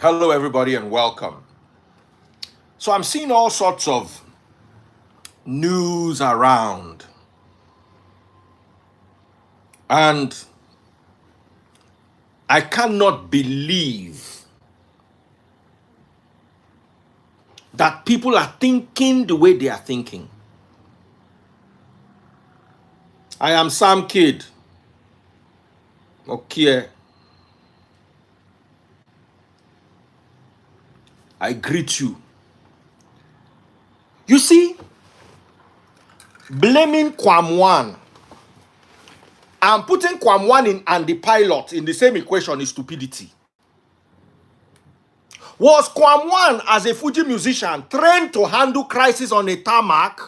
Hello, everybody, and welcome. So I'm seeing all sorts of news around, and I cannot believe that people are thinking the way they are thinking. I am Sam Kidd. Okay. I greet you. You see, blaming Kwam1 and putting Kwam1 in and the pilot in the same equation is stupidity. Was Kwam1 as a Fuji musician trained to handle crisis on a tarmac?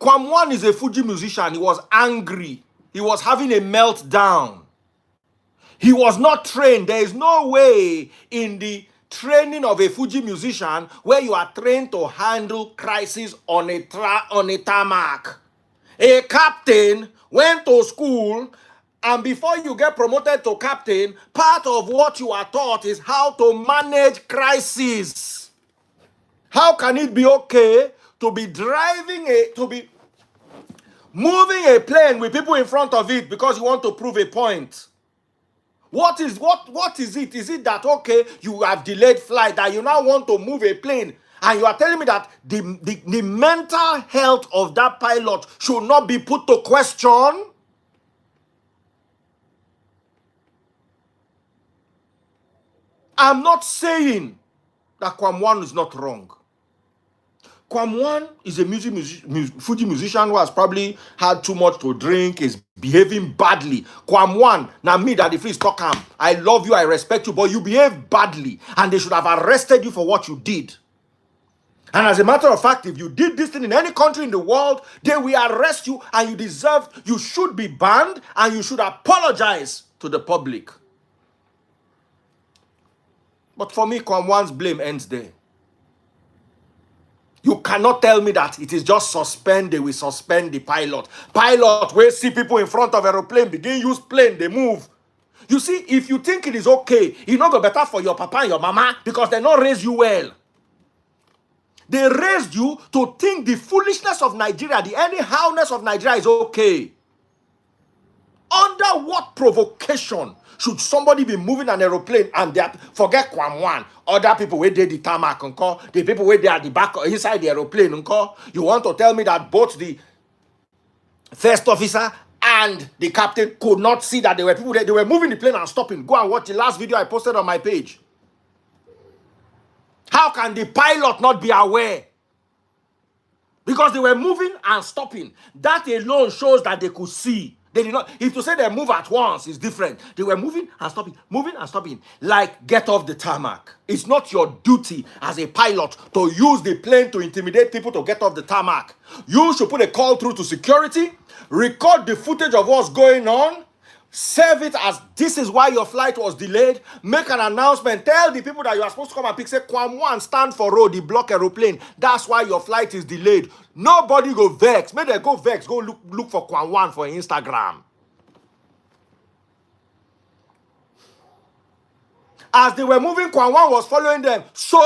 Kwam1 is a Fuji musician. He was angry. He was having a meltdown. He was not trained. There is no way in the training of a Fuji musician where you are trained to handle crisis on a tarmac. A captain went to school, and before you get promoted to captain, part of what you are taught is how to manage crisis. How can it be okay to be moving a plane with people in front of it because you want to prove a point? What is it? Is it that, okay, you have delayed flight, that you now want to move a plane, and you are telling me that the mental health of that pilot should not be put to question? I'm not saying that Kwam1 is not wrong. Kwam1 is a Fuji musician who has probably had too much to drink, is behaving badly. Kwam1, now me that the freeze talk am. I love you, I respect you, but you behave badly, and they should have arrested you for what you did. And as a matter of fact, if you did this thing in any country in the world, they will arrest you, and you should be banned, and you should apologize to the public. But for me, Kwam1's blame ends there. You cannot tell me that it is just suspend, they will suspend the pilot. Pilot, where see people in front of aeroplane, begin use plane, they move. You see, if you think it is okay, it not go better for your papa and your mama because they not raise you well. They raised you to think the foolishness of Nigeria, the anyhowness of Nigeria is okay. Under what provocation should somebody be moving an aeroplane and forget Kwam1, other people where they the tarmac, the people where they are the back inside the aeroplane, you want to tell me that both the first officer and the captain could not see that there were people there, they were moving the plane and stopping? Go and watch the last video I posted on my page. How can the pilot not be aware? Because they were moving and stopping. That alone shows that they could see. They did not. If to say they move at once is different. They were moving and stopping, like get off the tarmac. It's not your duty as a pilot to use the plane to intimidate people to get off the tarmac. You should put a call through to security, record the footage of what's going on, serve it as this is why your flight was delayed, make an announcement, tell the people that you are supposed to come and pick, say Kwam1 stand for road, the block aeroplane, that's why your flight is delayed. Nobody go vex. Maybe they go vex, go look for Kwam1 for Instagram. As they were moving, Kwam1 was following them. So,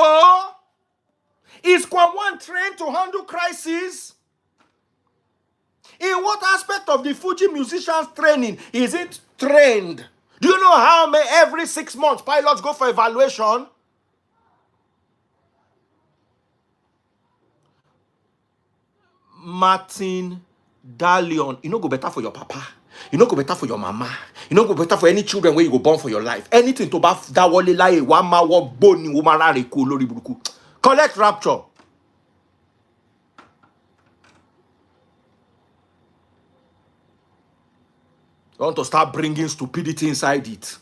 is Kwam1 trained to handle crisis? In what aspect of the Fuji musicians training is it trained? Do you know how many every 6 months pilots go for evaluation? Martin Dalion, you know go better for your papa. You know go better for your mama. You know go better for any children where you go born for your life. Anything to baff that wale lie one ma wo boni umara reku lori buruku. Collect rapture. You want to start bringing stupidity inside it.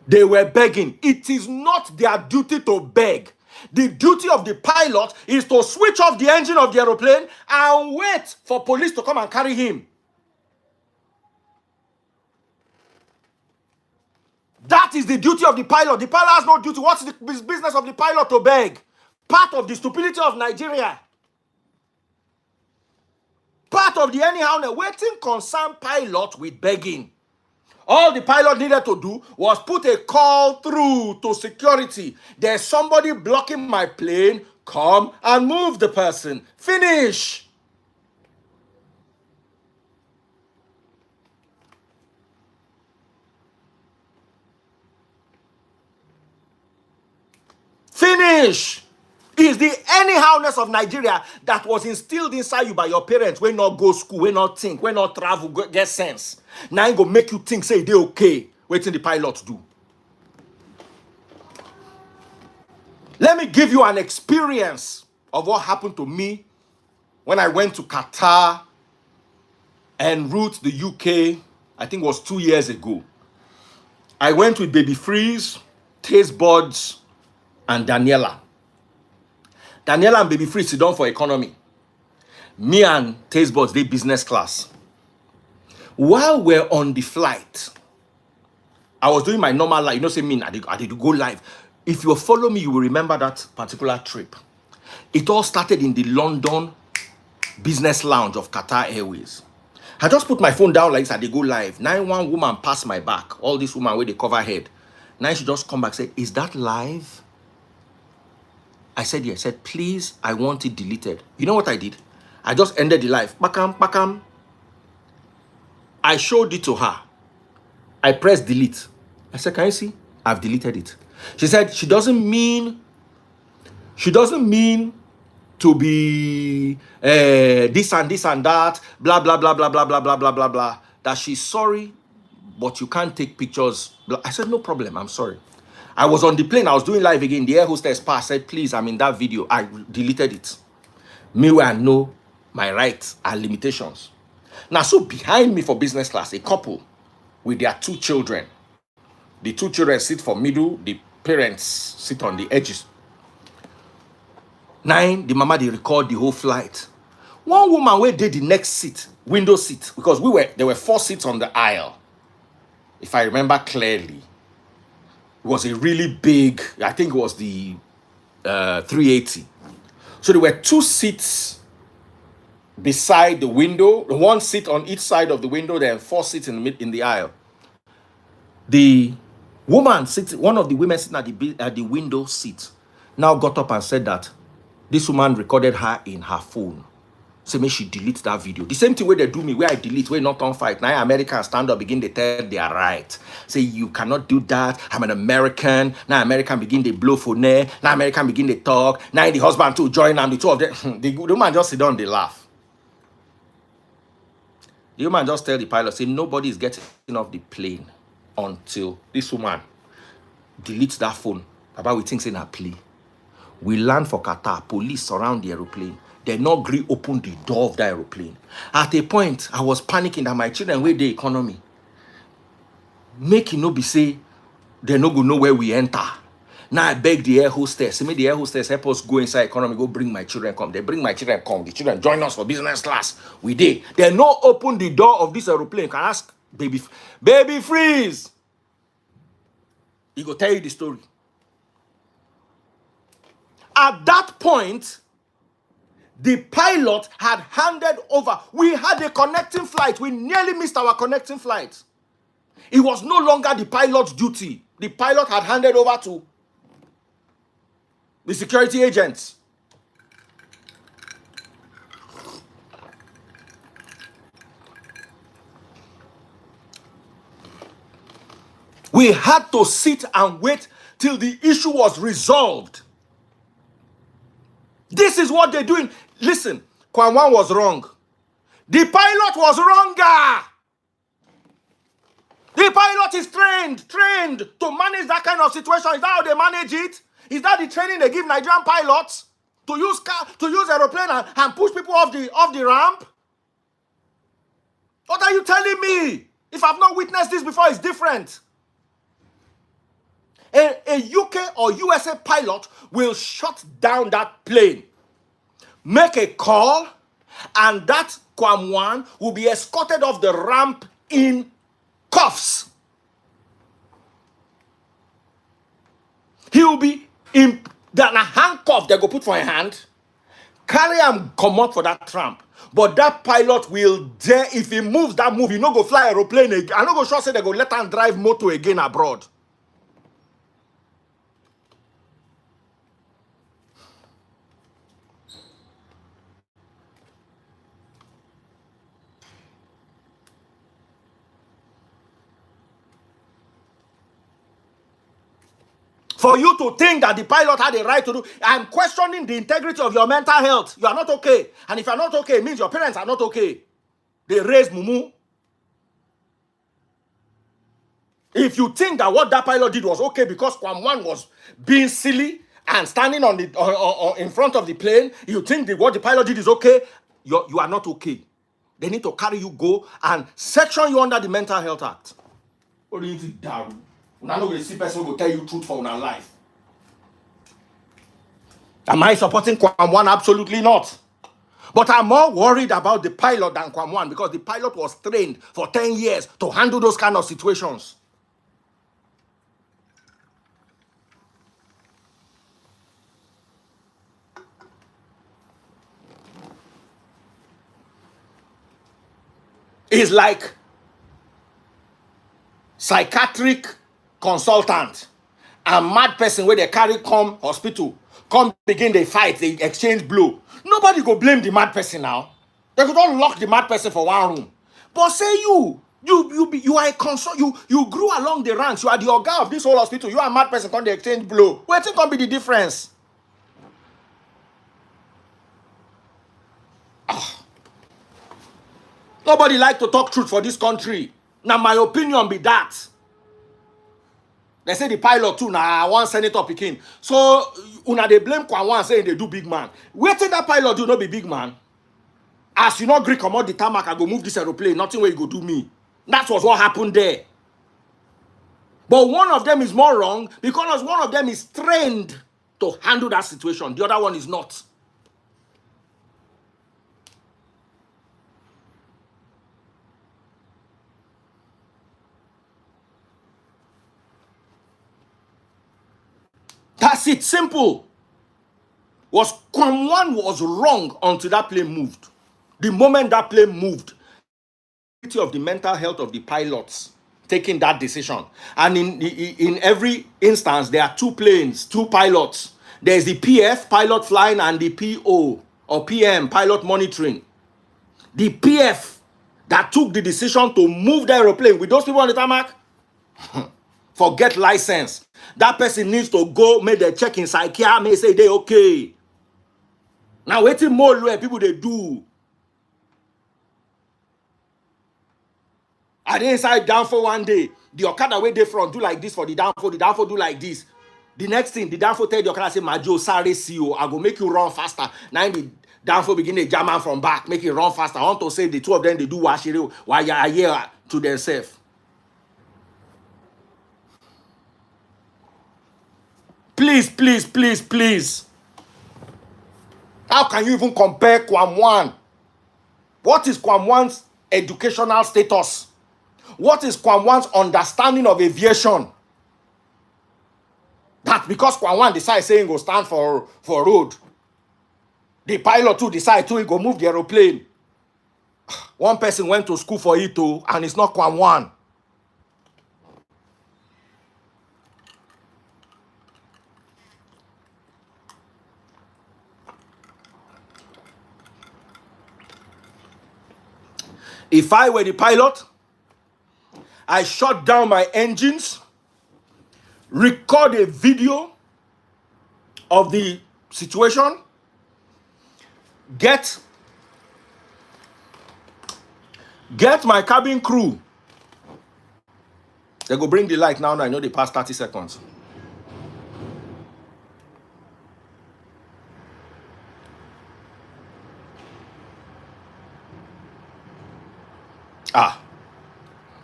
They were begging. It is not their duty to beg. The duty of the pilot is to switch off the engine of the aeroplane and wait for police to come and carry him. That is the duty of the pilot. The pilot has no duty. What's the business of the pilot to beg? Part of the stupidity of Nigeria. Part of the anyhow waiting concern pilot with begging. All the pilot needed to do was put a call through to security. There's somebody blocking my plane. Come and move the person. Finish. Finish. Is the anyhowness of Nigeria that was instilled inside you by your parents when not go school, when not think, when not travel, get sense. Now it go make you think, say they okay. Waiting the pilot do. Let me give you an experience of what happened to me when I went to Qatar and route the UK. I think it was 2 years ago. I went with Baby Freeze, Taste Buds, and Daniela. Daniela and Baby Freeze sit down for economy. Me and Taste Buds, they business class. While we're on the flight, I was doing my normal life. You know, say me, I did go live. If you follow me, you will remember that particular trip. It all started in the London business lounge of Qatar Airways. I just put my phone down like this, I did go live. Now one woman passed my back. All these women where they cover head. Now she just come back and say, is that live? I said, yes. I said, please, I want it deleted. You know what I did? I just ended the live. Bakam, bakam. I showed it to her. I pressed delete. I said, can you see? I've deleted it. She said, she doesn't mean to be this and this and that, blah, blah, blah, blah, blah, blah, blah, blah, blah, blah. That she's sorry, but you can't take pictures. I said, no problem, I'm sorry. I was on the plane, I was doing live again. The air hostess passed, said, please, I'm in that video. I deleted it. Meanwhile, I know my rights and limitations. Now, so behind me for business class, a couple with their 2 children. The 2 children sit for middle, the parents sit on the edges. 9, the mama, they record the whole flight. One woman where did the next seat, window seat, because there were 4 seats on the aisle. If I remember clearly, it was a really big, I think it was the 380. So there were 2 seats beside the window, 1 seat on each side of the window, then 4 seats in the aisle. The woman sitting, one of the women sitting at the window seat, now got up and said that this woman recorded her in her phone. So may she delete that video. The same thing where they do me, where I delete, where not on fight. Now Americans stand up, begin to tell they are right. Say you cannot do that. I'm an American. Now American begin to blow for ne. Now American begin to talk. Now the husband too join them. The 2 of them. The woman just sit down, they laugh. The woman just tell the pilot, say nobody is getting off the plane until this woman deletes that phone. About we think in a play. We land for Qatar. Police surround the aeroplane. They not agree open the door of the aeroplane. At a point, I was panicking that my children where the economy. Make it no be say they no go know where we enter. Now I beg the air hostess. Say, make the air hostess help us go inside economy, go bring my children come. They bring my children come. The children join us for business class. We did. They no open the door of this aeroplane. Can ask baby freeze. He go tell you the story. At that point, the pilot had handed over. We had a connecting flight. We nearly missed our connecting flight. It was no longer the pilot's duty. The pilot had handed over to the security agents. We had to sit and wait till the issue was resolved. This is what they're doing. Listen, Kwam1 was wrong. The pilot was wronger. The pilot is trained to manage that kind of situation. Is that how they manage it? Is that the training they give Nigerian pilots to use aeroplane and push people off the ramp? What are you telling me? If I've not witnessed this before, it's different. A UK or USA pilot will shut down that plane, make a call, and that Kwam1 will be escorted off the ramp in cuffs. He will be in a handcuff they go put for a hand, carry him come up for that ramp. But that pilot will dare, if he moves that move, he no go fly aeroplane again. I no go sure say they go let him drive motor again abroad. For you to think that the pilot had a right to do, I'm questioning the integrity of your mental health. You are not okay. And if you're not okay, it means your parents are not okay. They raised Mumu. If you think that what that pilot did was okay because Kwam1 was being silly and standing on the in front of the plane, you think that what the pilot did is okay, you are not okay. They need to carry you go and section you under the Mental Health Act. What do you think, Daru? Una no go see person who go tell you truth for una life. Am I supporting Kwam1? Absolutely not. But I'm more worried about the pilot than Kwam1 because the pilot was trained for 10 years to handle those kind of situations. It's like psychiatric consultant and mad person where they carry come hospital, come begin they fight, they exchange blow. Nobody go blame the mad person now. They could all lock the mad person for one room. But say you are a consult, you grew along the ranks, you are the organ of this whole hospital, you are a mad person come they exchange blow. Where think can be the difference? Nobody like to talk truth for this country. Now my opinion be that. They say the pilot too, now one senator picking. So, una they blame Kwam1 saying they do big man. Wait till that pilot do not be big man. As you not Greek come out the tarmac, I go move this aeroplane. Nothing where you go do me. That was what happened there. But one of them is more wrong because one of them is trained to handle that situation. The other one is not. That's it, simple. Kwam1 was wrong until that plane moved. The moment that plane moved, of the mental health of the pilots taking that decision. And in every instance, there are two planes, two pilots. There's the PF, pilot flying, and the PO or PM, pilot monitoring. The PF that took the decision to move the aeroplane with those people on the tarmac, forget license. That person needs to go make the check in psychiatry, may say they okay. Now waiting more where people they do. At the inside downfall one day, the Okada way they front do like this for the downfall do like this. The next thing, the downfall tell the Okada say, Majo, sorry, CEO, I go make you run faster. Now the downfall begin a German from back, make it run faster. I want to say the two of them, they do washiri while you are here to themselves. Please, please, please, please. How can you even compare Kwam1? What is Kwam1's educational status? What is Kwam1's understanding of aviation? That because Kwam1 decides saying go stand for road, the pilot too decide to go move the aeroplane. One person went to school for it too, and it's not Kwam1. If I were the pilot, I shut down my engines, record a video of the situation, get my cabin crew. They go bring the light now, I know they pass 30 seconds.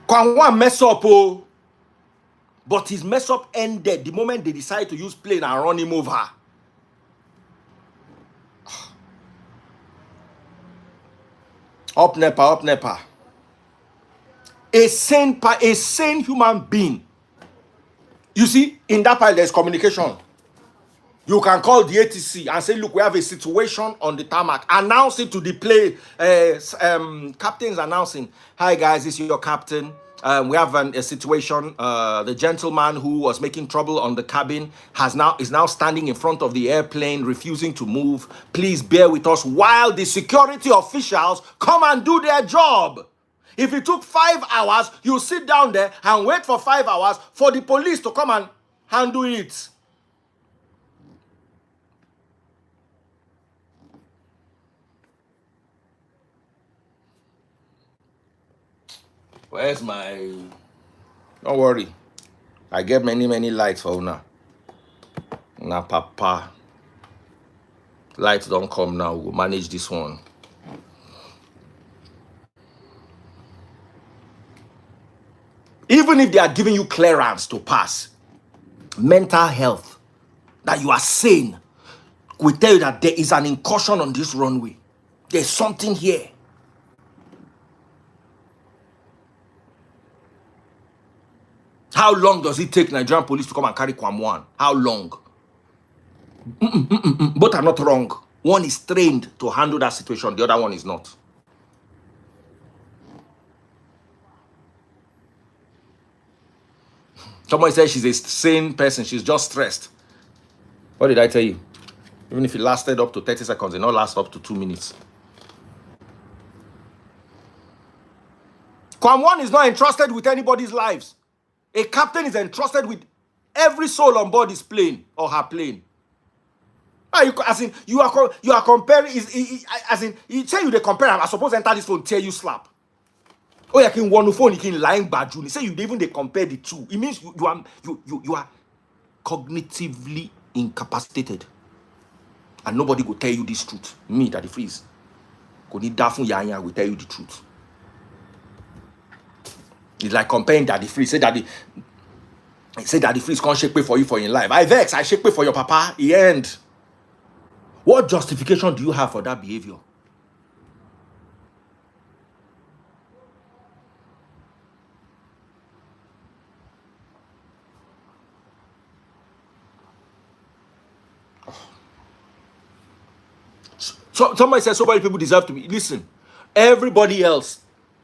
Kwam1 mess up, but his mess up ended the moment they decided to use plane and run him over. Up Nepa. A sane human being. You see, in that part there's communication. You can call the ATC and say, look, we have a situation on the tarmac. Announce it to the plane. Captain's announcing, hi guys, this is your captain. We have a situation. The gentleman who was making trouble on the cabin is now standing in front of the airplane, refusing to move. Please bear with us while the security officials come and do their job. If it took 5 hours, you sit down there and wait for 5 hours for the police to come and handle it. Where's my... Don't worry. I get many lights for Una. Una papa. Lights don't come now. We'll manage this one. Even if they are giving you clearance to pass, mental health, that you are sane, will tell you that there is an incursion on this runway. There's something here. How long does it take Nigerian police to come and carry Kwam1? How long? Both are not wrong. One is trained to handle that situation. The other one is not. Somebody said she's a sane person. She's just stressed. What did I tell you? Even if it lasted up to 30 seconds, it not last up to 2 minutes. Kwam1 is not entrusted with anybody's lives. A captain is entrusted with every soul on board his plane or her plane. You are comparing. As in, you say you they compare. I suppose enter this phone, tear you slap. Oh, you can one phone, you can lying bad. You say you even they compare the two. It means you are cognitively incapacitated, and nobody will tell you this truth. Me, Daddy Freeze, will tell you the truth. It's like comparing Daddy Freeze. Say Daddy Freeze can't shake pay for you for your life. I vex, I shake pay for your papa. The end. What justification do you have for that behavior? So somebody says so many people deserve to be. Listen, everybody else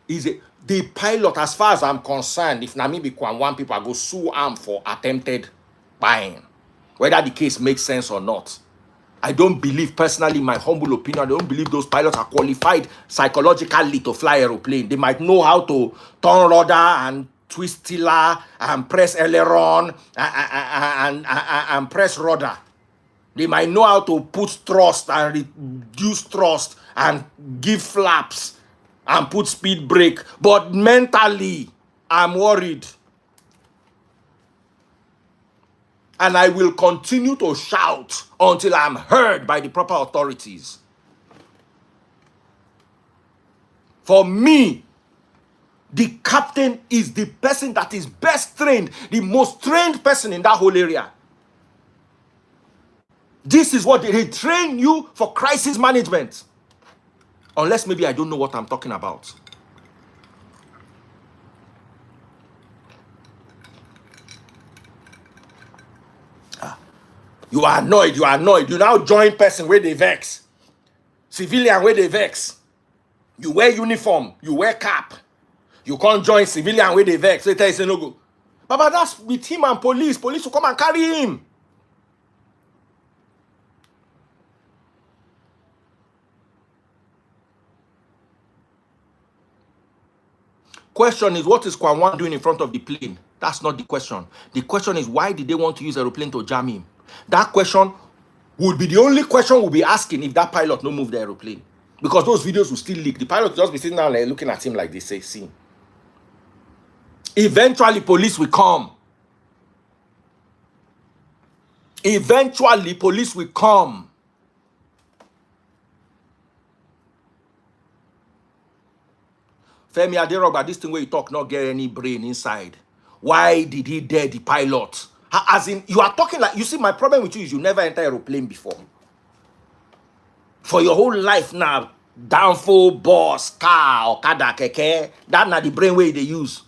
is the pilot. As far as I'm concerned, if Nami be Kwam1 people, I go sue arm for attempted buying, whether the case makes sense or not. I don't believe, personally, in my humble opinion, I don't believe those pilots are qualified psychologically to fly aeroplane. They might know how to turn rudder and twist tiller and press aileron and press rudder. They might know how to put thrust and reduce thrust and give flaps and put speed brake. But mentally, I'm worried. And I will continue to shout until I'm heard by the proper authorities. For me, the captain is the person that is best trained, the most trained person in that whole area. This is what they train you for crisis management. Unless maybe I don't know what I'm talking about. You are annoyed. You now join person where they vex. Civilian where they vex. You wear uniform. You wear cap. You can't join civilian where they vex. They tell you, say no go. But that's with him and police. Police will come and carry him. Question is, what is Kwam1 doing in front of the plane? That's not the question. The question is, why did they want to use aeroplane to jam him? That question would be the only question we'll be asking if that pilot no move the aeroplane. Because those videos will still leak. The pilot will just be sitting down there looking at him like this, say, see. Eventually, police will come. Eventually, police will come. Femi Adhering, this thing where you talk not get any brain inside. Why did he dare the pilot? As in, you are talking like, you see, my problem with you is you never enter aeroplane before. For your whole life now, downfall, bus, car, okada, keke, that's not the brain way they use.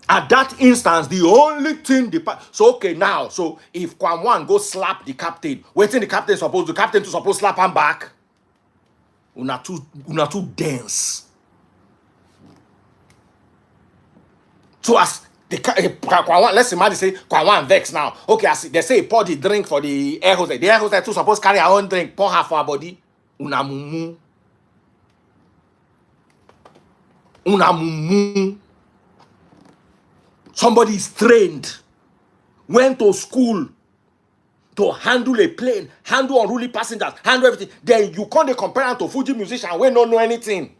At that instance, the only thing so okay now, so if Kwam1 go slap the captain, waiting the captain to suppose slap him back. Una too dense. So as the Kwam1, let's imagine say Kwam1 vex now. Okay, as they say pour the drink for the air hostess. The air hostess too suppose carry her own drink, pour her for her body. Una mumu. Somebody is trained, went to school to handle a plane, handle unruly passengers, handle everything. Then you can't compare them to Fuji musician when don't know anything.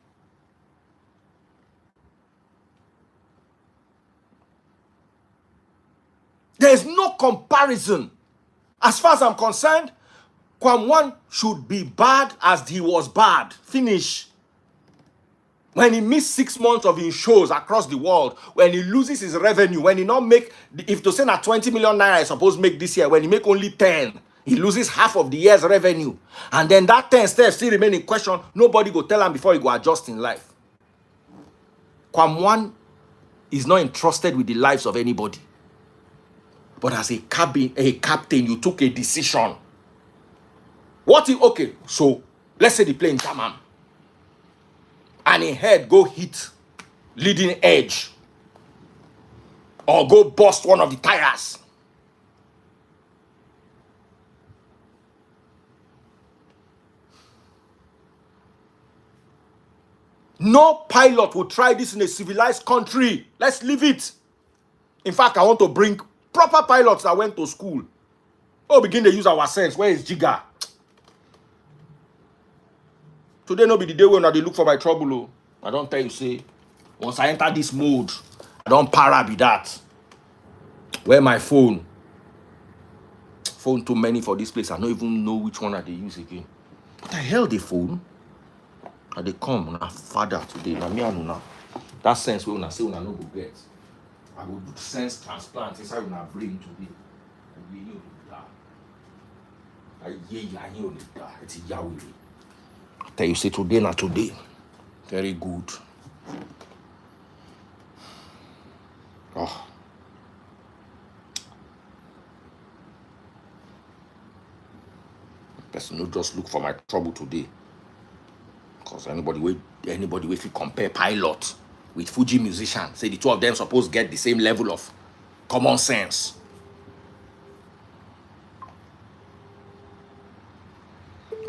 There is no comparison. As far as I'm concerned, Kwam1 should be bad as he was bad. Finish. When he missed 6 months of his shows across the world, when he loses his revenue, when he not make, if to say that 20 million naira I suppose make this year, when he make only 10, he loses half of the year's revenue. And then that 10 steps still remain in question, nobody go tell him before he go adjust in life. Kwam1 is not entrusted with the lives of anybody. But as a captain, you took a decision. What if, okay, so let's say the plane jam, and a head go hit leading edge or go bust one of the tires. No pilot will try this in a civilized country. Let's leave it. In fact, I want to bring proper pilots that went to school. Oh, begin to use our sense. Where is Jigga? Today no be the day when I look for my trouble. Oh. I don't tell you, say, once I enter this mode, I don't para be that. Where my phone? Phone too many for this place. I don't even know which one they use again. What the hell the phone? And they come on a father today. Now me and una. That sense we una say una no go get. I will do sense transplant inside una brain today. We know that. I know that. It's Yahweh. Tell you say today not today. Very good. Oh. Person no just look for my trouble today. Because anybody if you compare pilot with Fuji musician, say the two of them supposed to get the same level of common sense.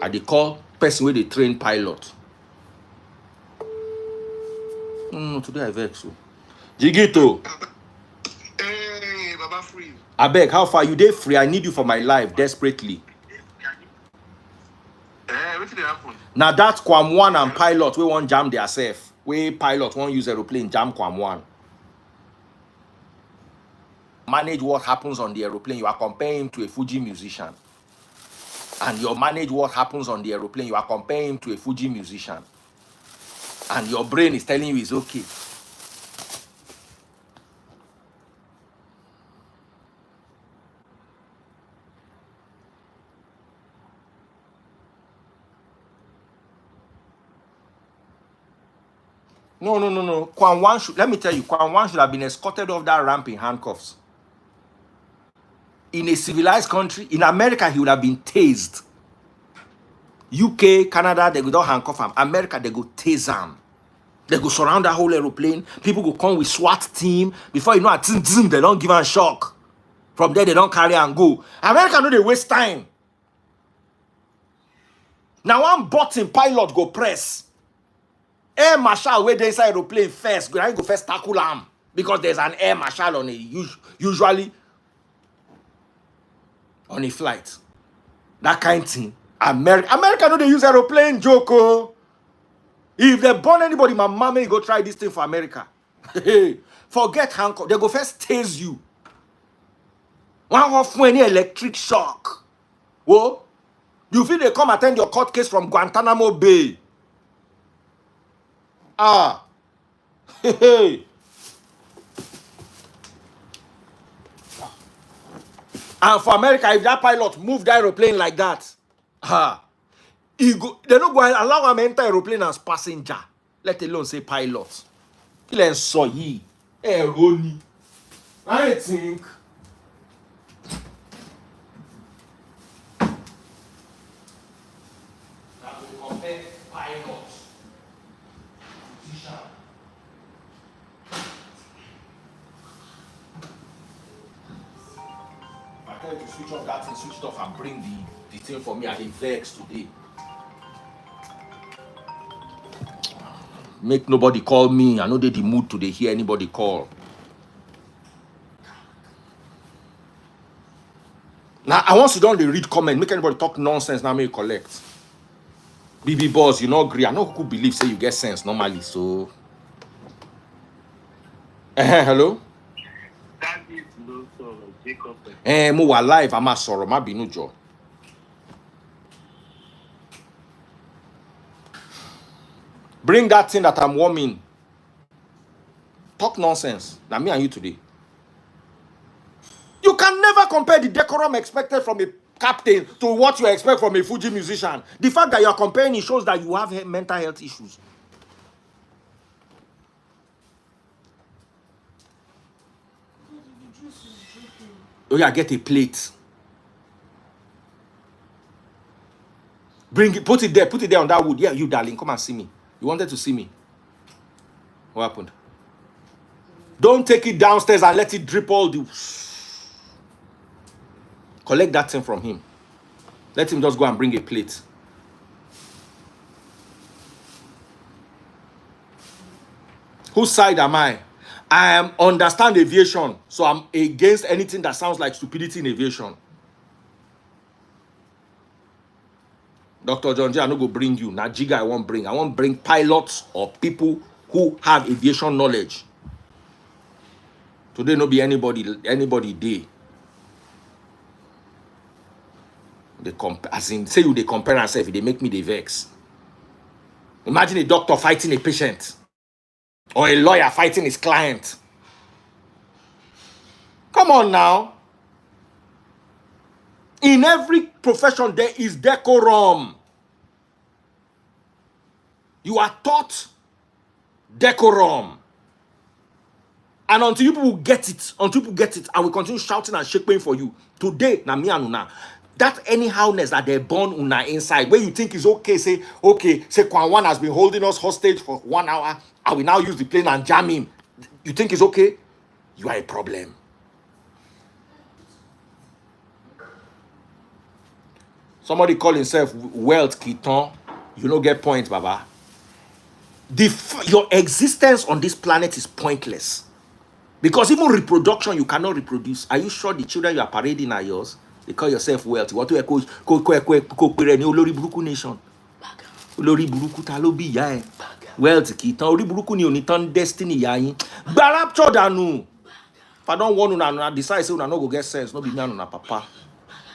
I they call person where they train pilot. No, today I vex you. Jigito. Hey, Baba Free. I beg, how far you dey free? I need you for my life desperately. What did happen? Now that's Kwam1 and pilot we won't jam their self. We pilot won't use aeroplane jam Kwam1. Manage what happens on the aeroplane. You are comparing him to a Fuji musician. And you manage what happens on the aeroplane. You are comparing him to a Fuji musician. And your brain is telling you it's okay. No. Kwam1 should, let me tell you, Kwam1 should have been escorted off that ramp in handcuffs. In a civilized country, in America, he would have been tased. UK, Canada, they go don't handcuff him. America, they go tase him. They go surround that whole aeroplane. People go come with SWAT team. Before you know, they don't give him a shock. From there, they don't carry and go. America know they waste time. Now one button pilot go press. Air marshal where they inside aeroplane first. Go first tackle him. Because there's an air marshal on it. Usually on a flight. That kind of thing. America know they use aeroplane, Joko. If they burn anybody, my mama go try this thing for America. Forget handcuff. They go first tase you. One off any electric shock. Whoa. You feel they come attend your court case from Guantanamo Bay. Ah. And for America, if that pilot move the aeroplane like that, they don't go allow him enter aeroplane as passenger, let alone say pilot. He saw ye. Eroni. I think that we compare pilots, physician. I tell you to switch off that thing, switch it off and bring the thing for me at the vex today. Make nobody call me. I know they the mood to hear anybody call. Now, I want you don't read comment, make anybody talk nonsense, now make you collect. BB boss, you not agree. I know who believe say you get sense normally, so. Hello? That is no sort of Jacob. Mo wa live, I'm a sorrow, ma binu jo. Bring that thing that I'm warming. Talk nonsense. Now me and you today. You can never compare the decorum expected from a captain to what you expect from a Fuji musician. The fact that you are comparing it shows that you have mental health issues. Oh yeah, get a plate. Bring it, put it there on that wood. Yeah, you darling, come and see me. You wanted to see me. What happened? Don't take it downstairs and let it drip all the... Collect that thing from him. Let him just go and bring a plate. Whose side am I? I am understand aviation, so I'm against anything that sounds like stupidity in aviation. Dr. John J, I no go bring you. Now, Jiga, I won't bring pilots or people who have aviation knowledge. Today, no be anybody day. They as in, say you they compare yourself, they make me the vex. Imagine a doctor fighting a patient. Or a lawyer fighting his client. Come on now. In every profession, there is decorum. You are taught decorum. And until people get it, I will continue shouting and shaking for you. Today, na me and una. That anyhowness that they're born una inside, where you think is okay, say Kwam1 has been holding us hostage for 1 hour. I will now use the plane and jam him. You think it's okay? You are a problem. Somebody call himself Wealth Kiton. You don't get points, Baba. Your existence on this planet is pointless. Because even reproduction, you cannot reproduce. Are you sure the children you are parading are yours? They call yourself wealthy. What do you call Olori Buruku nation? Olori Buruku talobi ya. Wealth Kiton. Olori Buruku ni onitan destiny ya yin. Barapcho danu. If I don't want to decide, say, no go get sense. No be me and una papa.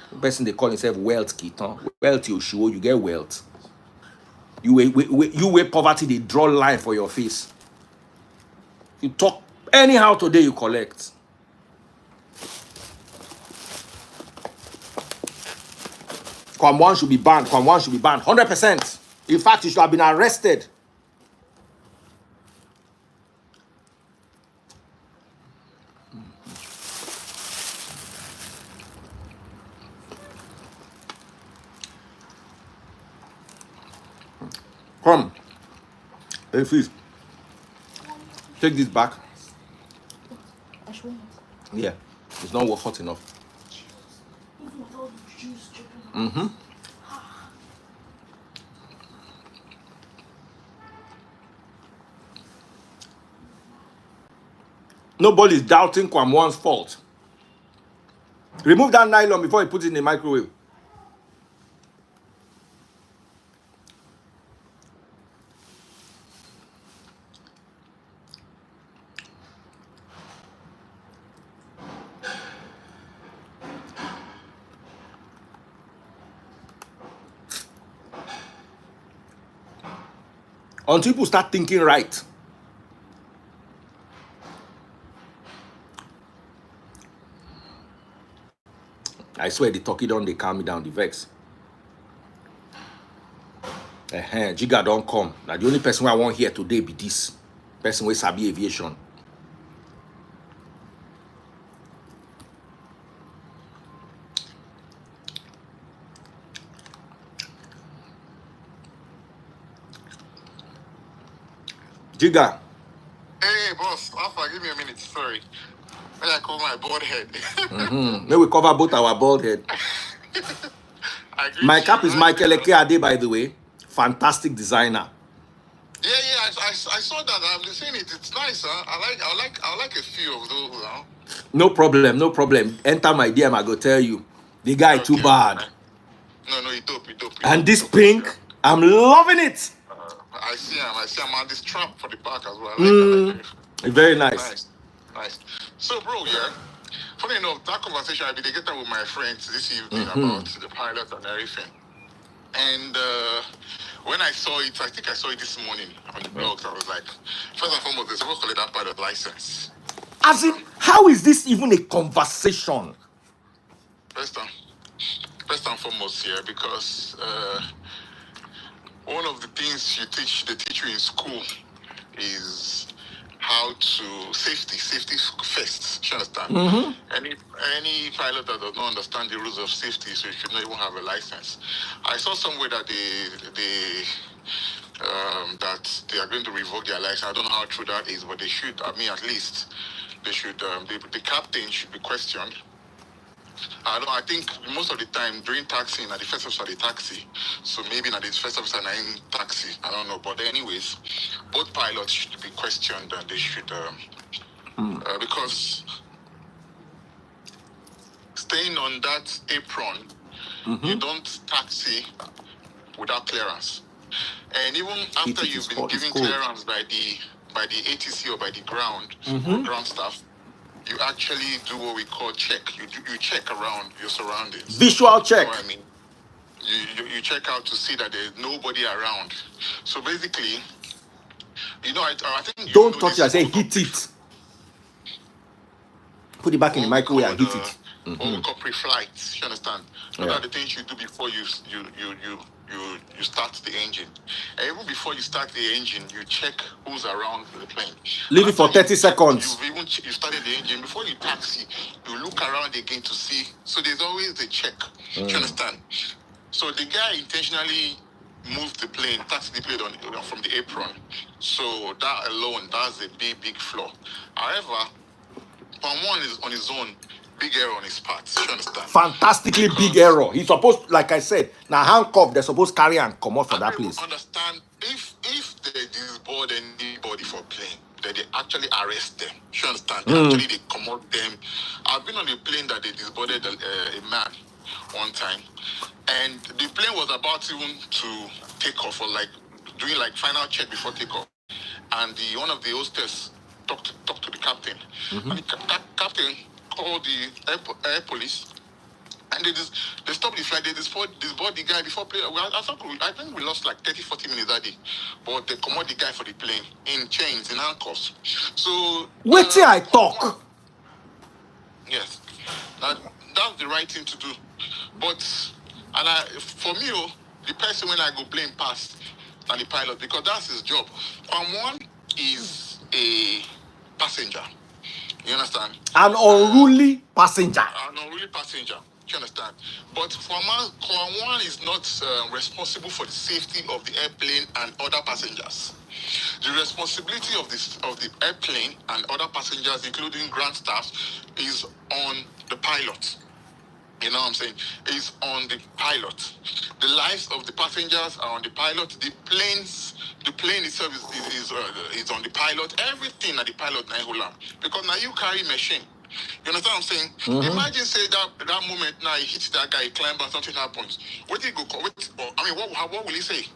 The person they call himself Wealth Kiton. Wealth Yoshiwo, you get wealth. You wear poverty, they draw line for your face. You talk anyhow today, you collect. Kwam1 should be banned. Kwam1 should be banned. 100%. In fact, he should have been arrested. Come. Hey, please. Take this back. Yeah. It's not hot enough. Mm-hmm. Nobody is doubting Kwam1's fault. Remove that nylon before you put it in the microwave. Until people start thinking right. I swear the talkie don't they calm me down, the vex. Jiga don't come. Now the only person I want here today be this person with Sabi Aviation. Jigga. Hey, boss. Alpha, give me a minute. Sorry. When I call my bald head. May we cover both our bald head. I greet My you. cap is How you Michael doing, Eke Ade, by the way. Fantastic designer. Yeah, I saw that. I've been seeing it. It's nice, huh? I like a few of those, huh? No problem, no problem. Enter my DM, I go tell you. The guy too Okay. bad. No, you dope. And this pink, I'm loving it. I see him on this trap for the back as well. I like it. Very nice. Nice. So, bro, yeah. Funny enough, that conversation I been getting with my friends this evening about the pilot and everything. And when I saw it, I think I saw it this morning on the blogs. I was like, first and foremost, they're supposed to call it that pilot license. As in, how is this even a conversation? First and foremost here, because one of the things they teach you in school is how to safety first. You understand? Any pilot that does not understand the rules of safety, so you should not even have a license. I saw somewhere that that they are going to revoke their license. I don't know how true that is, but they should. I mean, at least they should. The captain should be questioned. I think most of the time during taxiing, at the first officer the taxi, so maybe not the first officer in taxi. I don't know, but anyways, both pilots should be questioned, and they should because staying on that apron, you don't taxi without clearance, and even after you've been given clearance by the ATC or by the ground or ground staff, you actually do what we call check. You check around your surroundings. Visual check. You know what I mean? You check out to see that there's nobody around. So basically, I think you Don't touch it. I say hit it. Put it back in the microwave and hit it. What we call pre-flight. You understand? Those are the things you do before you start the engine. And even before you start the engine, you check who's around the plane. Leave it for 30 seconds. You started the engine. Before you taxi, you look around again to see. So there's always a check. You understand? So the guy intentionally moved the plane, taxied the plane from the apron. So that alone, that's a big flaw. However, Kwam1 is on his own. Big error on his part. You understand? Fantastically big error. He's supposed, like I said, now handcuff, they're supposed to carry and come out for that place. Understand, if they disboard anybody for plane, that they actually arrest them. You understand? Actually, they commode them. I've been on a plane that they disboarded a man one time, and the plane was about even to take off, or like doing like final check before takeoff, and one of the hostess talked to the captain, and the captain called the air police, and they stopped the flight. They disboard the guy before plane. I think we lost like 30-40 minutes that day, but they commode the guy for the plane in chains, in handcuffs. So wait till I talk. Yes, that's the right thing to do. But for me, the person when I go blame pass and the pilot, because that's his job. Kwam1 is a passenger. You understand? An unruly passenger. An unruly passenger. You understand? But Kwam1 is not responsible for the safety of the airplane and other passengers. The responsibility of the airplane and other passengers, including ground staff, is on the pilot. You know what I'm saying? Is on the pilot. The lives of the passengers are on the pilot. The plane itself is on the pilot. Everything at the pilot now, because now you carry machine. You understand what I'm saying? Imagine say that moment now he hits that guy, he climb and something happens. What will he say?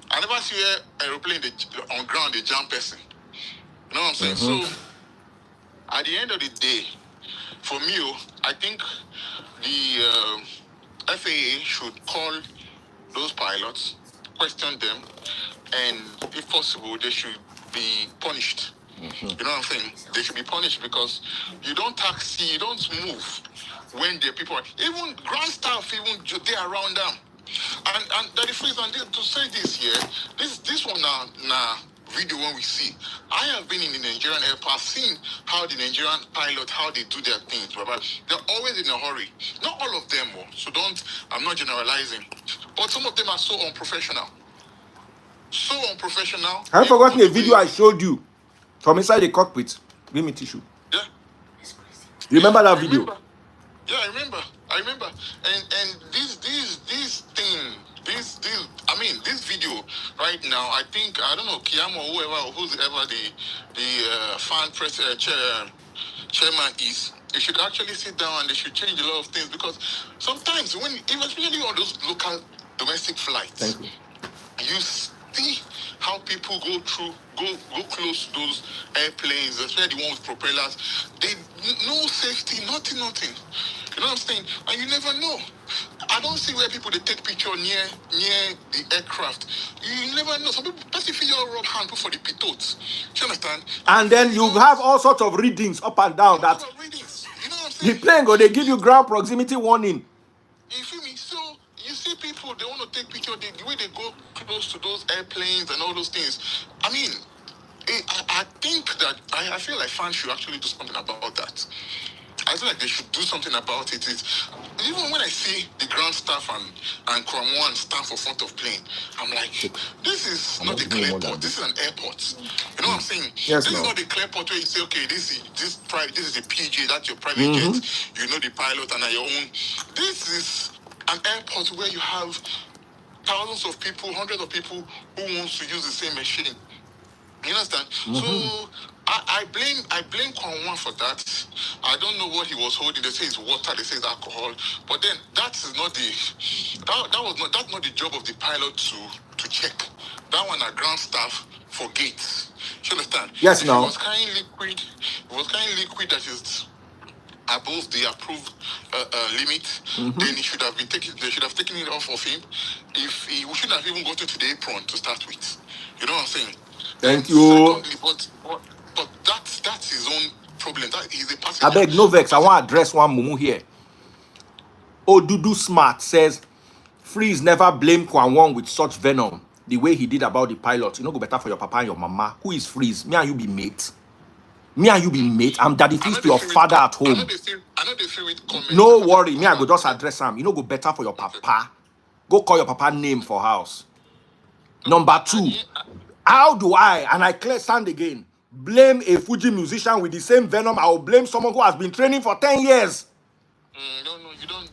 I never see an aeroplane on ground they jump person. You know what I'm saying? So at the end of the day, for me, I think the FAA should call those pilots, question them, and if possible, they should be punished. You know what I'm saying? They should be punished because you don't taxi, you don't move when the people are, even ground staff, even they around them. And that is reason to say this here. This one now video when we see. I have been in the Nigerian airport, seen how the Nigerian pilot, how they do their things, but they're always in a hurry. Not all of them, so I'm not generalizing. But some of them are so unprofessional. so unprofessional. Have you Even forgotten a the video way, I showed you from inside the cockpit? Give me tissue. yeah, Remember that I video? remember. Yeah, I remember. And this thing, I mean, this video right now. I think I don't know Kiam or whoever the fan press chairman is. They should actually sit down and they should change a lot of things because sometimes when, especially on those local domestic flights, Thank you. you see how people go close to those airplanes, especially the ones with propellers. They no safety, nothing. You know what I'm saying? And you never know. I don't see where people they take picture near the aircraft. You never know. Some people, that's if you rub hand for the pitot. Do you understand? And then you have all sorts of readings up and down that readings. You know what I'm the saying? plane go, they give you ground proximity warning. You feel me? So you see people, they want to take picture, the way they go close to those airplanes and all those things. I mean, I think that I feel like fans should actually do something about that. I feel like they should do something about it. Even when I see the ground staff and Kwam1 stand for front of plane, I'm like, this is not a clear port. This is an airport. You know what I'm saying? Yes, this no. is not a clear port where you say, okay, this is a PJ, that's your private jet. You know the pilot and your own. This is an airport where you have thousands of people, hundreds of people who wants to use the same machine. You understand? So I blame Kwam1 for that. I don't know what he was holding. They say it's water, they say it's alcohol. But then that's not the job of the pilot to check. That one are ground staff for gates. You understand? Yes, if no. it was carrying liquid that is above the approved limit, then he should have been taken. They should have taken it off of him. We shouldn't have even gotten to the apron to start with. You know what I'm saying? Thank you. Secondly, but that's his own problem. That he's a I passenger. beg no vex. I want to address one mumu here. Odudu Smart says, Freeze never blame Kwam1 with such venom the way he did about the pilot. You know, go better for your papa and your mama. Who is Freeze? Me and you be mate. Me and you be mate. I'm daddy Freeze to your father at home. I know they feel it comment. No worry. Me, I go just address him. You know, go better for your papa. Go call your papa name for house. Number two, how do I, and I clear stand again, blame a Fuji musician with the same venom I will blame someone who has been training for 10 years? No, you don't.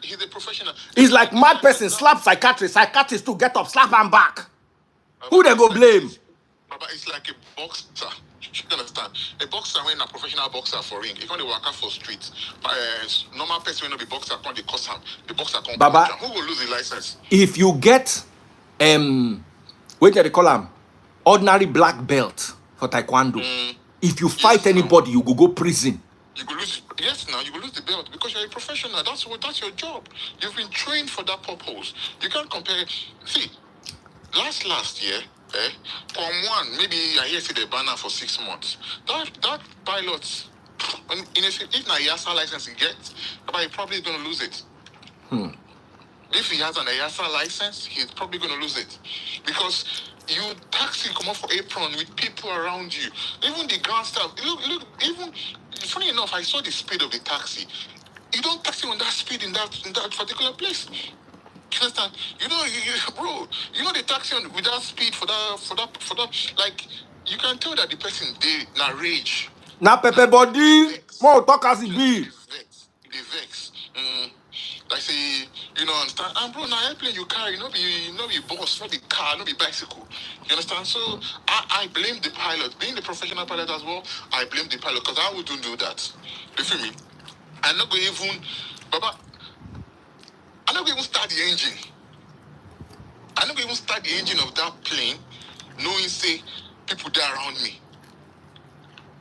He's a professional. It's like mad person slap psychiatrist to get up, slap him back. Who they go blame? But it's like a boxer. You understand? A boxer when a professional boxer for ring, if only work out for street. Normal person when no be boxer can't they cost him. The boxer can't. Baba, who will lose the license? if you get what do they call them? Ordinary black belt for taekwondo. If you fight anybody, you go prison. You will lose. Yes, now you will lose the belt because you're a professional. That's your job. You've been trained for that purpose. You can't compare. See, last year, Kwam1, maybe I hear see the banner for 6 months. That pilot, if na EASA license he gets, but he probably going to lose it. If he has an EASA license, he's probably going to lose it because you taxi come off for apron with people around you. Even the ground staff. Look. Even funny enough, I saw the speed of the taxi. You don't taxi on that speed in that particular place. You understand? You know, bro. You know the taxi with that speed for that. Like you can tell that the person they na rage. Na pepe body. More talk as it be. They vex. Like say, you know, understand? And bro, now airplane you carry, no be bus, no be car, no be bicycle. You understand? So I blame the pilot. Being the professional pilot as well, I blame the pilot because I wouldn't do that. You feel me? I'm not going even, Baba. I'm not going to even start the engine. I'm not going to even start the engine of that plane, knowing say people there around me.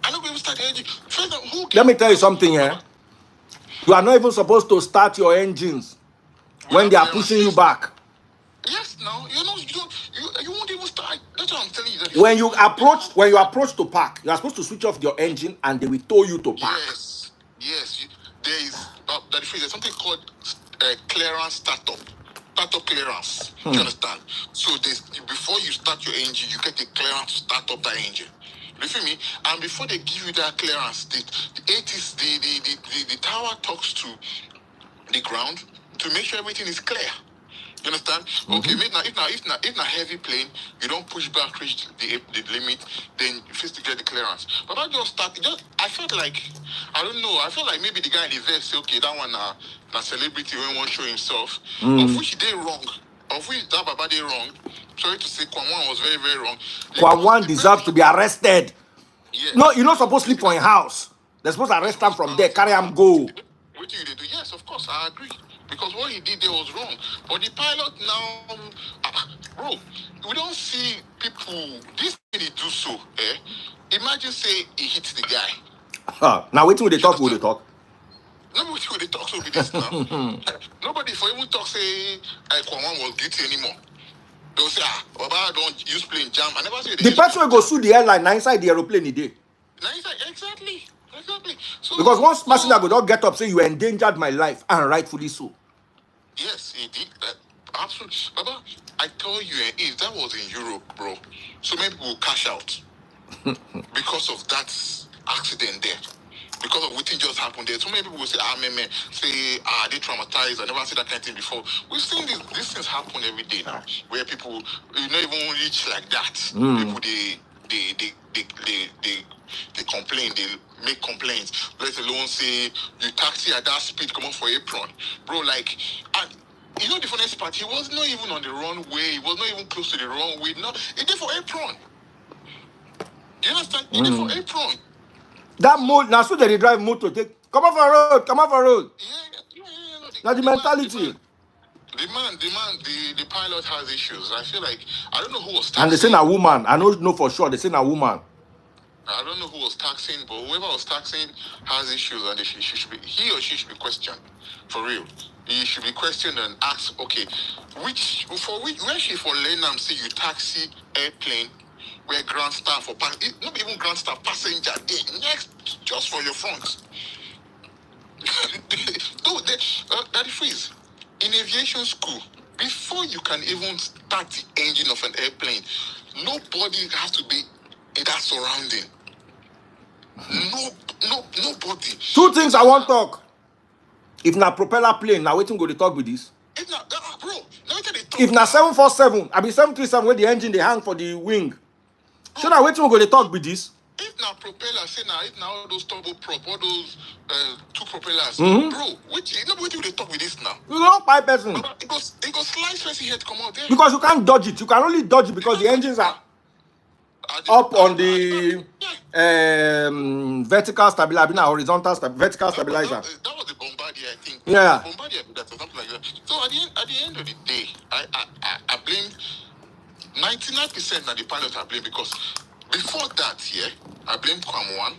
I'm not going to start the engine. First, Let me tell you something here. You are not even supposed to start your engines when they are pushing you back. Yes, no, you won't even start. That's what I'm telling you. That When you approach to park, you are supposed to switch off your engine and they will tow you to park. Yes. There is there's something called clearance startup clearance. Do you understand? So before you start your engine, you get the clearance to start up that engine. You feel me? And before they give you that clearance, the tower talks to the ground to make sure everything is clear. You understand? Okay, if na heavy plane, you don't push back, reach the limit, then you face to get the clearance. But I just start. I felt like I don't know. I felt like maybe the guy in the vest say, okay, that one na celebrity when won't show himself. Of which they wrong. Of which that Baba they wrong. Sorry to say, Kwam1 was very very wrong. Kwam1 deserves to be arrested. Yeah. No, you're not supposed to sleep for a house. They're supposed to arrest him from there, carry him go. What do you do? Yes, of course, I agree. Because what he did there was wrong. But the pilot now, bro, we don't see people, this thing he do so, imagine say he hits the guy. Now waiting with the talk, with the talk. Nobody will talk so with this now. Nobody for even talk say Kwam1 was guilty anymore. They'll say, Baba don't use plane jam. I never say the person will go sue the airline now inside the aeroplane he did. Exactly. So, because once passenger go don't get up, say you endangered my life, and rightfully so. Yes, he did that. Absolutely. Baba, I tell you, if that was in Europe, bro, so many people will cash out because of that accident there. Because of what just happened there. So many people will say, man, they traumatized. I never seen that kind of thing before. We've seen these things happen every day now, where people, you not even reach like that. People, they complain, they make complaints, let alone say you taxi at that speed, come on for apron. Bro, like, and you know the funniest part, he was not even on the runway, he was not even close to the runway, no, he did for apron. You understand? He did for apron. That mode, now so they drive motor, come off a road. Yeah. That's the mentality. The pilot has issues. I feel like, I don't know who was taxing. And they say a woman, I don't know for sure, they say a woman. I don't know who was taxing, but whoever was taxing has issues, and he or she should be questioned, for real. He should be questioned and asked, okay, where she for Lenam say you taxi airplane where ground staff or not even ground staff, passenger next just for your front. That freeze in aviation school. Before you can even start the engine of an airplane, nobody has to be in that surrounding. Nobody. Two things I want to talk. If na propeller plane, now waiting go to talk with this. If na bro, now they talk. If na 747, I be 737 where the engine they hang for the wing. Should I wait till we go to talk with this? If na propeller, say now, if now all those turbo prop, all those two propellers, bro, nobody will talk with this now. You don't buy person. It goes slice first head come out there. Because you can't dodge it. You can only dodge it because the engines are up on the vertical stabilizer, horizontal vertical stabilizer. That was the Bombardier, I think. Yeah. Bombardier, that or something like that. So at the end of the day, I blame 99% of the pilot. I blame because before that, I blame Kwam1,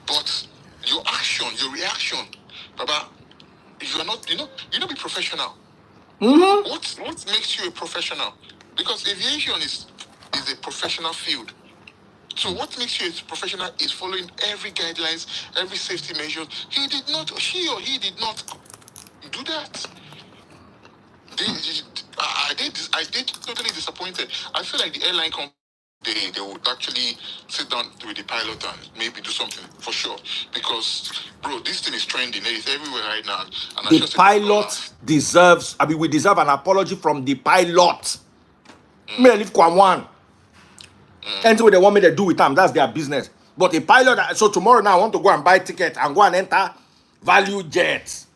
but your action, your reaction, Baba, you are not, you not be professional. What makes you a professional? Because aviation is a professional field. So what makes you a professional is following every guidelines, every safety measures. She or he did not do that. I did totally disappointed. I feel like the airline company, they would actually sit down with the pilot and maybe do something for sure. Because, bro, this thing is trending. It's everywhere right now. And The pilot deserves, we deserve an apology from the pilot. May I leave Kwam1. Anything they want me to do with them, that's their business. But a pilot, so tomorrow now I want to go and buy ticket and go and enter value jets.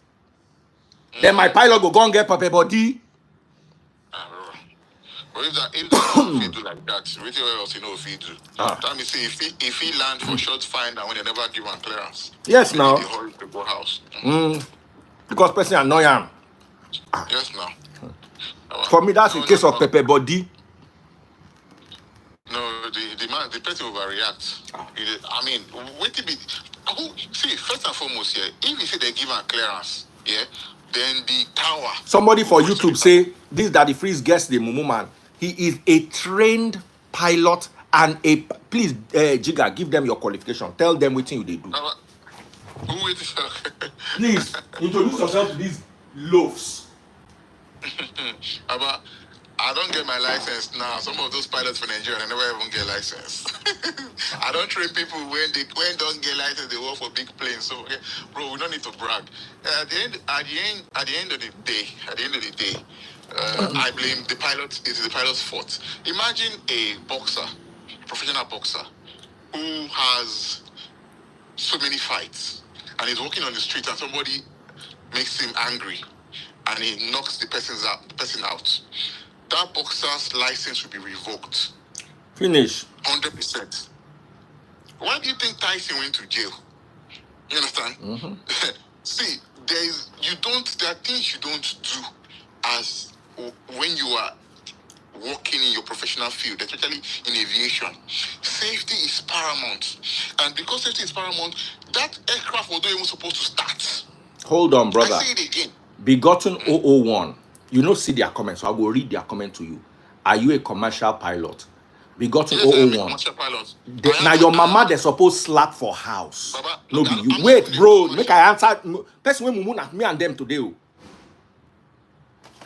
Then my pilot go and get paper body. But if he do like that, what else if he do? That means if he land for short fine and when they never give him clearance. Yes, now. They hurry to go house. Because person annoy him. Yes, now. For me, that's a case of paper body. No, the person overreact. I mean, first and foremost, if you say they give him clearance, then the tower. Somebody for YouTube say this Daddy Freeze guess the Mumu man. He is a trained pilot and please Jiga, give them your qualification. Tell them what you they do. Please introduce yourself to these loafs. I don't get my license now. Some of those pilots for Nigeria, they never even get license. I don't train people when don't get license, they work for big planes. So, bro, we don't need to brag. At the end of the day, I blame the pilot. It is the pilot's fault. Imagine a boxer, professional boxer, who has so many fights, and he's walking on the street, and somebody makes him angry, and he knocks the person out. That boxer's license will be revoked. Finish. 100%. Why do you think Tyson went to jail? You understand? See, there are things you don't do as when you are working in your professional field, especially in aviation. Safety is paramount. And because safety is paramount, that aircraft was not even supposed to start. Hold on, brother. I say it again. Begotten 001. You know, see their comments, so I will read their comment to you. Are you a commercial pilot? Begotten Yes, I'm a 001. commercial pilot. Now your mama they supposed slap for house. Baba, No look, be you. I'm Wait, not bro. doing Make I answer. Person when mumu at me and them today. Oh.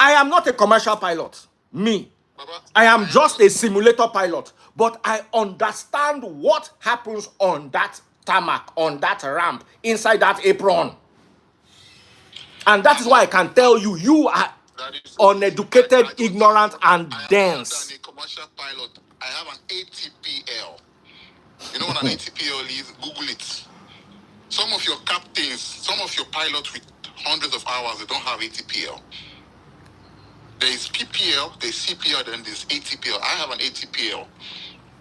I am not a commercial pilot. Me. Baba, I am just a simulator pilot. But I understand what happens on that tarmac, on that ramp, inside that apron. And that is why I can tell you, you are uneducated, ignorant, and dense. I'm a commercial pilot. I have an ATPL. You know what an ATPL is? Google it. Some of your captains, some of your pilots with hundreds of hours, they don't have ATPL. There is PPL, there's CPL, then there's ATPL. I have an ATPL.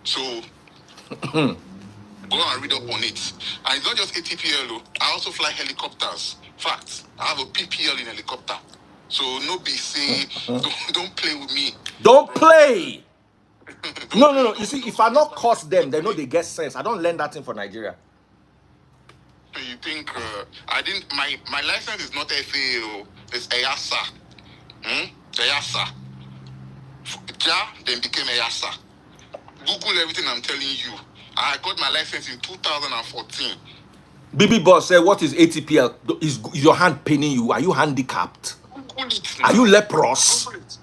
So go and read up on it. And it's not just ATPL, though. I also fly helicopters. Fact, I have a PPL in helicopter. So no be say, don't play with me. Don't play. No. You see, if I not cost them, they know they get sense. I don't learn that thing for Nigeria. You think I didn't? My license is not FAO. It's EASA. EASA. Ja then became EASA. Google everything I'm telling you. I got my license in 2014. BB Boss said, what is ATPL? Is your hand paining you? Are you handicapped? Google it. Are you leprous? Google it.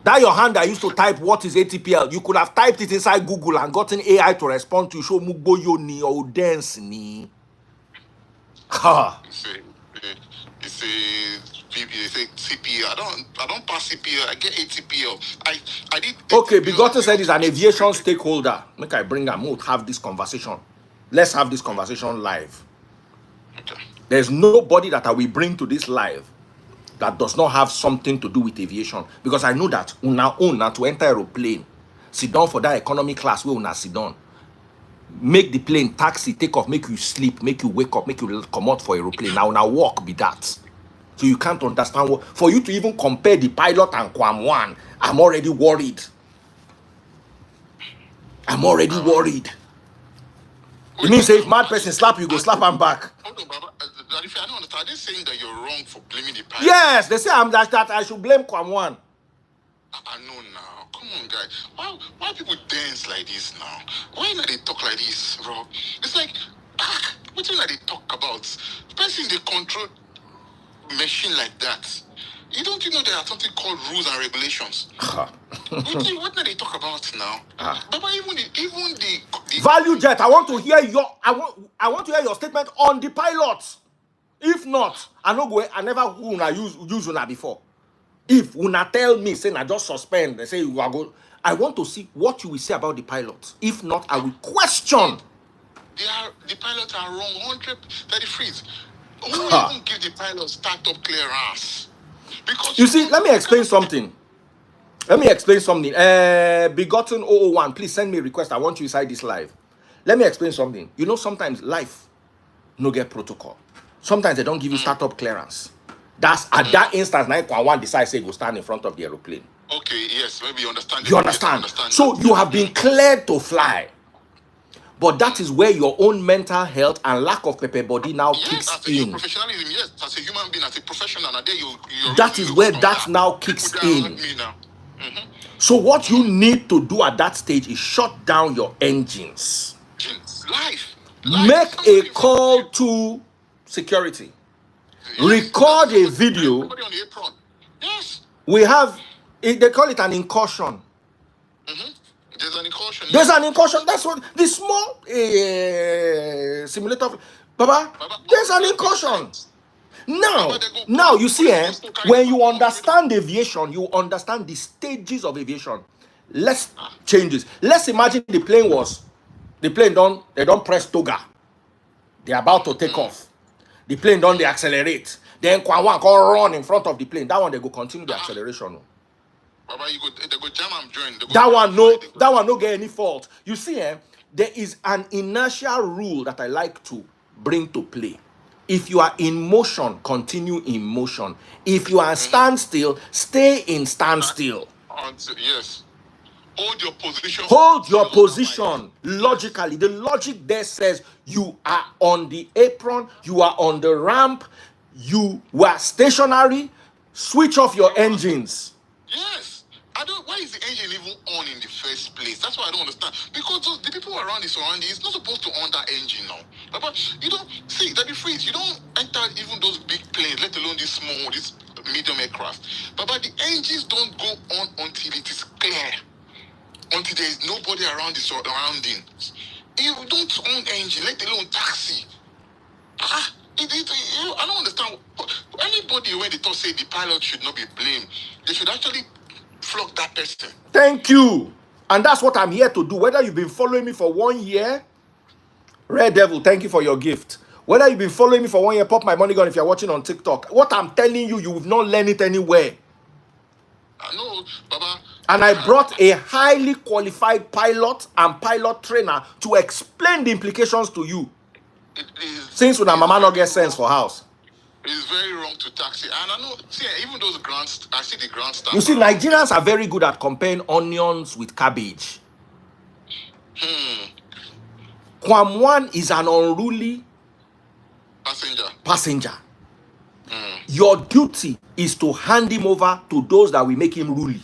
That your hand that used to type what is ATPL, you could have typed it inside Google and gotten AI to respond to you. Show mugbo yo ni or dance ni. Ha. It's a CPL. I don't pass CPL. I get ATPL. I did. Okay, Begotten said he's an aviation stakeholder. Make I bring him. We'll have this conversation. Let's have this conversation live. Okay. There's nobody that I will bring to this live that does not have something to do with aviation, because I know that una own now to enter aeroplane, sit down for that economy class where una sit down, make the plane taxi take off, make you sleep, make you wake up, make you come out for aeroplane. Now walk be that. So you can't understand what, for you to even compare the pilot and Kwam1, I'm already worried. I'm already worried. It means if mad person slap you, go slap him back. Hold on, Baba. If I don't understand, are they saying that you're wrong for blaming the pilot? Yes, they say I'm like that. I should blame Kwam1. I know now. Come on, guys. Why people dance like this now? Why not they talk like this, bro? It's like, what do they talk about? Person they control machine like that. You know there are something called rules and regulations. What do they talk about now? Baba, even the Value Jet, I want to hear your statement on the pilots. If not, I never use una before. If una tell me, say I just suspend, they say you are good. I want to see what you will say about the pilots. If not, I will question. The pilots are wrong. 133. Who even give the pilots startup clearance? Because you see, let me explain something. Begotten 001, please send me a request. I want you inside this live. Let me explain something. You know, sometimes life no get protocol. Sometimes they don't give you startup clearance. That's at that instance, Kwam1 decides to go stand in front of the aeroplane. Okay, yes, maybe you understand. You understand? So you have been cleared to fly. But that is where your own mental health and lack of pepper body now kicks in. Professionalism, yes, as a human being, as a professional, that is where that now kicks in. So what you need to do at that stage is shut down your engines. Life. Make a call to security. Yes. Record a video. On the apron. Yes. We have, they call it an incursion. There's an incursion. There's an incursion. That's what the small simulator. Baba, there's an incursion. Now, Baba, they go, now you see, police go carry when them you and go. understand aviation, you understand the stages of aviation. Let's change this. Let's imagine the plane they don't press toga. They're about to take off. The plane don't they accelerate. Then Kwam1 can run in front of the plane. That one they go continue the acceleration. Baba, they go jam and join. They go That one no, they go- that one no get any fault. You see, there is an inertial rule that I like to bring to play. If you are in motion, continue in motion. If you are standstill, stay in standstill. Yes. Hold your position. Hold till your you're otherwise. position logically. The logic there says you are on the apron, you are on the ramp, you were stationary. Switch off your engines. Yes. I don't. Why is the engine even on in the first place? That's what I don't understand. Because the people around the surrounding, it's not supposed to on that engine now. But you don't see that the freeze. You don't enter even those big planes, let alone this small, this medium aircraft. But the engines don't go on until it is clear. Until there is nobody around the surroundings. You don't own engine, let alone taxi. I don't understand. Anybody when they talk say the pilot should not be blamed, they should actually flog that person. Thank you. And that's what I'm here to do. Whether you've been following me for 1 year, Red Devil, thank you for your gift. Whether you've been following me for 1 year, pop my money gun if you're watching on TikTok. What I'm telling you, you will not learn it anywhere. I know, Baba. And I brought a highly qualified pilot and pilot trainer to explain the implications to you. Since when mama not get sense for house. It's very wrong to taxi. And I know, see, even those grants, I see the grant staff. You see, Nigerians are very good at comparing onions with cabbage. Kwam1 is an unruly passenger. Your duty is to hand him over to those that will make him ruly.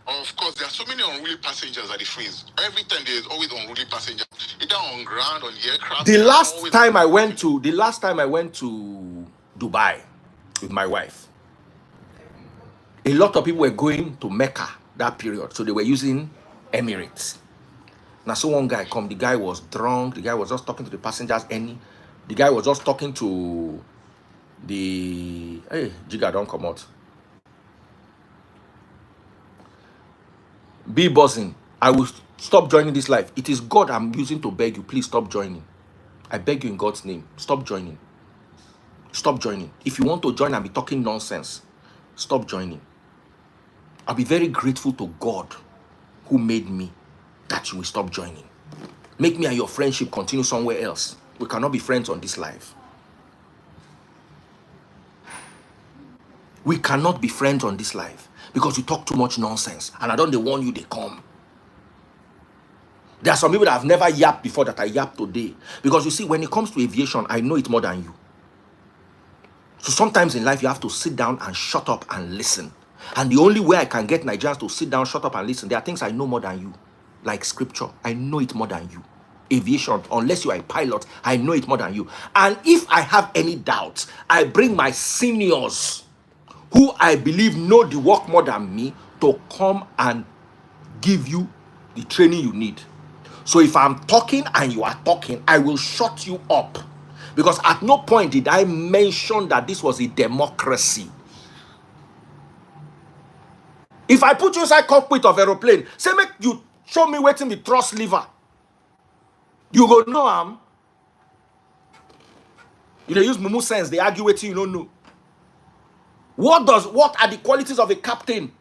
Of course, there are so many unruly passengers at the freeze. Every time there is always unruly passengers, either on ground, on the aircraft. The last time I went to Dubai with my wife, a lot of people were going to Mecca that period, so they were using Emirates. Now, so one guy come, the guy was drunk, the guy was just talking to the passengers, the guy was just talking to the, hey, Jiga, don't come out. Be buzzing. I will stop joining this life. It is God I'm using to beg you. Please stop joining. I beg you in God's name. Stop joining. Stop joining. If you want to join and be talking nonsense, stop joining. I'll be very grateful to God who made me that you will stop joining. Make me and your friendship continue somewhere else. We cannot be friends on this life. We cannot be friends on this life because you talk too much nonsense. And I don't warn you, they come. There are some people that have never yapped before that I yap today. Because you see, when it comes to aviation, I know it more than you. So sometimes in life, you have to sit down and shut up and listen. And the only way I can get Nigerians to sit down, shut up and listen, there are things I know more than you. Like scripture, I know it more than you. Aviation, unless you are a pilot, I know it more than you. And if I have any doubts, I bring my seniors who I believe know the work more than me to come and give you the training you need. So if I'm talking and you are talking, I will shut you up. Because at no point did I mention that this was a democracy. If I put you inside cockpit of aeroplane, say make you show me waiting the thrust lever. You go know you use mumu sense, they argue with you don't know. What are the qualities of a captain?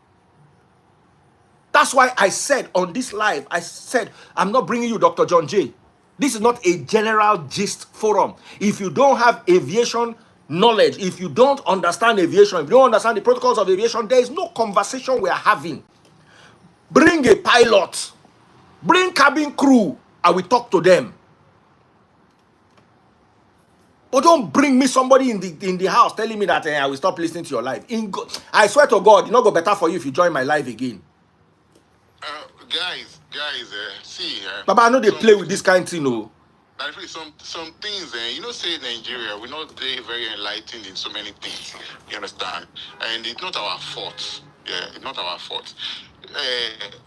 That's why I said on this live, I said, I'm not bringing you Dr. John J. This is not a general gist forum. If you don't have aviation knowledge, if you don't understand aviation, if you don't understand the protocols of aviation, there is no conversation we are having. Bring a pilot, bring cabin crew, and we talk to them. But don't bring me somebody in the house telling me that I will stop listening to your life. I swear to God, it's not go better for you if you join my live again. Guys, see. Baba, I know they play with this kind of thing, no. Some things, say Nigeria, we're not very enlightened in so many things. You understand? And it's not our fault. Yeah, it's not our fault.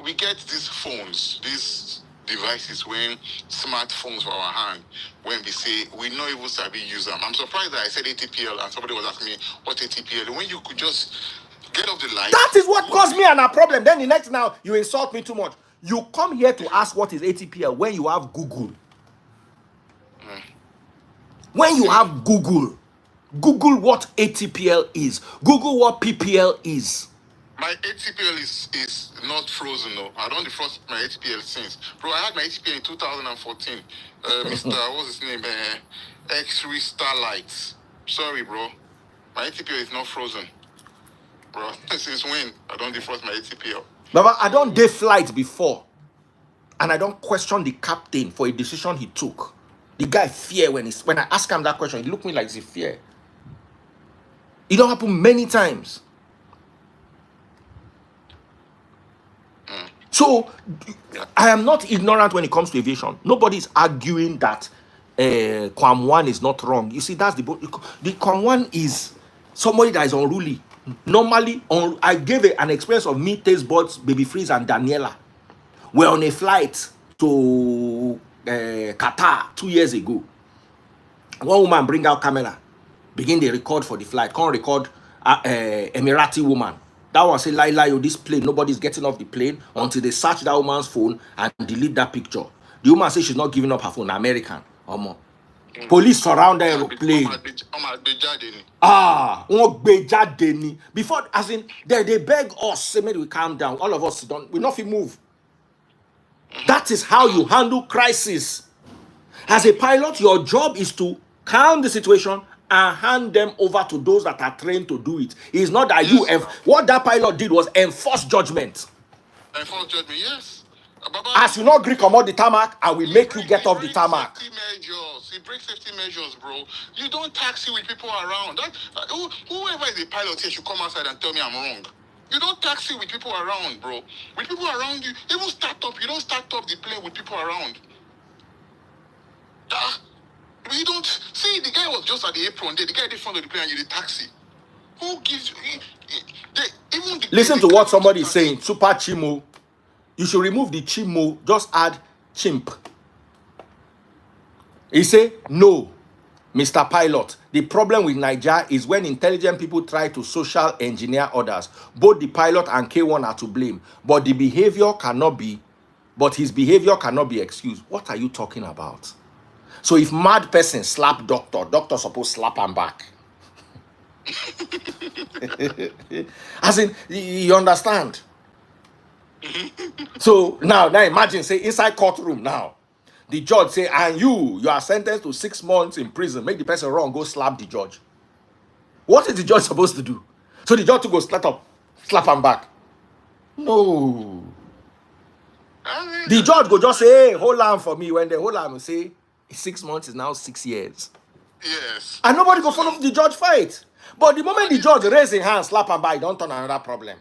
We get these phones, these devices, when smartphones for our hand, when we say we not even sabi use them. I'm surprised that I said ATPL and somebody was asking me what ATPL, when you could just get off the light. That is what caused me and a problem. Then the next now, you insult me too much. You come here to ask what is ATPL when you have Google. When you have Google, Google what ATPL is. Google what PPL is. My ATPL is not frozen, though. I don't defrost my ATPL since. Bro, I had my ATPL in 2014. Mr. What's his name? X3 Starlights. Sorry, bro. My ATPL is not frozen. Bro, since when? I don't defrost my ATPL. Baba, I don't day flight before. And I don't question the captain for a decision he took. The guy fear when I ask him that question, he looked me like he fear. It don't happen many times. So I am not ignorant when it comes to aviation. Nobody is arguing that Kwam1 is not wrong. You see, that's the Kwam1 is somebody that is unruly. Normally, I gave an experience of me, Taste Buds, Baby Freeze, and Daniela. We're on a flight to Qatar 2 years ago. One woman bring out camera, begin the record for the flight. Can't record Emirati woman. That one say, lie, this plane, nobody's getting off the plane until they search that woman's phone and delete that picture. The woman says she's not giving up her phone, American or more. Police surround the aeroplane. Before, as in, they beg us, say, maybe we calm down. All of us don't, we not move. That is how you handle crisis. As a pilot, your job is to calm the situation and hand them over to those that are trained to do it. It's not that what that pilot did was enforce judgment. Enforce judgment, yes. As you not agree, come out the tarmac, and we make you get off the tarmac. He breaks safety measures, bro. You don't taxi with people around. Whoever is a pilot here should come outside and tell me I'm wrong. You don't taxi with people around, bro. With people around you, even start up. You don't start up the plane with people around. You don't see the guy was just at the apron there. The guy in front of the plane and you the taxi. Who gives you? Listen to what somebody is saying. Super Chimo. You should remove the Chimo. Just add chimp. He say no, Mr. Pilot. The problem with Nigeria is when intelligent people try to social engineer others. Both the pilot and K1 are to blame. But his behavior cannot be excused. What are you talking about? So if mad person slap doctor supposed slap him back. As in, you understand? So now imagine, say, inside courtroom now. The judge say, and you are sentenced to 6 months in prison. Make the person wrong, go slap the judge. What is the judge supposed to do? So the judge to go slap him back. No. The judge go just say, hey, hold on for me. When they hold on, say, 6 months is now 6 years. Yes. And nobody go follow the judge fight. But the moment the judge raise his hand, slap him back, don't turn another problem.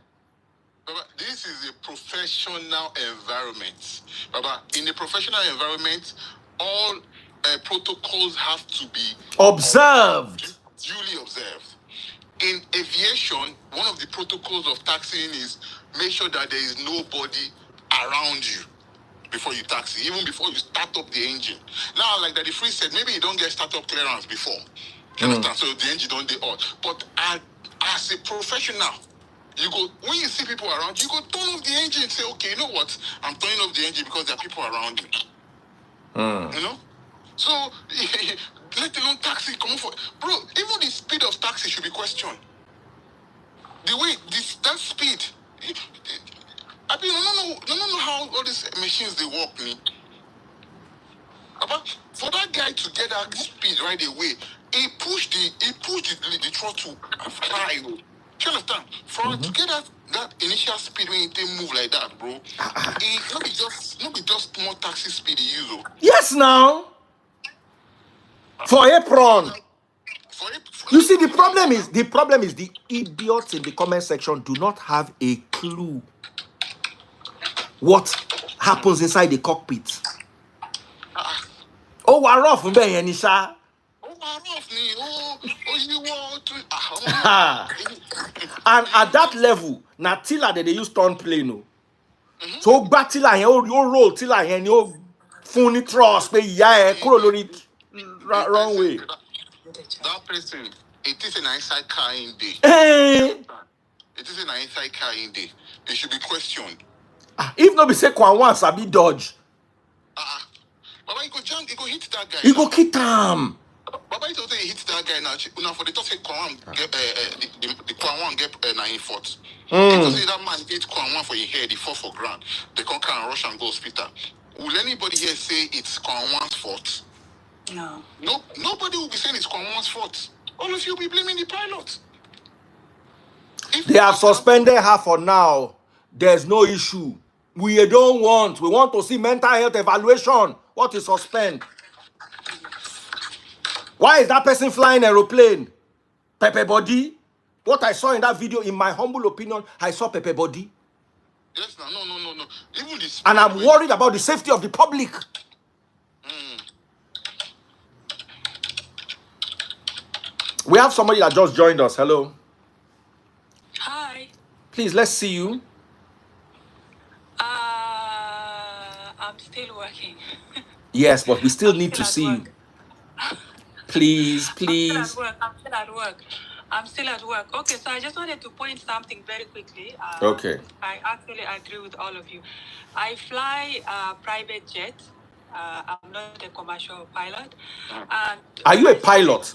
Baba, this is a professional environment. Baba, in a professional environment, all protocols have to be observed. Duly observed. In aviation, one of the protocols of taxiing is make sure that there is nobody around you before you taxi, even before you start up the engine. Now, like Daddy Free said, maybe you don't get startup clearance before. You understand? So the engine don't do all. But as a professional, you go, when you see people around, you go turn off the engine and say, okay, you know what? I'm turning off the engine because there are people around you. You know? So, let alone taxi come for. Bro, even the speed of taxi should be questioned. The way, that speed. I mean, I don't know how all these machines, they work, me. But for that guy to get that speed right away, he pushed the throttle high. Do you understand? For to get that initial speed when it move like that, bro, it not be just small taxi speed he use. Yes, now. For apron. You see, the problem is the idiots in the comment section do not have a clue what happens inside the cockpit. Oh, we're rough, Nisha. And at that level, Natila they use turn plane. So gbá tílà yẹn ó roll tílà yẹn ni ó fún ní trust pé ìyá ẹ kúrò lórí wrong way. That person, it is an inside car in day. It is an inside car in day. It should be questioned. If no be say Kwam1 sabi dodge, Baba, you go jump, you go hit that guy. he go hit am. Baba, you say hit that guy now. Now for the top say Kwam1 get the Kwam1 get 9 foot. If you say that man hit Kwam1 for your head, he fall for ground. They come and rush and go hospital. Will anybody here say it's Kwam1's fault? No. Nobody will be saying it's Kwam1's fault. All of you will be blaming the pilot. They have suspended her for now. There's no issue. We don't want. We want to see mental health evaluation. What is suspend? Why is that person flying aeroplane? Pepe body? What I saw in that video, in my humble opinion, I saw Pepe body. Yes, no. Even this. And I'm worried about the safety of the public. We have somebody that just joined us. Hello. Hi. Please, let's see you. I'm still working. Yes, but we still need to see you. Please. I'm still at work. Okay, so I just wanted to point something very quickly. Okay. I actually agree with all of you. I fly a private jet. I'm not a commercial pilot. And Are you a pilot?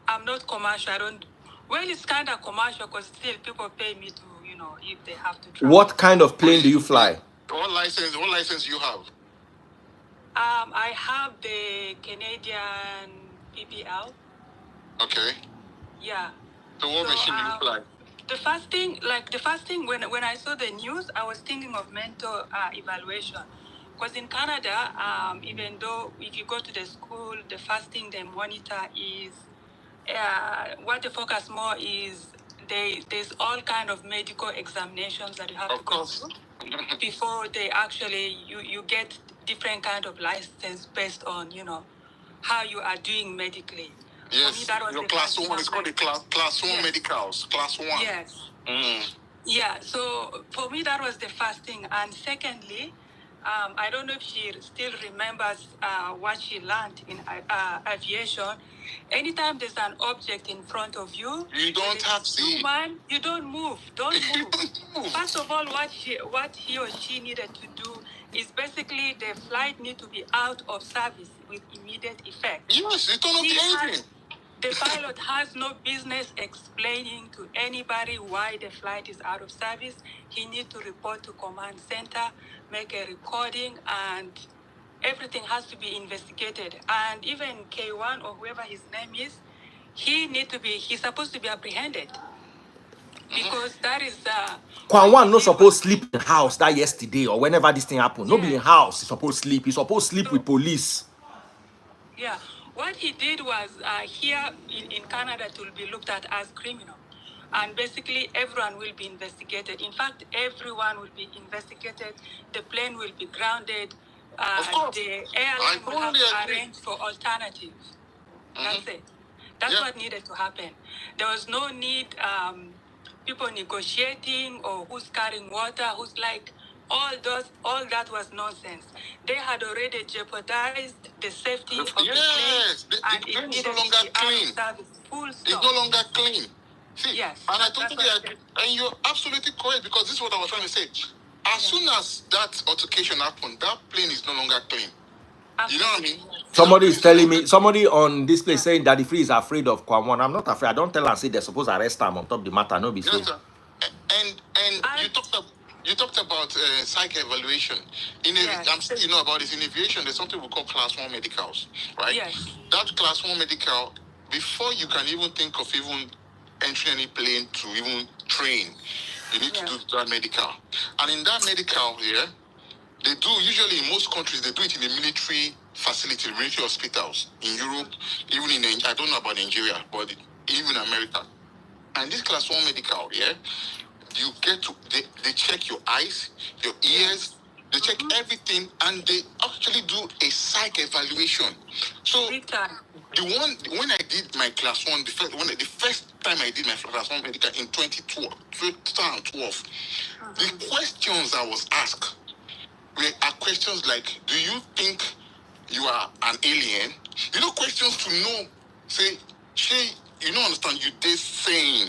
I'm not commercial. I don't. Well, it's kind of commercial because still people pay me to, if they have to travel. What kind of plane do you fly? What license you have? I have the Canadian PPL. Okay. Yeah. So what machine do you fly? The first thing when I saw the news, I was thinking of mental evaluation. Because in Canada, even though if you go to the school, the first thing they monitor is what they focus more is there's all kind of medical examinations that you have to go through before they actually you get different kind of license based on how you are doing medically. Yes, for me, that was your class 1 is called the class 1 medicals. Class 1. Yes. Yeah, so for me that was the first thing. And secondly, I don't know if she still remembers what she learned in aviation. Anytime there's an object in front of you, you don't have to. You don't move. Don't move. First of all, what he or she needed to do is basically the flight need to be out of service with immediate effect. Yes, you turn off the engine. The pilot has no business explaining to anybody why the flight is out of service. He needs to report to command center, make a recording, and everything has to be investigated. And even K1 or whoever his name is, he's supposed to be apprehended. Because that is Kwam1 not supposed to sleep in the house that yesterday or whenever this thing happened. Yeah. No be in house. He's supposed to sleep. He's supposed to sleep with police. Yeah. What he did was here in Canada it will be looked at as criminal. And basically everyone will be investigated. In fact, everyone will be investigated. The plane will be grounded. The airline will have to arrange for alternatives. That's it. That's what needed to happen. There was no need people negotiating or who's carrying water, who's like, all that was nonsense. They had already jeopardized the safety of the plane. And the plane is no longer clean. It's no longer clean. See, yes, and I totally agree. And you're absolutely correct because this is what I was trying to say. As soon as that altercation happened, that plane is no longer clean. You know what I mean? Somebody is telling me, somebody on this place saying that if he is afraid of Kwam1. I'm not afraid. I don't tell and say they're supposed to arrest him on top of the matter. No be so. Yes, and you talked about psych evaluation. I'm sure you know about this. In aviation, there's something we call class 1 medicals, right? Yes. That class 1 medical, before you can even think of even entering any plane to even train, you need to do that medical. And in that medical, they do, usually in most countries, they do it in the military facility, military hospitals. In Europe, even in, I don't know about Nigeria, but even America. And this class 1 medical, you get to, they check your eyes, your ears, They check everything, and they actually do a psych evaluation. So Big time. when I did my class one, the first time I did my class one medical in 2012, the questions I was asked are questions like, do you think you are an alien? You know, questions to know, say, she, you don't understand, you did sane.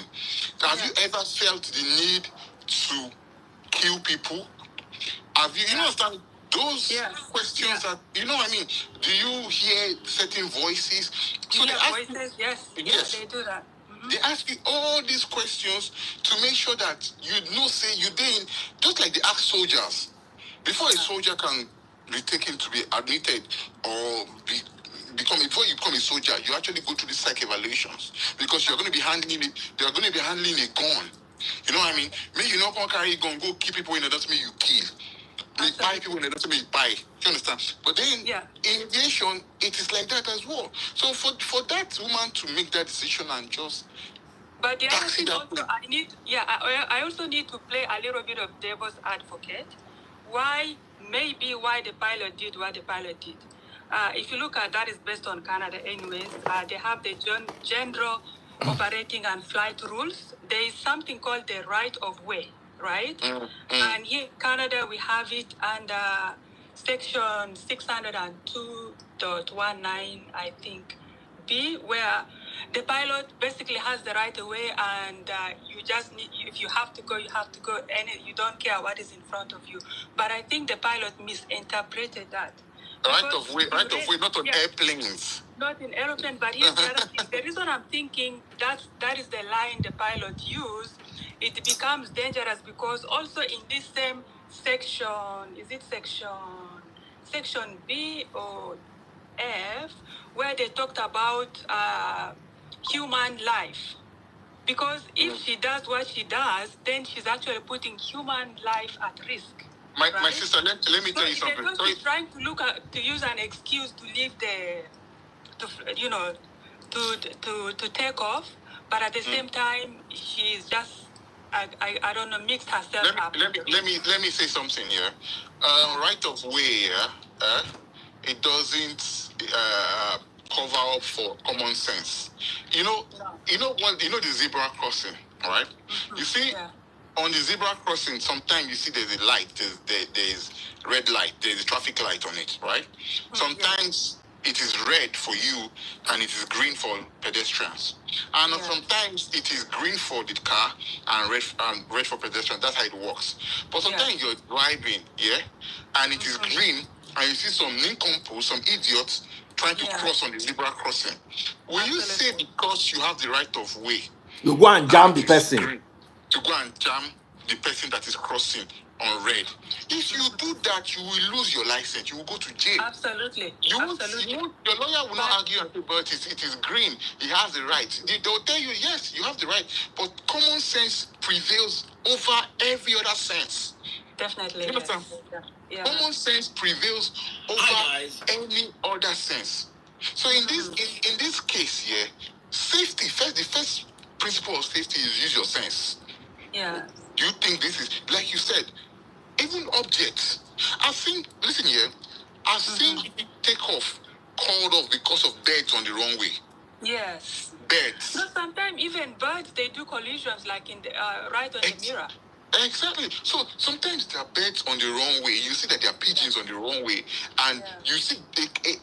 Have you ever felt the need to kill people? Have you, you know, understand those questions that, you know what I mean? Do you hear certain voices? So they ask voices, yes. Yes. Yeah, they do that. They ask you all these questions to make sure that you know, say you didn't, just like they ask soldiers. Before a soldier can be taken to be admitted or before you become a soldier, you actually go through the psych evaluations because you're going to be handling it. They are going to be handling a gun. You know what I mean? Me, you not gonna carry a gun, go kill people in order to make you kill. Me buy people in order to make you buy. You understand? But then in aviation, it is like that as well. So for that woman to make that decision and just but the other thing also, I also need to play a little bit of devil's advocate. Why the pilot did what the pilot did. If you look at that, is based on Canada anyways. They have the general operating and flight rules. There is something called the right of way, right? And here in Canada, we have it under section 602.19, I think, B, where the pilot basically has the right of way, and you just need, if you have to go, you have to go, and you don't care what is in front of you. But I think the pilot misinterpreted that. Right of way, not on airplanes. Not in airplane, but here's the other thing. The reason I'm thinking that is the line the pilot used, it becomes dangerous because also in this same section, is it section B or F, where they talked about human life. Because if she does what she does, then she's actually putting human life at risk. My sister, let me tell you something. So she's trying to use an excuse to leave to take off, but at the same time, she's just I don't know, mixed herself up. Let me say something here. Right of way, it doesn't cover up for common sense. You know the zebra crossing, all right? You see, on the zebra crossing, sometimes you see there's a light, there's red light, there's a traffic light on it, right? Sometimes it is red for you and it is green for pedestrians. And sometimes it is green for the car and red for pedestrians. That's how it works. But sometimes you're driving, and it is green and you see some nincompoops, some idiots trying to cross on the zebra crossing. Will you say because you have the right of way, you go and jam the person? To go and jam the person that is crossing on red. If you do that, you will lose your license. You will go to jail. Absolutely. Your lawyer will not argue and say, but it is green. He has the right. They'll tell you, yes, you have the right. But common sense prevails over every other sense. Definitely. You understand? Yes. Common sense prevails over any other sense. So in this case here, safety first. The first principle of safety is use your sense. Yeah. Do you think this is, like you said, even objects? I've seen, listen here, I've seen take off called off because of birds on the wrong way. Yes. Birds. No, sometimes even birds, they do collisions like in the right on the mirror. Exactly. So sometimes there are birds on the wrong way. You see that there are pigeons on the wrong way. And you see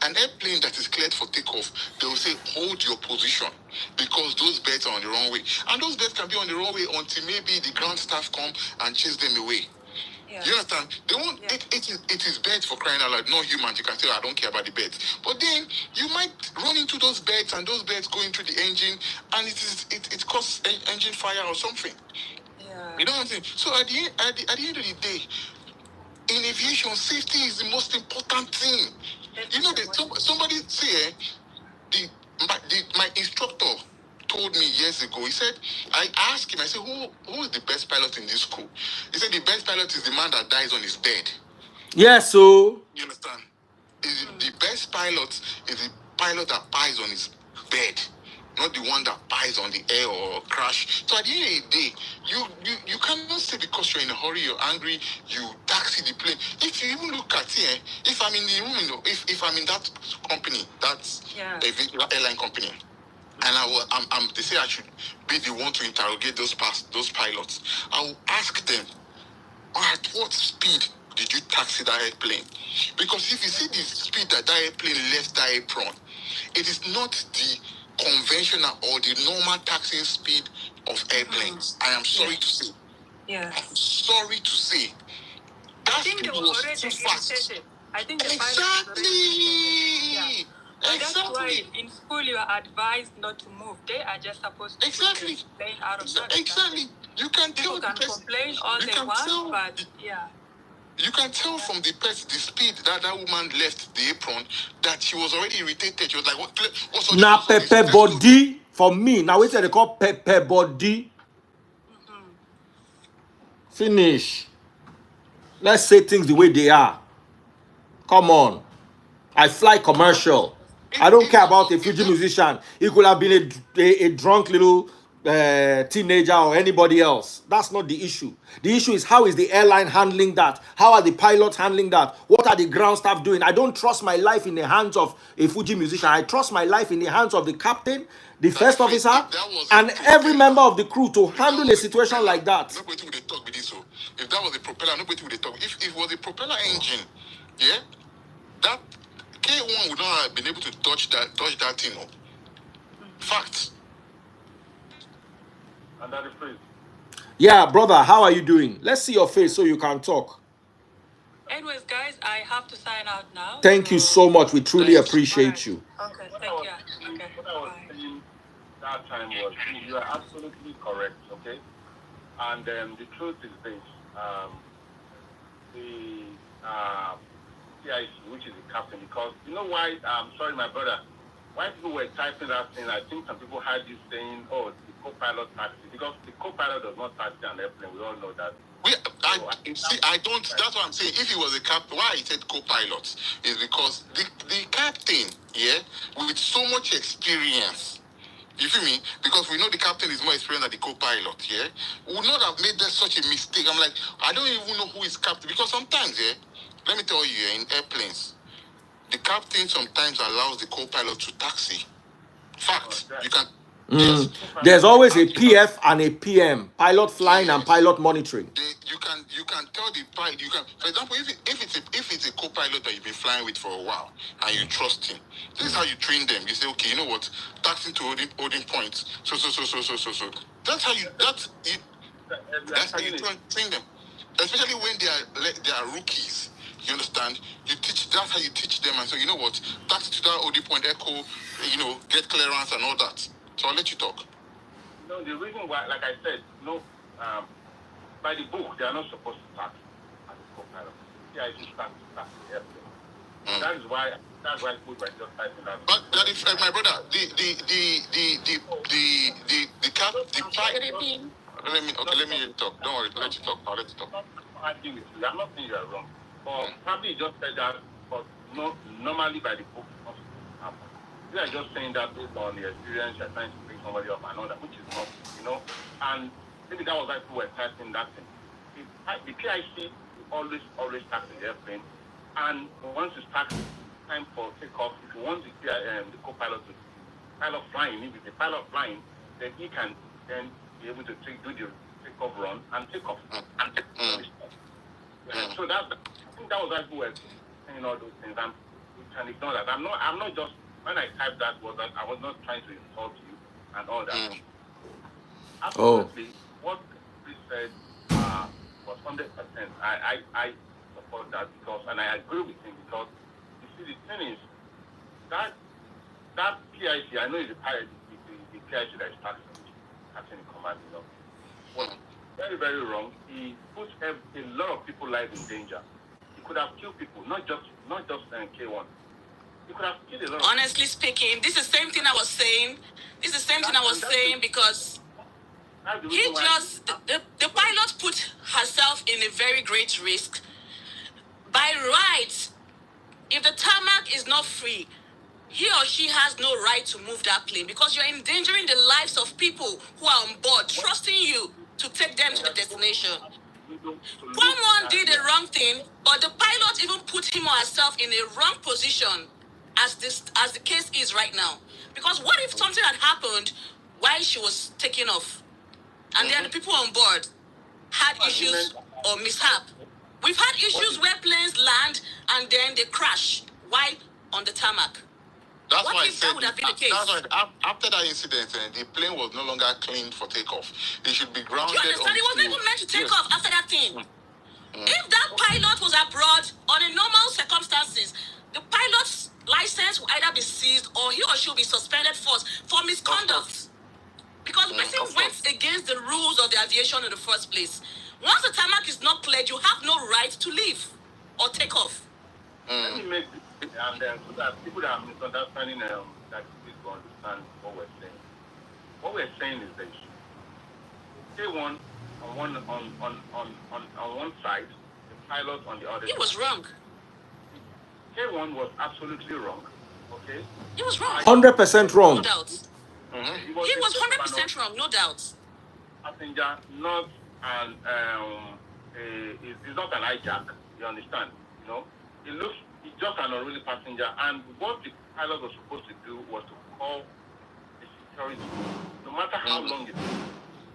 an airplane that is cleared for takeoff, they will say, hold your position because those birds are on the wrong way. And those birds can be on the wrong way until maybe the ground staff come and chase them away. Yeah. You understand? They won't. Yeah. It is birds for crying out loud, not humans. You can say, I don't care about the birds. But then you might run into those birds and those birds go into the engine and it causes engine fire or something. Yeah. You know what I'm saying? So at the end of the day, in aviation, safety is the most important thing. You know, somebody say, my instructor told me years ago, he said, I asked him, I said, who is the best pilot in this school? He said, the best pilot is the man that dies on his bed. Yes, so. You understand? The best pilot is the pilot that dies on his bed, not the one that dies on the air or crash. So at the end of the day, you cannot say because you're in a hurry, you're angry, you taxi see the plane. If you even look at it, if I'm in the room, if I'm in that company, that's airline company, and they say I should be the one to interrogate those pilots. I will ask them, at what speed did you taxi that airplane? Because if you see the speed that airplane left that apron, it is not the conventional or the normal taxiing speed of airplanes. I am sorry to say. I'm sorry to say. I think they were already irritated. I think the pilot was already. And that's why in school you are advised not to move. They are just supposed to put the plane out of service. Exactly. You can People tell can complain all they want, but you can tell from the speed that woman left the apron that she was already irritated. She was like, what's all Now this? pepper body for me. Now wait till they call pepper body. Finish. Let's say things the way they are. Come on. I fly commercial. I don't care about a Fuji musician. He could have been a drunk little teenager or anybody else. That's not the issue. The issue is how is the airline handling that? How are the pilots handling that? What are the ground staff doing? I don't trust my life in the hands of a Fuji musician. I trust my life in the hands of the captain, the first officer, and every member of the crew to handle a situation like that. Nobody would talk with this. If that was a propeller, nobody would talk. If it was a propeller engine, yeah, that K1 would not have been able to touch that thing. Fact. And that is free. Yeah, brother, how are you doing? Let's see your face so you can talk. Anyways, guys, I have to sign out now. Thank you so much. We truly appreciate you. Okay, thank you. Okay, what I was saying that time was, you are absolutely correct, okay? And the truth is this, the CIC, which is the captain, because you know why, sorry, my brother, why people were typing that thing, I think some people heard you saying, oh, the co-pilot taxi, because the co-pilot does not taxi an airplane, we all know that. I don't, that's what I'm saying. If he was a captain, why I said co-pilot is because the captain, yeah, with so much experience, you feel me? Because we know the captain is more experienced than the co-pilot, yeah, would not have made that such a mistake. I'm like, I don't even know who is captain, because sometimes, yeah, let me tell you, in airplanes, the captain sometimes allows the co-pilot to taxi. Fact, you can. Yes. There's always a PF and a PM, pilot flying and pilot monitoring. You can tell the pilot. You can, for example, if it's a co-pilot that you've been flying with for a while and you trust him, this is how you train them. You say, okay, you know what, taxing to holding points. So. That's how you train them, especially when they are rookies. You understand? That's how you teach them, and so you know what, taxi to that holding point, echo, get clearance and all that. So I'll let you talk. No, the reason why, like I said, by the book, they are not supposed to tax as a co-pilot. Yeah, it's tax the airplane. That is why people were just typing that. But that is, my brother, the let me talk. Don't worry, I'll let you talk. I'm not arguing with you. I'm not saying you are wrong. But probably just said that, but normally by the book, it's not supposed to happen. You are just saying that based on the experience, you're trying to bring somebody up and all that, which is not, and maybe that was why people were typing that thing. The PIC always tax the airplane, and once you start time for takeoff, if you want the co-pilot to pilot flying, if it's the pilot flying, then he can then be able to do the takeoff run and take off. So I think that was why people were saying all those things, and we can ignore that. I'm not just, when I typed that, I was not trying to insult you and all that. Absolutely, what we said was 100%. I support that, because, and I agree with him, because you see, the thing is that PIC, I know it's the PIC that is taxing the command, was very, very wrong. He puts a lot of people's lives in danger. He could have killed people, not just K1. He could have killed a lot of Honestly speaking, this is the same thing I was saying. Because the pilot put herself in a very great risk. By rights, if the tarmac is not free, he or she has no right to move that plane, because you're endangering the lives of people who are on board, trusting you to take them to the destination. Kwam1 did the wrong thing, but the pilot even put him or herself in a wrong position as the case is right now. Because what if something had happened while she was taking off? And then the people on board had issues or mishap. We've had issues where planes land and then they crash while on the tarmac. That's What why I if said that would have been the case? that's why after that incident, the plane was no longer cleaned for takeoff. It should be Do grounded. you understand? It wasn't even meant to take off after that thing. If that pilot was abroad on a normal circumstances, the pilot's license will either be seized or he or she will be suspended first for misconduct. Because the person went against the rules of the aviation in the first place. Once the tarmac is not cleared, you have no right to leave or take off. Let me make this, and so that people that are misunderstanding that please to understand what we're saying. What we're saying is that K1 on one side, the pilot on the other. He was wrong. K1 was absolutely wrong. Okay. He was wrong. 100% wrong. No doubt. He was 100% wrong, no doubt. Passenger, not an it's not an hijack. You understand? You know, it's just an unruly passenger. And what the pilot was supposed to do was to call the security, no matter how long it is,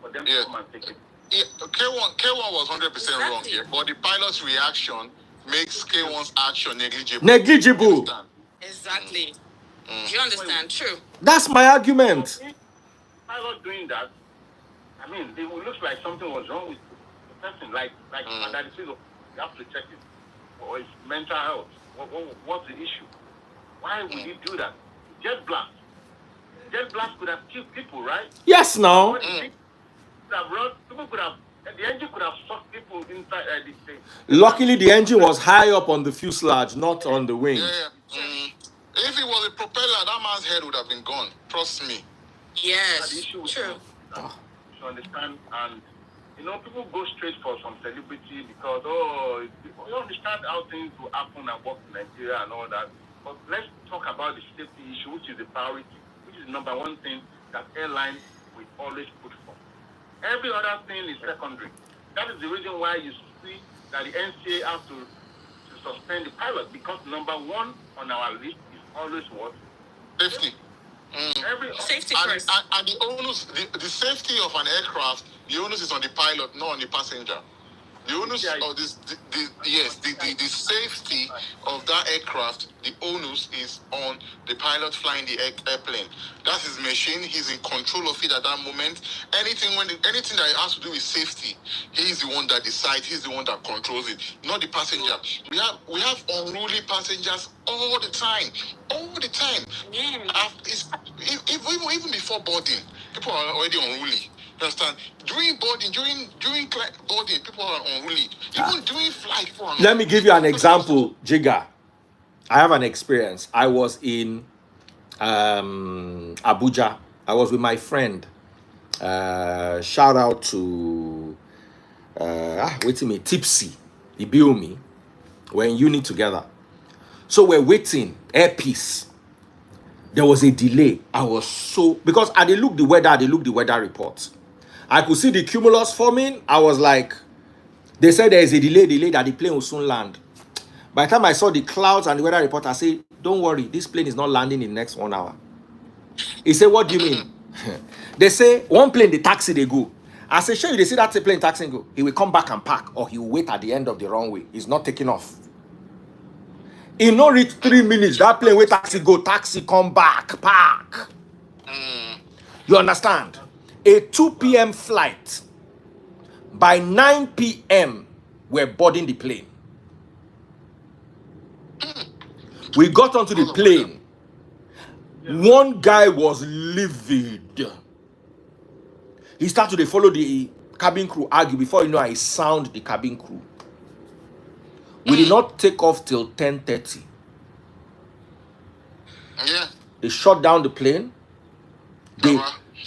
for them to come and take it. Yeah, K1 was 100% wrong here, but the pilot's reaction makes K1's action negligible. Negligible. Exactly. Do you understand? True. That's my argument. Pilot doing that, I mean, it would look like something was wrong with the person. Like that, you have to check it for his mental health. What's the issue? Why would he do that? Jet blast. Jet blast could have killed people, right? Yes, now. People could have. The engine could have sucked people inside the thing. Luckily, the engine was high up on the fuselage, not on the wing. If it was a propeller, that man's head would have been gone. Trust me. Yes, the issue true. You understand? And, you know, people go straight for some celebrity because, you understand how things will happen and work in Nigeria and all that. But let's talk about the safety issue, which is the priority, which is number one thing that airlines will always put for. Every other thing is secondary. That is the reason why you see that the NCA has to suspend the pilot, because number one on our list is always what? Safety. Safety first. And the onus, the safety of an aircraft, the onus is on the pilot, not on the passenger. The onus of the safety of that aircraft, the onus is on the pilot flying the airplane. That's his machine. He's in control of it at that moment. Anything that it has to do with safety, he's the one that decides. He's the one that controls it, not the passenger. We have unruly passengers all the time. Even before boarding, people are already unruly. You understand? During boarding, people are unruly. Even during flight, people are unruly. Let me give you an example, Jiga. I have an experience. I was in Abuja. I was with my friend. Shout out to Tipsy. He bill me. We're in uni together. So we're waiting, airpiece. There was a delay. I was so, because I did look the weather report. I could see the cumulus forming. I was like, they said there is a delay that the plane will soon land. By the time I saw the clouds and the weather report, I said, don't worry, this plane is not landing in the next 1 hour. He said, what do you mean? They say, one plane, the taxi, they go. I said, sure, they see that plane taxi go. He will come back and park, or he will wait at the end of the runway. He's not taking off. He no reach 3 minutes. That plane where taxi go, taxi come back, park. You understand? A 2 p.m. flight. By 9 p.m., we're boarding the plane. We got onto the plane. One guy was livid. He started to follow the cabin crew argue. Before you know, I sound the cabin crew. We did not take off till 10:30. Yeah. They shut down the plane.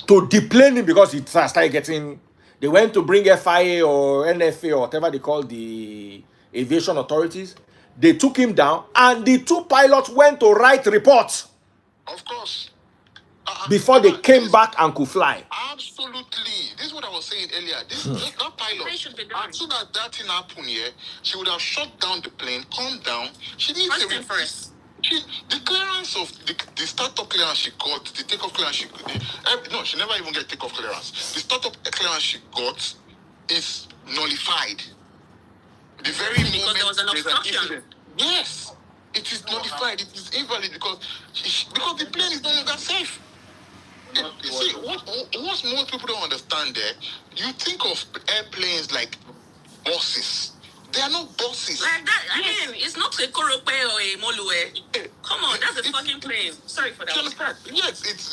To deplane him because it started getting. They went to bring FIA or NFA or whatever they call the aviation authorities. They took him down, and the two pilots went to write reports. Of course. before they came back and could fly. Absolutely. This is what I was saying earlier. That pilot, as soon as that thing happened here, she would have shut down the plane, calm down. She didn't say first. The clearance of the startup clearance she got, the takeoff clearance she got, no, she never even get takeoff clearance. The startup clearance she got is nullified. The very moment there was an obstruction. Yes, it is nullified. It is invalid because the plane is no longer safe. You see, what most people don't understand there, you think of airplanes like buses. They are not buses. Like that, I mean, it's not a Korope or a Molue. Come on, that's a fucking plane. Sorry for that. Yes, it's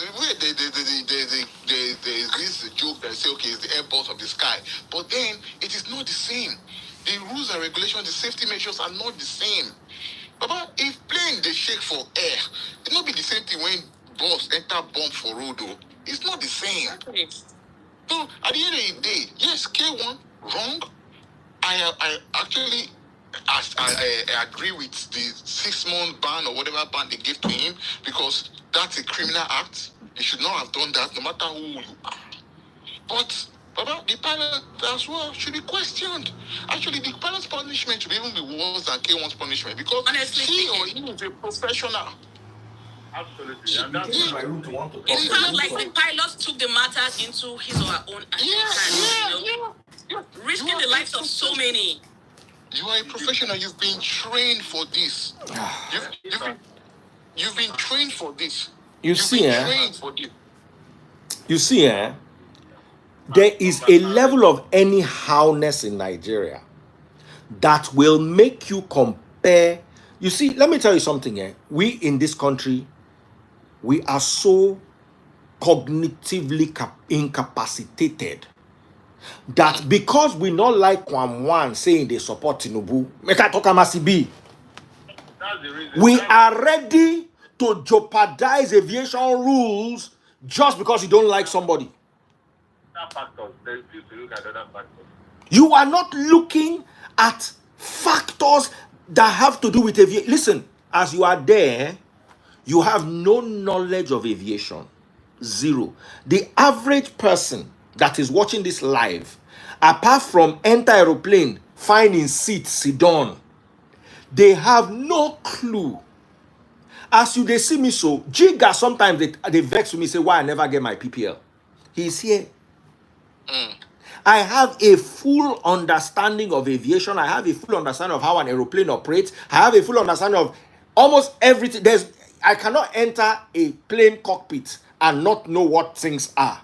there's this joke that say, okay, it's the airbus of the sky. But then, it is not the same. The rules and regulations, the safety measures are not the same. Baba, if plane they shake for air, it not be the same thing when bus enter bomb for road. It's not the same. So at the end of the day, yes, K1 wrong. I actually I agree with the 6-month ban or whatever ban they gave to him because that's a criminal act. He should not have done that, no matter who you are. But Baba, the pilot as well should be questioned. Actually, the pilot's punishment should even be worse than K1's punishment because honestly, he or he is a professional. Absolutely. And that's it's kind of like the pilots took the matter into his or her own hands, risking the lives of so many. You are a professional. You've been trained for this. You've been trained for this. You see, there is a level of anyhowness in Nigeria that will make you compare. You see, let me tell you something. We in this country, we are so cognitively incapacitated that because we not like Kwam1 saying they support Tinubu, we are ready to jeopardize aviation rules just because you don't like somebody. They refuse to look at other factors. You are not looking at factors that have to do with aviation. Listen, as you are there, you have no knowledge of aviation. Zero. The average person that is watching this live, apart from enter aeroplane, finding seats, sit down, they have no clue. As they see me so, Giga sometimes they vex with me, say, why I never get my PPL. He's here. I have a full understanding of aviation. I have a full understanding of how an aeroplane operates. I have a full understanding of almost everything. I cannot enter a plane cockpit and not know what things are.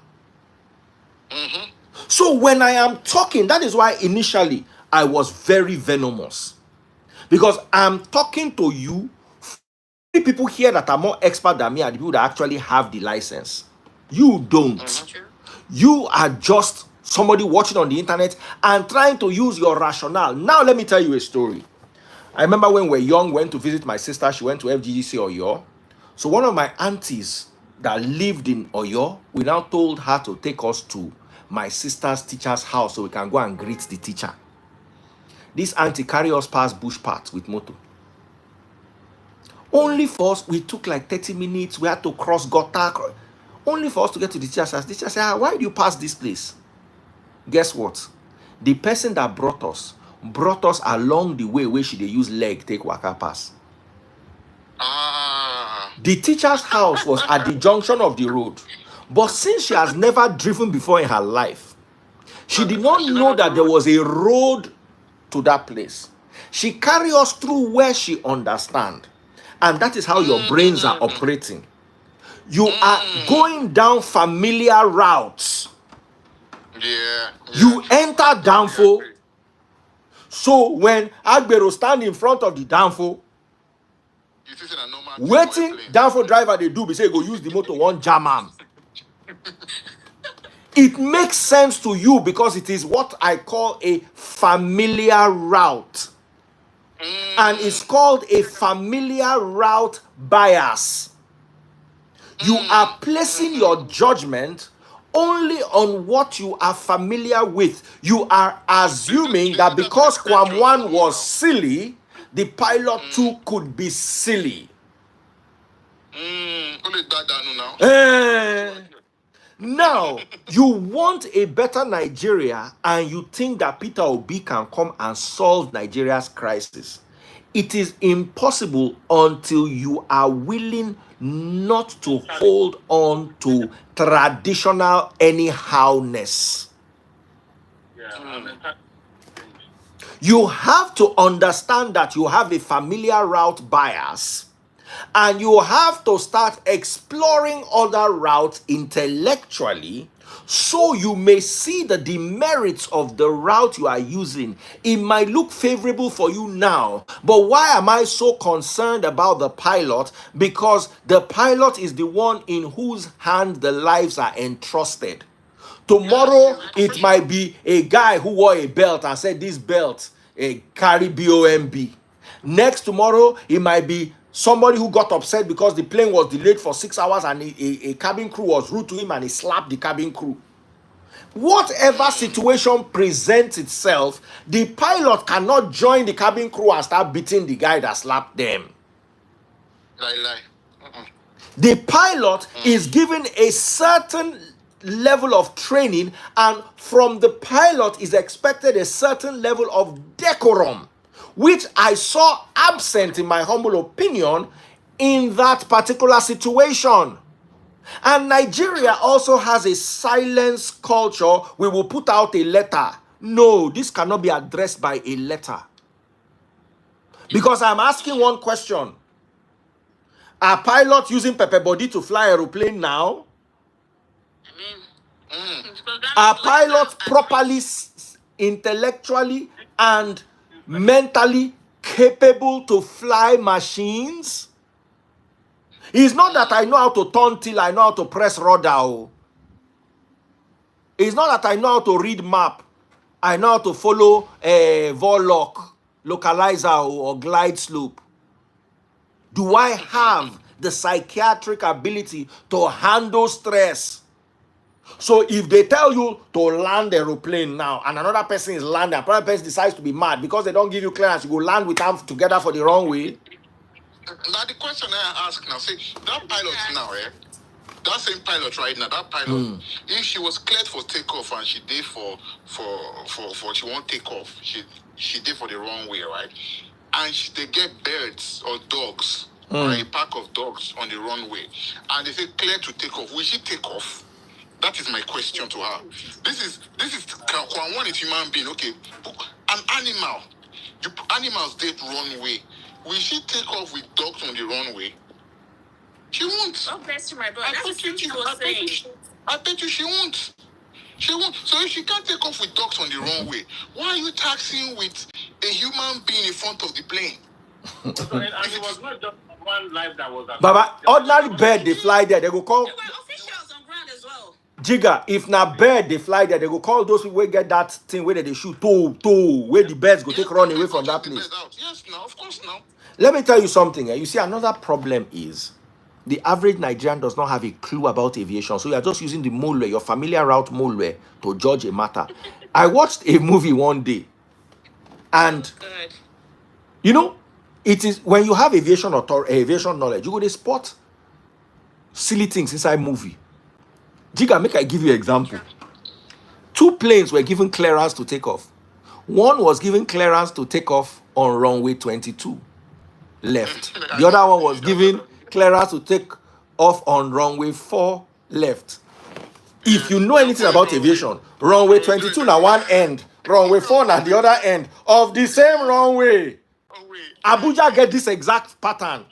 So when I am talking, that is why initially I was very venomous. Because I'm talking to you, people here that are more expert than me are the people that actually have the license. You don't. You are just somebody watching on the internet and trying to use your rationale. Now let me tell you a story. I remember when we were young, went to visit my sister. She went to FGGC Oyo. So one of my aunties that lived in Oyo, we now told her to take us to my sister's teacher's house so we can go and greet the teacher. This auntie carried us past bush paths with motor. Only for us, we took like 30 minutes. We had to cross gutter. Only for us to get to the teacher's house. The teacher said, why do you pass this place? Guess what? The person that brought us along the way where she they use leg take waka pass. The teacher's house was at the junction of the road. But since she has never driven before in her life, she did not know that there was a road to that place. She carried us through where she understands. And that is how your brains are operating. You are going down familiar routes. You enter Danfo. So when Agbero stand in front of the Danfo, waiting Danfo driver they do, they say go use the motor one jam am. It makes sense to you because it is what I call a familiar route. And it's called a familiar route bias. You are placing your judgment only on what you are familiar with. You are assuming that because Kwam1 was silly, the pilot too could be silly. Only that now. Now, you want a better Nigeria and you think that Peter Obi can come and solve Nigeria's crisis. It is impossible until you are willing not to hold on to traditional anyhowness. You have to understand that you have a familiar route bias. And you have to start exploring other routes intellectually so you may see the demerits of the route you are using. It might look favorable for you now, but why am I so concerned about the pilot? Because the pilot is the one in whose hand the lives are entrusted. Tomorrow, it might be a guy who wore a belt and said, this belt carry BOMB. Next tomorrow, it might be somebody who got upset because the plane was delayed for 6 hours and a cabin crew was rude to him and he slapped the cabin crew. Whatever situation presents itself, the pilot cannot join the cabin crew and start beating the guy that slapped them. The pilot is given a certain level of training, and from the pilot is expected a certain level of decorum, which I saw absent, in my humble opinion, in that particular situation. And Nigeria also has a silence culture. We will put out a letter. No, this cannot be addressed by a letter. Because I'm asking one question. Are pilots using pepper body to fly aeroplane now? Are pilots properly, intellectually and mentally capable to fly machines? It's not that I know how to turn till I know how to press rudder. It's not that I know how to read map. I know how to follow a Vorlock, localizer or glide slope. Do I have the psychiatric ability to handle stress? So if they tell you to land aeroplane now and another person is landing, another person decides to be mad because they don't give you clearance, you go land with them together for the wrong way. Now the question I ask now, say that pilot now, that same pilot right now, that pilot, if she was cleared for takeoff and she did for she won't take off, she did for the wrong way, right? And they get birds or dogs or a pack of dogs on the runway, and they say clear to take off. Will she take off? That is my question to her. This is Kwam1 is human being. Okay, an animal. Animals date runway. Will she take off with dogs on the runway? She won't. Oh, bless you, my brother. That's what she was saying. I bet you she won't. She won't. So if she can't take off with dogs on the runway, why are you taxing with a human being in front of the plane? And it was not just one life that was. Baba, ordinary bird they fly there. They go call. There were officials on ground as well. Jigga, if na bird they fly there, they go call those people who get that thing where they shoot where the birds go take run away from that place. Yes, now, of course, now. Let me tell you something. You see, another problem is the average Nigerian does not have a clue about aviation. So you are just using the moleway, your familiar route moleway, to judge a matter. I watched a movie one day, and you know, it is when you have aviation knowledge, you go to spot silly things inside movie. Jigga, make I give you an example. 2 planes were given clearance to take off. One was given clearance to take off on runway 22 left. The other one was given clearance to take off on runway 4 left. If you know anything about aviation, runway 22 na one end, runway 4 na the other end of the same runway. Abuja get this exact pattern.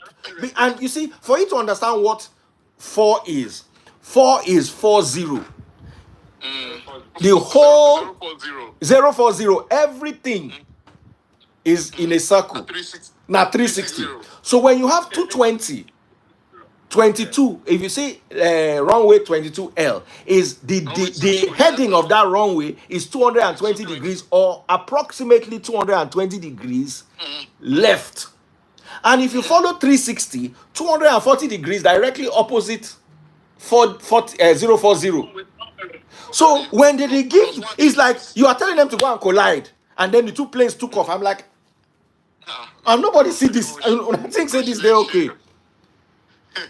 And you see, for you to understand what 4 is 40. The whole 040, everything is in a circle. Now 360. So when you have 220, 22, if you see runway 22L, is the heading of that runway is 220 degrees or approximately 220 degrees left. And if you follow 360, 240 degrees directly opposite 040. So when they give, it's like you are telling them to go and collide, and then the 2 planes took off. I'm like, and nobody see this. I think say this, they're okay.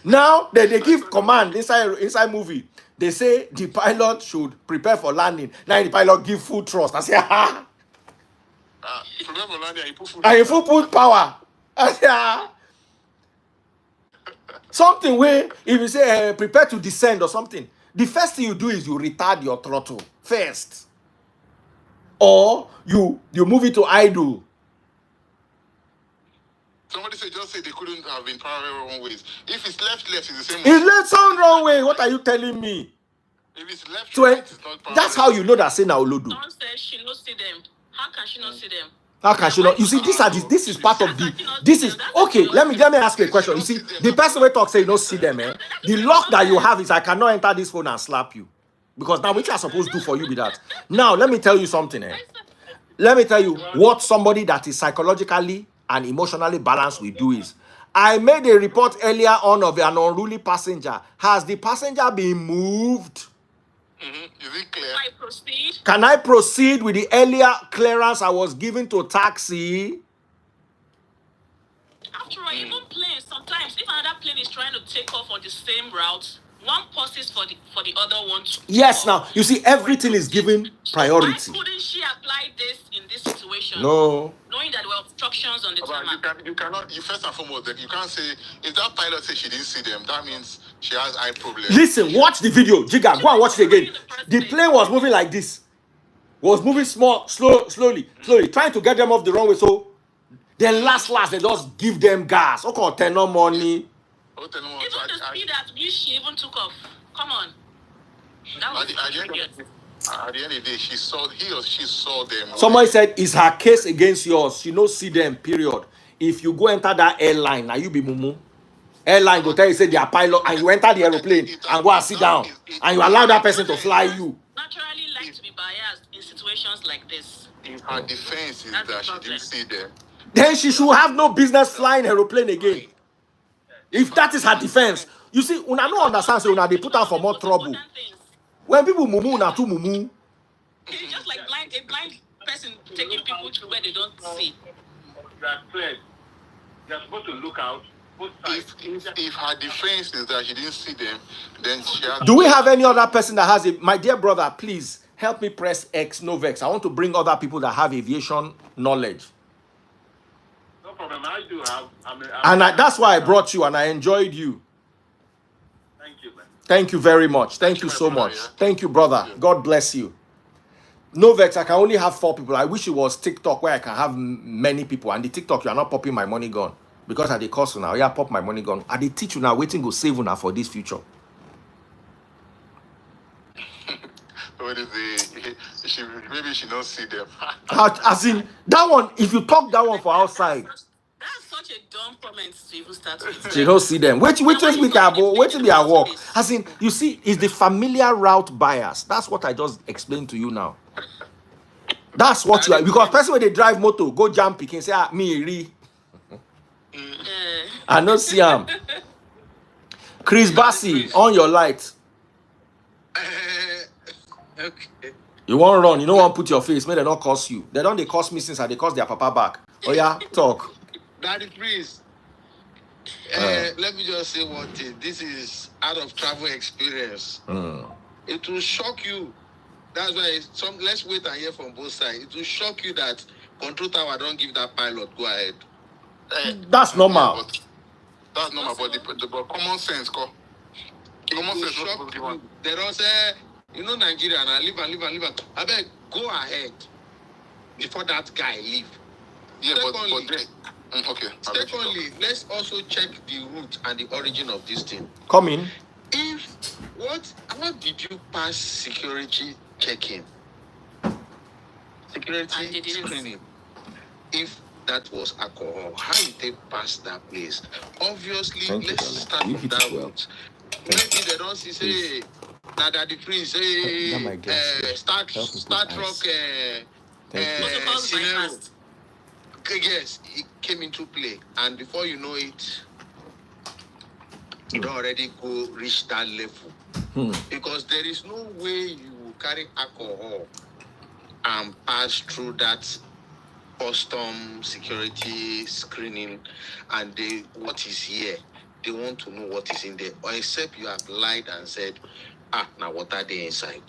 Now they give command inside movie. They say the pilot should prepare for landing. Now the pilot give full thrust. I say, ah. Prepare for landing, and you put food. And if you put power, I say, ah. Something where if you say prepare to descend or something, the first thing you do is you retard your throttle first, or you move it to idle. Somebody just say they couldn't have been parallel wrong ways. If it's left, it's the same. It's left sound wrong way. What are you telling me? If it's left, it's not parallel. That's how you know that say now Olodo. Someone says she not see them. How can she not see them? How can she not? You see, this is part of the. This is okay. Let me ask you a question. You see, the person we talk say you don't see them, eh? The luck that you have is I cannot enter this phone and slap you, because now which are supposed to do for you be that. Now let me tell you something, eh? Let me tell you what somebody that is psychologically and emotionally balanced will do is. I made a report earlier on of an unruly passenger. Has the passenger been moved? Is it clear? Can I proceed? Can I proceed with the earlier clearance I was given to taxi? After all, even planes, sometimes if another plane is trying to take off on the same route, one pauses for the other one to Yes, now you see everything is given priority. So why couldn't she apply this in this situation? No. Knowing that there were obstructions on the tarmac. You cannot. You first and foremost, you can't say if that pilot says she didn't see them. That means she has eye problems. Listen, watch the video, Jiga. Go and watch it again. The plane was moving like this. Was moving slowly, trying to get them off the runway. So then last, they just give them gas. Okay, 10 no money. Even the speed at which she even took off. Come on. That was at the end of the day, she saw them. Somebody said it's her case against yours. She no see them, period. If you go enter that airline, now you be mumu. Airline go tell you say they are pilot, and you enter the aeroplane and go and sit down, and you allow that person to fly you. Naturally like to be biased in situations like this. If her defense is that she didn't see them, then she should have no business flying aeroplane again. If that is her defense, you see, una no understand. So una they put her for more trouble. When people mumu, una too mumu. It's just like a blind person taking people to where they don't see. That's clear. You're supposed to look out. If her defense is that she didn't see them, then she has. Do we have any other person that has it? My dear brother, please help me press X, no vex. I want to bring other people that have aviation knowledge. No problem. I do have. And that's why I brought you, and I enjoyed you. Thank you, man. Thank you very much. Thank you so much. Thank you, brother. God bless you. No vex, I can only have 4 people. I wish it was TikTok where I can have many people. And the TikTok, you are not popping my money gun. Because at the cost now, yeah, pop my money gun. At the teach you now, waiting to save you now for this future. What is it? Maybe she don't see them. As in, that one, if you talk that one for outside. That's such a dumb comment to even start with. She don't see them. Wait till we be at work. As in, you see, it's the familiar route bias. That's what I just explained to you now. That's what you are. Because person when they drive motor, go jump picking, say, me, re. I don't see him. Chris Bassi, on your light. Okay. You won't run. You don't want to put your face. May they not cost you. They don't cost me since they cost their papa back. Oh yeah, talk. Daddy, please. Let me just say one thing. This is out of travel experience. It will shock you. That's why let's wait and hear from both sides. It will shock you that control tower don't give that pilot go ahead. That's normal. That's normal, but common sense, common sense. Shock you. They don't say, Nigeria, and leave. I beg, go ahead before that guy leave. Yeah, okay. Secondly, let's also check the root and the origin of this thing. Come in. How did you pass security checking? Security screening. If that was alcohol, how did they pass that place? Obviously, let's start with that route. Maybe they don't say, now that the prince say, Star Trek scenario. Yes, it came into play, and before you know it, you don't already go reach that level. Because there is no way you will carry alcohol and pass through that custom security screening, and what is here. they want to know what is in there, or except you have lied and said, now what are they inside?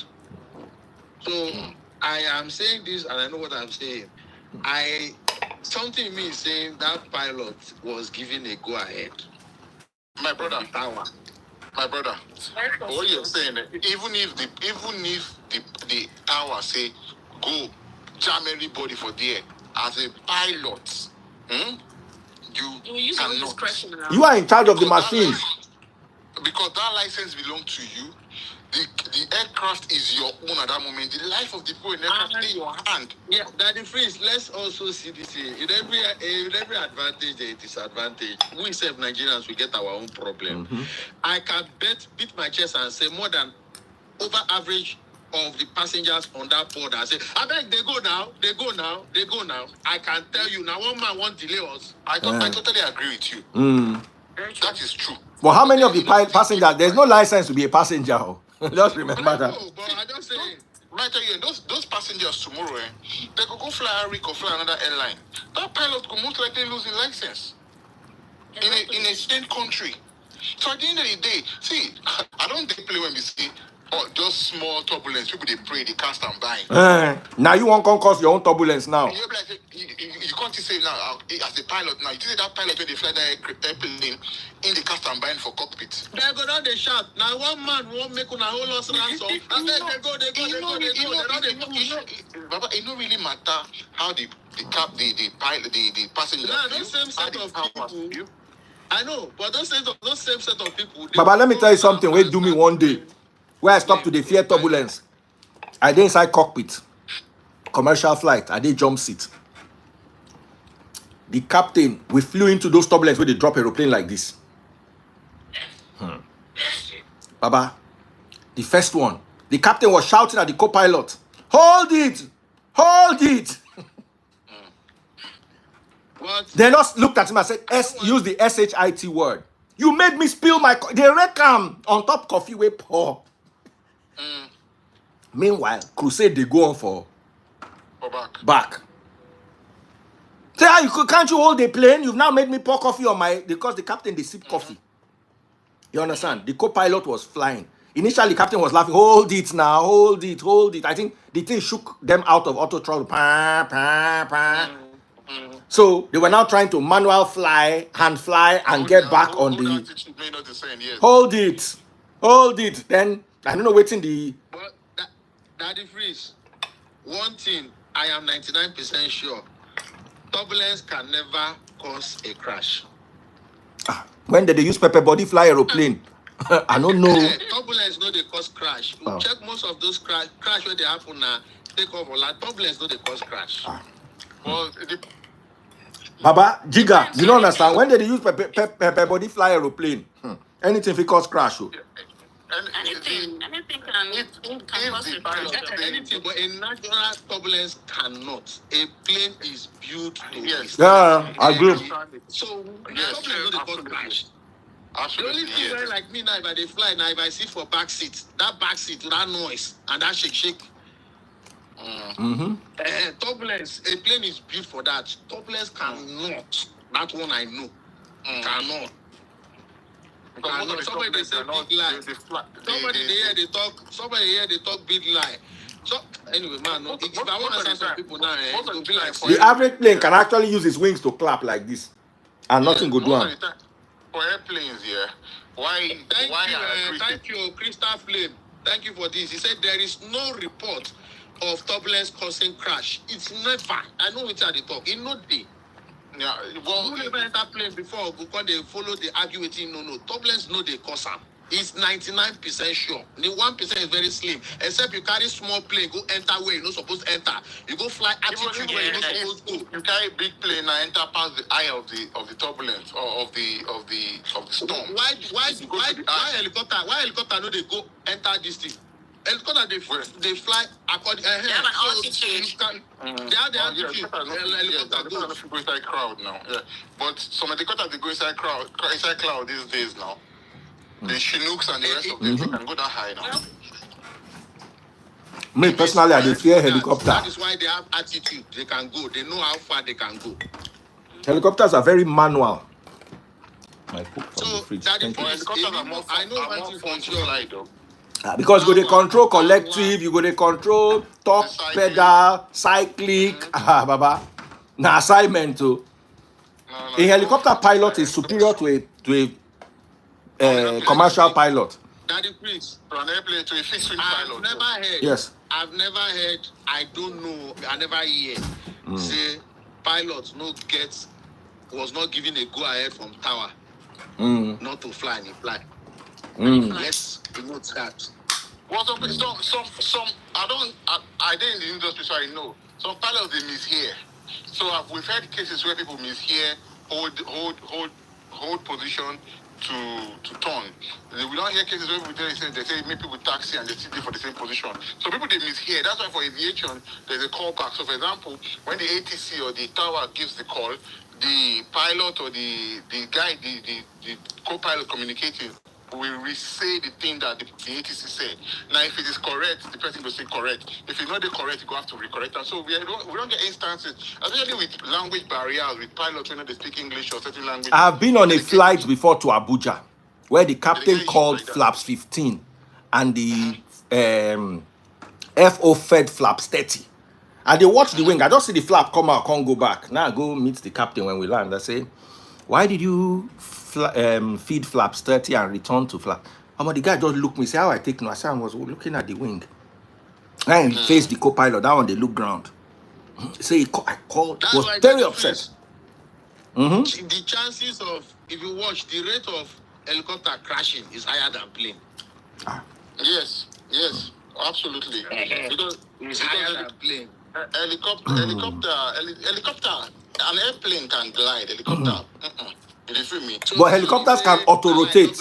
So I am saying this, and I know what I'm saying. Something in me is saying that pilot was given a go ahead. My brother, what you're saying, even if the tower say go jam everybody for there, as a pilot, You use your own discretion now. You are in charge of the machine. Because that license belongs to you. The aircraft is your own at that moment. The life of the people in the aircraft is in your hand. Yeah, Daddy Freeze, let's also see this here. In every advantage, there is disadvantage. We self Nigerians, we get our own problem. I can beat my chest and say more than over average of the passengers on that board. I say, I beg, they go now. I can tell you now, one man won't delay us. I totally agree with you. That is true. But how many of the passengers? There's no license to be a passenger. Just remember that. But I don't say. Might tell you, those passengers tomorrow, they could go fly Arik or fly another airline. That pilot could most likely lose his license in a same country. So at the end of the day, see, I don't play when we see just small turbulence. People they pray, they can't stand by. Now you won't cause your own turbulence now. You can't say now as a pilot now. You see that pilot when they fly that airplane in the cast and bind for cockpit. They go down, they shout. Now one man won't make on a whole lot of ransom. And then they go. Baba, it don't really matter how the pilot, the passenger. No, those same set of people. I know, but those same set of people. Baba, let me tell you something. Wait, do me one day. Where I stopped to the fear turbulence. I did inside cockpit. Commercial flight. I did jump seat. The captain, we flew into those turbulence where they drop aeroplane like this. Baba, the first one, the captain was shouting at the co-pilot, hold it! Hold it! What? They just looked at him and said, use the SHIT word. You made me spill my... They reckon on top coffee we pour. Meanwhile, crusade they go on for back. Say, can't you hold the plane? You've now made me pour coffee on my... Because the captain, they sip coffee. You understand? The co-pilot was flying. Initially, the captain was laughing. Hold it now. Hold it. I think the thing shook them out of auto throttle. So, they were now trying to manual fly, hand fly, and get back on the... Hold it. Then, I don't know waiting the... But, Daddy Freeze, one thing I am 99% sure. Turbulence can never cause a crash. When did they use pepper body fly aeroplane? I don't know. Turbulence no they cause crash. You check most of those crash where they happen now. Take off like turbulence no they cause crash. Well, Baba, Jiga, you don't understand. When did they use pepper body fly aeroplane? Anything if it cause crash. Anything can cause a crash. Anything, but a natural turbulence cannot. A plane is built to Yeah, I agree. So turbulence no they cause crash. The only thing where like me now, if I fly now, if I sit for back seat, that noise and that shake. Turbulence, a plane is built for that. Turbulence cannot. That one I know. Cannot. Somebody they say big lie. Somebody here they talk big lie. So anyway, man, if I want to say some people now, it'll be like the average plane can actually use his wings to clap like this, and nothing go do. For airplanes, Thank you, Crystal Flame. Thank you for this. He said there is no report of turbulence causing crash. It's never. I know which are the talk. In no day. Yeah, well, you never enter plane before because they follow the arguing. No. Turbulence no they cause them. It's 99% sure. The 1% is very slim. Except you carry small plane, go enter where you're not supposed to enter. You go fly altitude where you're not supposed to go. You carry big plane and enter past the eye of the turbulence or of the storm. Why helicopter? Why helicopter no they go enter this thing? Helicopter they fly according. They have an altitude. They have the altitude. Helicopter go inside crowd now. Yeah, but some helicopters they go inside cloud these days now. The Chinooks and the rest of them can go that high now. Me personally, I fear helicopter. That is why they have attitude. They can go. They know how far they can go. Helicopters are very manual. my cook from So the fridge. that Thank you. Helicopters are more I know one thing fun for to sure. fly though. Because you go to control collective, you go to control top Cycling. pedal, cyclic, baba. Now assignment too. No, A helicopter pilot is superior to a commercial pilot. Daddy, please. From an airplane to a fixed wing I've pilot. never heard. Yes. I've never heard. I don't know. I never hear. Say pilots was not given a go ahead from tower not to fly and he fly. Let's note that. Well, some I did in the industry, so I know. Some pilots they mishear. So we've had cases where people mishear, hold position to turn. We don't hear cases where they say make people taxi and they sit there for the same position. So people they mishear. That's why for aviation there's a callback. So for example, when the ATC or the tower gives the call, the pilot or the guy, the co-pilot communicating will re-say the thing that the ATC said. Now, if it is correct, the person will say correct. If it's not the correct, you have to recorrect it. So we don't get instances, especially with language barriers, with pilots when they speak English or certain language. I've been on a flight before to Abuja, where the captain called like that. flaps 15 and the FO fed flaps 30. And they watch the wing. I just see the flap come out, can't go back. Now I go meet the captain when we land. I say, why did you feed flaps 30 and return to flap? The guy just looked me, say, how I take no? I said, I was looking at the wing. Now he faced the co-pilot, that one they look ground. Say, I called, That's was why very the upset. The chances of, if you watch, the rate of helicopter crashing is higher than plane. Yes, absolutely. Because It's higher than plane. Helicopter, an airplane can glide. Helicopter, you feel me? But helicopters can auto-rotate.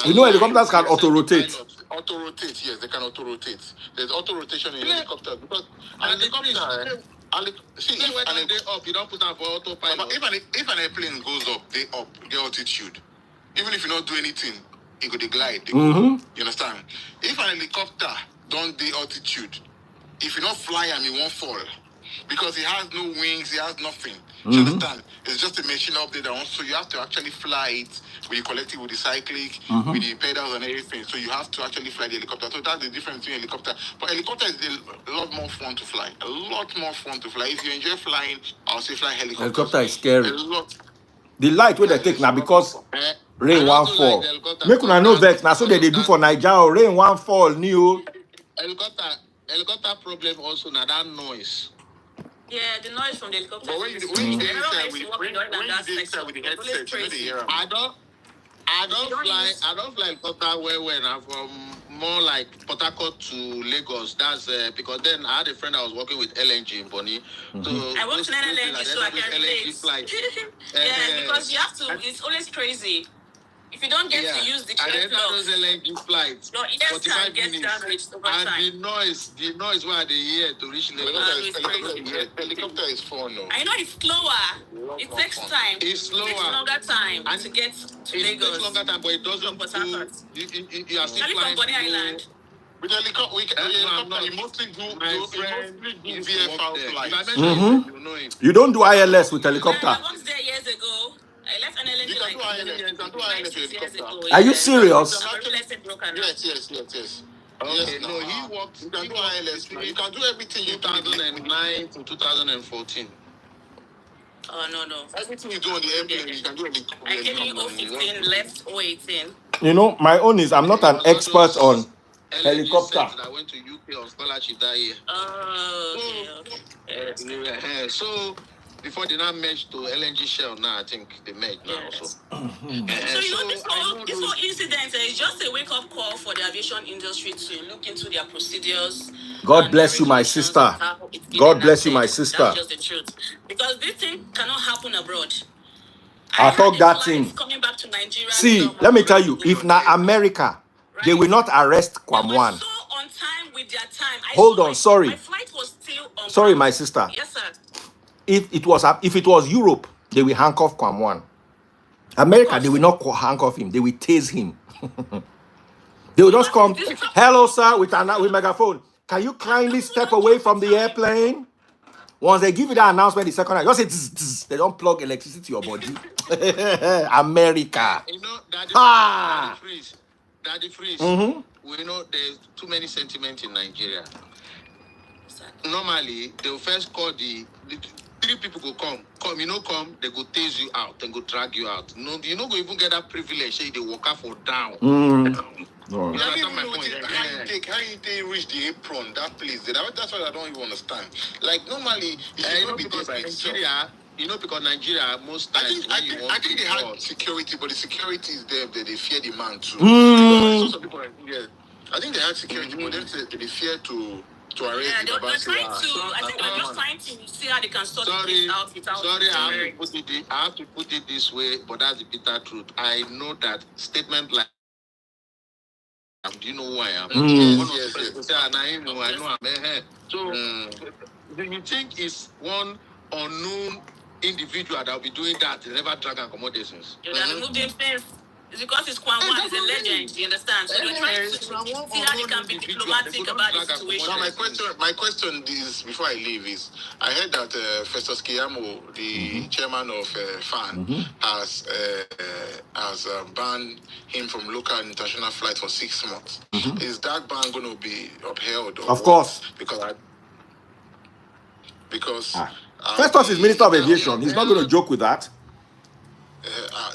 You know helicopters can auto-rotate. Auto-rotate, yes, they can auto-rotate. There's auto-rotation in helicopters because an helicopter. See, if they up, you don't put them for autopilot. If an airplane goes up, they up, the altitude. Even if you don't do anything, it could glide. You understand? If an helicopter don't the altitude, if you don't fly and it won't fall, because it has no wings, it has nothing. You understand? It's just a machine up there that wants, so you have to actually fly it with the collective, with the cyclic, with the pedals and everything. So you have to actually fly the helicopter. So that's the difference between helicopter. But helicopter is a lot more fun to fly. A lot more fun to fly. If you enjoy flying, I'll say fly helicopter. Helicopter is scary. The light where they take now because rain one fall. Make una no vex now so they do for Nigeria. Rain one fall new. Helicopter problem also now that noise. Yeah, the noise from the helicopter. But when you inside with the headset, you know the hear. I don't fly helicopter where I'm from, more like Port Harcourt to Lagos. That's because then I had a friend I was working with LNG in Bonny. So I worked in LNG, so I can relate. Yeah, because you have to. It's always crazy. If you don't get to use the those LNG flights, your ears can get damaged over time. And the noise where they hear to reach Lagos. Helicopter is fun, no? I know it's slower. It takes time. It's slower. It takes longer time to get to Lagos. It takes longer time, but it doesn't you are still flying from Bonny Island. With helicopter, you mostly do VFR flights. You don't do ILS with helicopter. I was there years ago. I left an LNG You can do ILS with helicopter. Are you serious? Yes. Okay, no, he worked. You can do ILS. You can do everything you 2009 to 2014. Oh, no. Everything you do on the airplane, you can do it. I came in 015, left 018. You know, my own is I'm not an expert on helicopter. I went to UK on scholarship that year. Okay. So before they now merged to LNG Shell, now I think they merged now also. So this whole incident is just a wake-up call for the aviation industry to look into their procedures. God bless you, my sister. God bless you, my sister. That's just the truth. Because this thing cannot happen abroad. I talk that thing. Coming back to Nigeria. See, let me tell you, if not America, they will not arrest Kwam1. So on time with their time. Hold on, sorry. My flight was still on sorry, my sister. Yes, sir. If it was Europe, they will handcuff Kwam1. America, they will not handcuff him. They will tase him. They will just come. Hello, sir, with megaphone. Can you kindly step away from the airplane? Once they give you that announcement, the second night, just say tz, tz, they don't plug electricity to your body. America. You know, Daddy Ah. Freeze. Daddy Freeze. Mm-hmm. We know there's too many sentiments in Nigeria. Normally, they will first call the 3 people go come, you know, they go tase you out, then go drag you out. No, you know, go even get that privilege. Say they walk out for down. No. You I understand don't my know point? how you take reach the apron that place. That's what I don't even understand. Like normally, it should not be because there by itself. Nigeria, you know, because Nigeria most times I think they had security, but the security is there. They fear the man too. I saw some people like, yeah, I think they had security, but they fear to arrest Yeah, the they're Baba. trying to. I think they're just trying to see how they can sort this out without. Sorry, I have to put it this way, but that's the bitter truth. I know that statement like, do you know who I am? Yes. I know I'm. So, do you think it's one unknown individual that will be doing that? They never drag and accommodations. You gotta move them things. It's because it's Kwam1, he's a legend, you understand? So they're trying to see how they can be diplomatic about the situation. Now, my question is, before I leave, is I heard that Festus Keyamo, the chairman of FAN, has banned him from local and international flights for 6 months. Is that ban going to be upheld? Of course. Because Festus is Minister of Aviation. He's not going to joke with that.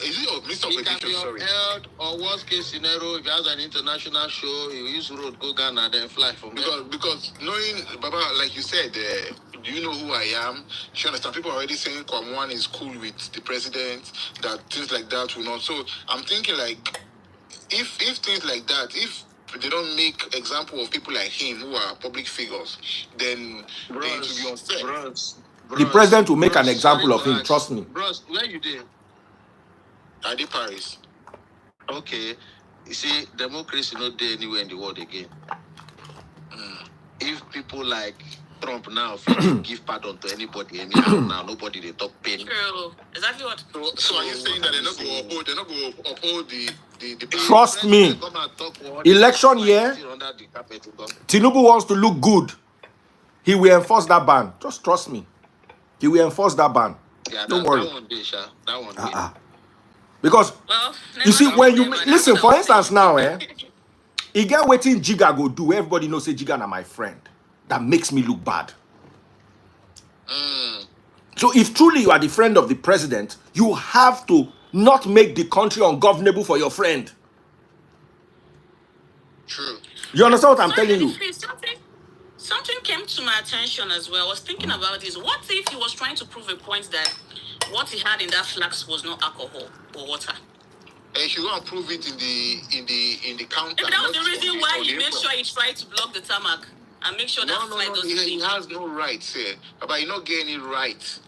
Is it Minister of It can Aviation? be Sorry. upheld, or worst case scenario, if he has an international show, he will use road, go Ghana, then fly from there. Because knowing Baba, like you said, do you know who I am? You understand? People are already saying Kwam1 is cool with the president, that things like that will not. So I'm thinking like, if things like that, if they don't make example of people like him who are public figures, then it will be unfair. The president will make an example of him. Trust me. Bros, where you did? I did Paris. Okay. You see, democracy not there anywhere in the world again. If people like Trump now give pardon to anybody anyhow now, nobody they talk pain. True. Exactly what. So are you saying that they're not going to uphold the Trust me. Election year, Tinubu wants to look good. He will enforce that ban. Just trust me. He will enforce that ban. Yeah, don't worry. That one. Because you see, when you listen, for instance, now, he get waiting Jiga go do. Everybody knows say Jiga na my friend. That makes me look bad. So if truly you are the friend of the president, you have to not make the country ungovernable for your friend. True. You understand what I'm telling you? Something came to my attention as well. I was thinking about this. What if he was trying to prove a point that what he had in that flask was not alcohol or water? And he will prove it in the counter. Maybe that was the reason why he made sure he tried to block the tarmac and make sure that flight doesn't leave. He has no rights here. But he not getting any rights.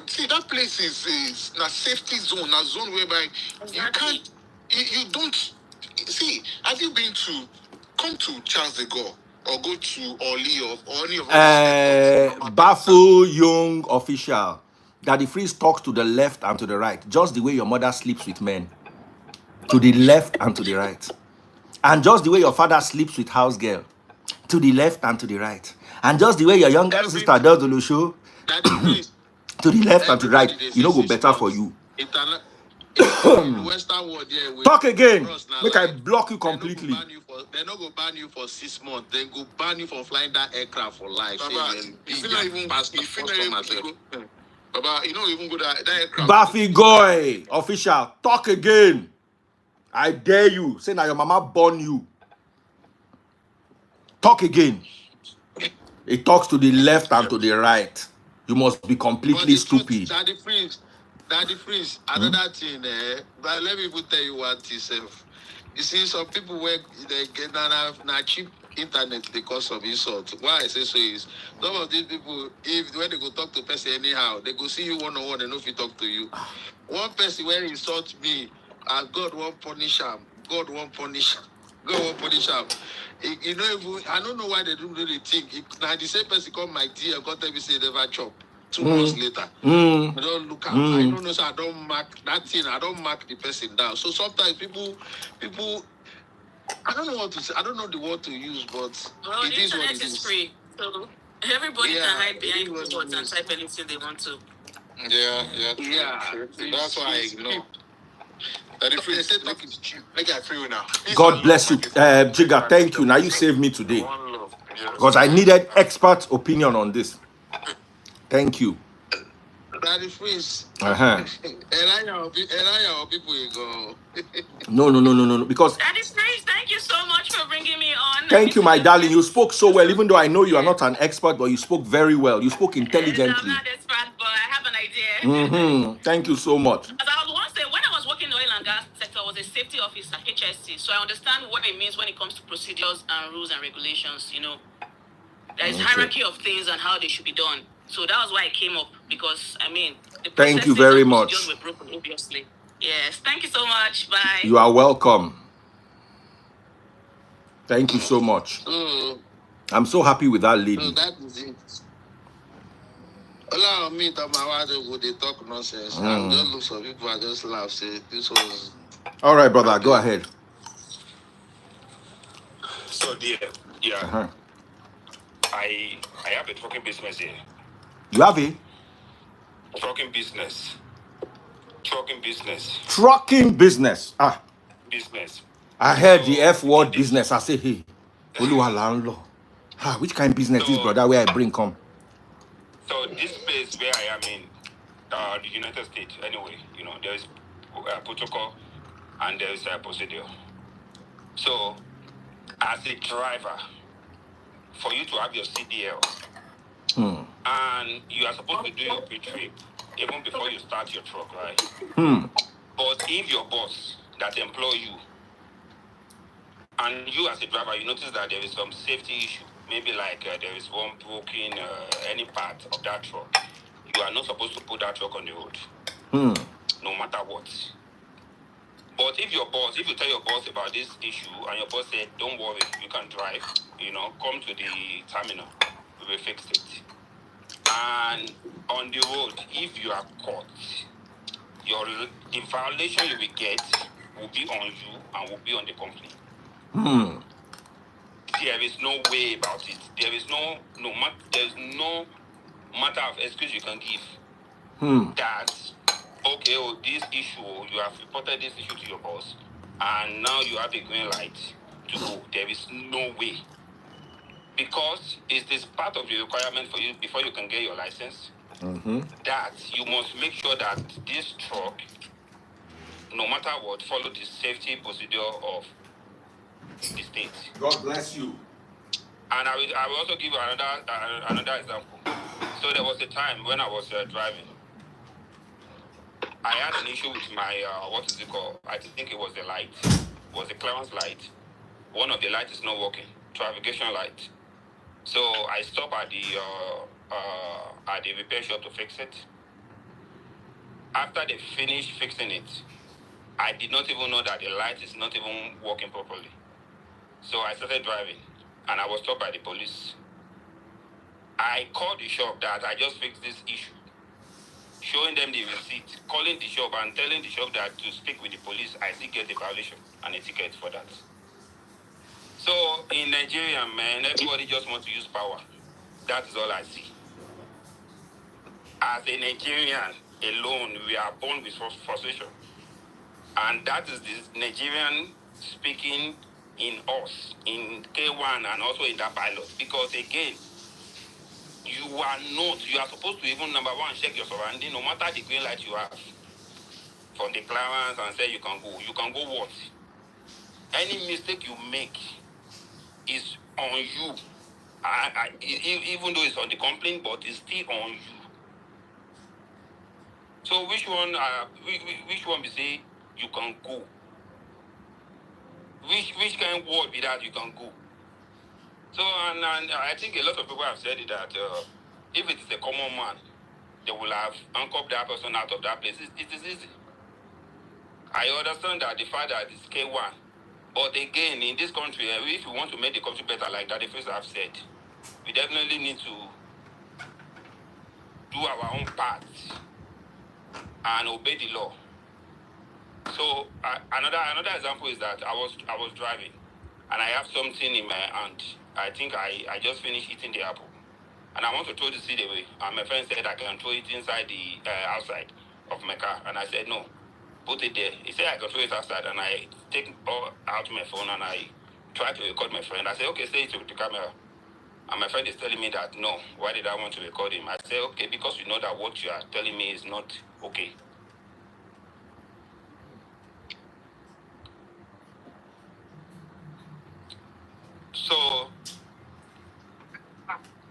See, that place is a safety zone, a zone whereby you can't, you don't, see, have you been come to Charles de Gaulle or go to Orly or any of Bafu Young official. Daddy Freeze talks to the left and to the right, just the way your mother sleeps with men. To the left and to the right. And just the way your father sleeps with house girl. To the left and to the right. And just the way your younger sister does the show. To the left and to the right. You know go better for you. Talk again. Make I block you completely. They're not going to ban you for 6 months. They go ban you for flying that aircraft for life. Baba, you not even go that aircraft. Bafi Goy, official, talk again. I dare you. Say now your mama born you. Talk again. It talks to the left and to the right. You must be completely stupid. Daddy Freeze, another thing, but let me tell you what is. You see, some people work, they get na cheap internet because of insult. Why I say so is some of these people, when they go talk to person anyhow, they go see you one-on-one, they know if he talk to you. One person when he insult me, God won't punish him. God won't punish him. God won't punish him. You know, I don't know why they don't really think. Now the same person called my dear and God tell me say they never chop. 2 months later, I don't look at. I don't know, so I don't mark that thing. I don't mark the person down. So sometimes people, I don't know what to say. I don't know the word to use, but well, it is what it is. Free. So Everybody can hide behind keyboards and type anything they want to. Yeah. That's why I ignore. God bless you, Jigga. Thank you. Now you saved me today because I needed expert opinion on this. Thank you. That is freeze. Uh-huh. And I know people go. No. Because That is great. Thank you so much for bringing me on. thank you, my darling. You spoke so well, even though I know you are not an expert, but you spoke very well. You spoke intelligently. I'm not expert, but I have an idea. Thank you so much. As I was once saying, when I was working in the oil and gas sector, I was a safety officer, HSC. So I understand what it means when it comes to procedures and rules and regulations. You know, there is hierarchy of things and how they should be done. So that was why I came up, because I mean, the Thank you processes very and much. procedures were broken, obviously. Yes, thank you so much. Bye. You are welcome. Thank you so much. I'm so happy with that lady. So that is it. Allow me to my wife they talk nonsense. And just look for people and just laugh. Say this was. All right, brother, go ahead. So dear, yeah. I have a trucking business here. You have a trucking business. Trucking business. Trucking business. Business. I heard the F word business. I say, hey, Oluwa landlord. Which kind of business this brother where I bring come? So this place where I am in the United States, anyway, you know, there is protocol and there is a procedure. So as a driver, for you to have your CDL, and you are supposed to do your pre-trip even before you start your truck, right? But if your boss that employ you, and you as a driver, you notice that there is some safety issue, maybe like there is one broken any part of that truck, you are not supposed to put that truck on the road, no matter what. But if you tell your boss about this issue and your boss said, don't worry, you can drive, you know, come to the terminal, we will fix it. And on the road, if you are caught, the violation you will get will be on you and will be on the company. There is no way about it. There is no matter of excuse you can give. That okay, this issue, you have reported this issue to your boss, and now you have a green light to go. There is no way. Because it is part of the requirement for you before you can get your license, that you must make sure that this truck, no matter what, follow the safety procedure of the state. God bless you. And I will also give you another example. So there was a time when I was driving. I had an issue with my, what is it called? I think it was the light. It was the clearance light. One of the lights is not working. Navigation light. So I stopped at the repair shop to fix it. After they finished fixing it, I did not even know that the light is not even working properly. So I started driving, and I was stopped by the police. I called the shop that I just fixed this issue, showing them the receipt, calling the shop and telling the shop that to speak with the police, I still get a violation and a ticket for that. So in Nigeria, man, everybody just wants to use power. That is all I see. As a Nigerian alone, we are born with frustration. And that is the Nigerian speaking in us, in K1 and also in that pilot. Because again, you are supposed to even, number one, check your surrounding, no matter the green light you have from the clearance and say you can go. You can go what? Any mistake you make is on you. Even though it's on the complaint, but it's still on you. So which one we say you can go? Which kind of word be that you can go? So and I think a lot of people have said it that if it is a common man, they will have anchored that person out of that place. It is easy. I understand that the fact that it's K1, but again, in this country, if we want to make the country better, like that the first have said, we definitely need to do our own part and obey the law. So another example is that I was driving, and I have something in my hand. I think I just finished eating the apple, and I want to throw the seed away. And my friend said I can throw it inside the outside of my car, and I said no, put it there. He said I can throw it outside, and I take out my phone and I try to record my friend. I said okay, say it to the camera. And my friend is telling me that no, why did I want to record him? I said okay, because you know that what you are telling me is not okay. So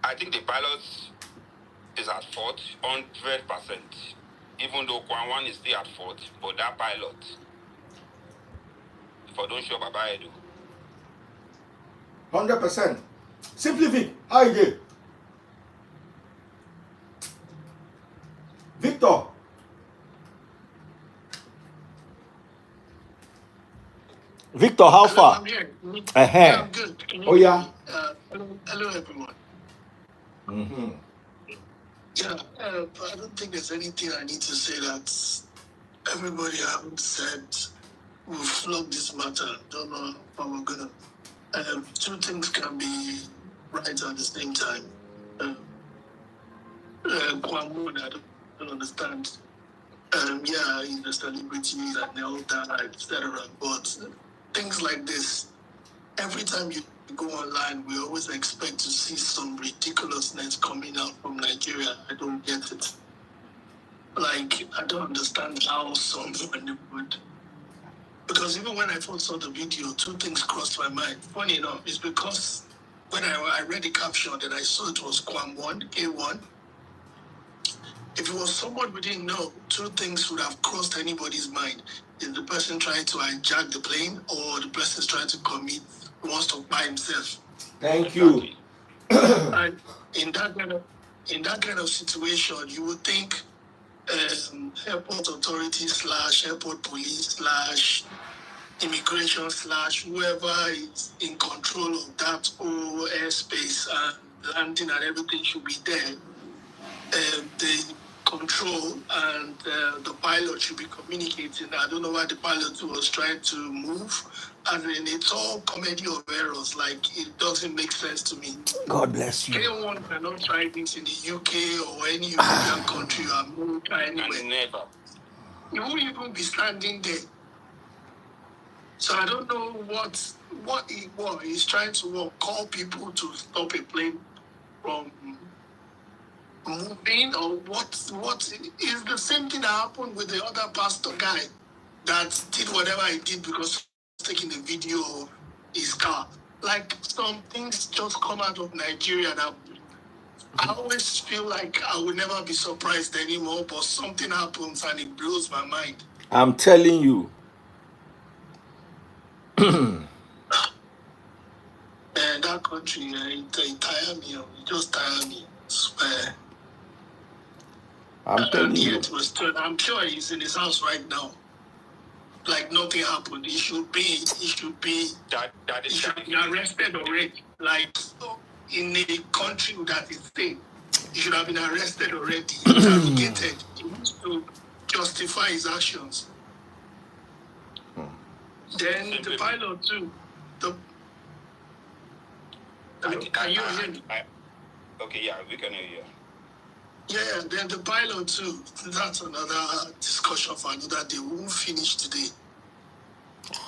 I think the pilot is at fault 100%. Even though Kwam1 is still at fault, but that pilot, if I don't show Baba Edu. 100%. Simply Vic, how you doing? Victor. Victor, how far? I'm here. Uh-huh. Yeah, I'm good. Oh, yeah? Hello, everyone. Mm-hmm. Yeah, I don't think there's anything I need to say that everybody haven't said. We'll flog this matter. Don't know how we're gonna. Two things can be right at the same time. Kwam1, I don't understand. Yeah, in the celebrities and all that, etc. But things like this, every time you go online, we always expect to see some ridiculousness coming out from Nigeria. I don't get it. Like, I don't understand how someone would. Because even when I first saw the video, two things crossed my mind. Funny enough, it's because when I read the caption that I saw it was Kwam1, K1. If it was someone we didn't know, two things would have crossed anybody's mind. Is the person trying to hijack the plane, or the person's trying to commit, wants to buy himself? Thank you. And in that kind of situation, you would think airport authority / airport police / immigration / whoever is in control of that whole airspace and landing and everything should be there. The control and the pilot should be communicating. I don't know why the pilot was trying to move. I mean, it's all comedy of errors. Like, it doesn't make sense to me. God bless you. Anyone cannot try this in the UK or any European country or America anywhere. Never. You won't even be standing there. So I don't know what he was. He's trying to call people to stop a plane from moving, or what is the same thing that happened with the other pastor guy that did whatever he did because he was taking a video of his car. Like, some things just come out of Nigeria that I always feel like I will never be surprised anymore, but something happens and it blows my mind. I'm telling you. And that country, it tire me. It just tire me. I swear. I'm telling you. I'm sure he's in his house right now. Like nothing happened. He should be arrested already. Like, in a country that is safe, he should have been arrested already, interrogated. He needs to justify his actions. Then the pilot too. Can you hear me? Okay, yeah, we can hear you. Yeah, then the pilot too. That's another discussion for another day. We won't finish today.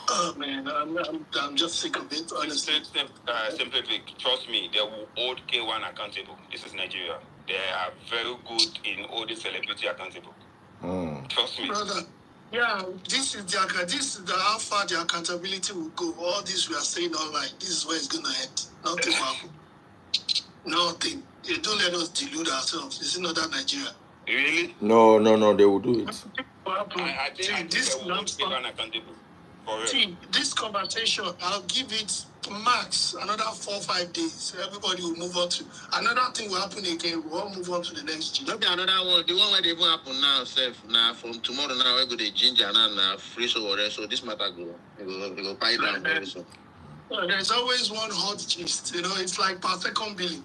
Oh man, I'm just sick of it, honestly. Simply, trust me, they will hold K1 accountable. This is Nigeria. They are very good in holding celebrity accountable. Trust me. Brother, yeah, this is how far the accountability will go. All this we are saying online, this is where it's gonna end. Nothing will happen. Nothing. You don't let us delude ourselves. This is not that Nigeria. Really? No, they will do it. I think this is not accountable. See, this conversation, I'll give it max another 4 or 5 days. Everybody will move on to another thing. Will happen again. We'll all move on to the next. Not another one. The one where they even happen now, now from tomorrow now we go to ginger now free so whatever. So this matter go buy down very soon. There's always one hot gist. It's like per second billing.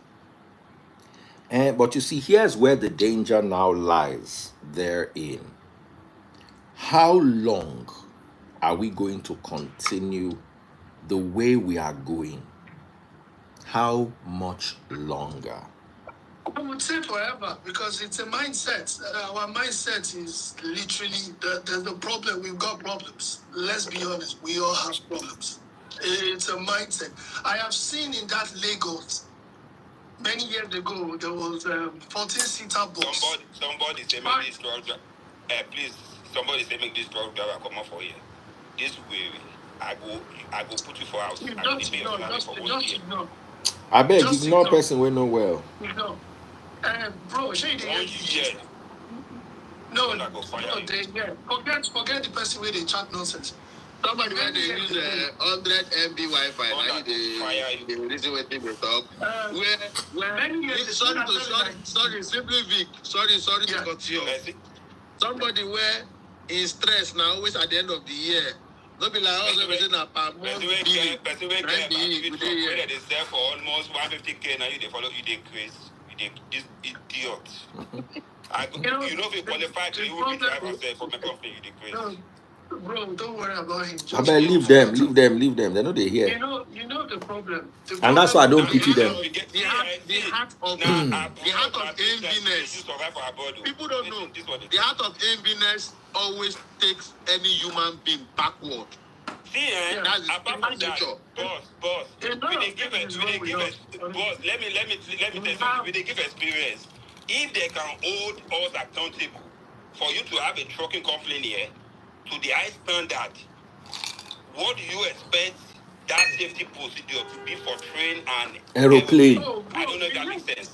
But you see, here's where the danger now lies therein. How long are we going to continue the way we are going? How much longer? I would say forever because it's a mindset. Our mindset is literally the problem. We've got problems. Let's be honest. We all have problems. It's a mindset. I have seen in that Lagos many years ago there was 14-seater bus. Somebody say make this truck driver. Please, somebody say make this truck driver come up for here. This way, I go put you for house. I go pay your salary for 1 year. I beg, ignore person we know well. Ignore. Bro, show you the 1 year. No, I go fire you. Forget the person where they chat nonsense. Somebody when they use 100 MB Wi-Fi, they listen what people talk. Sorry, simply Vic. Sorry to cut you off. Somebody where is stressed now, always at the end of the year. Don't be like, oh, everything a per month. Person wey get where they sell for almost 150K, now they follow you, they crazy. This idiot. You know if you qualify to you will be driver for my company, you the crazy. Bro, don't worry about him. I better leave them. They know they hear. You know the problem. And that's why I don't pity them. The heart of enviness. People don't know. The heart of enviness always takes any human being backward. See, apart from that, boss, we they give boss, let me tell you something. We they give experience. If they can hold us accountable for you to have a trucking company here to the high standard, what do you expect that safety procedure to be for train and aeroplane? I don't know if that makes sense.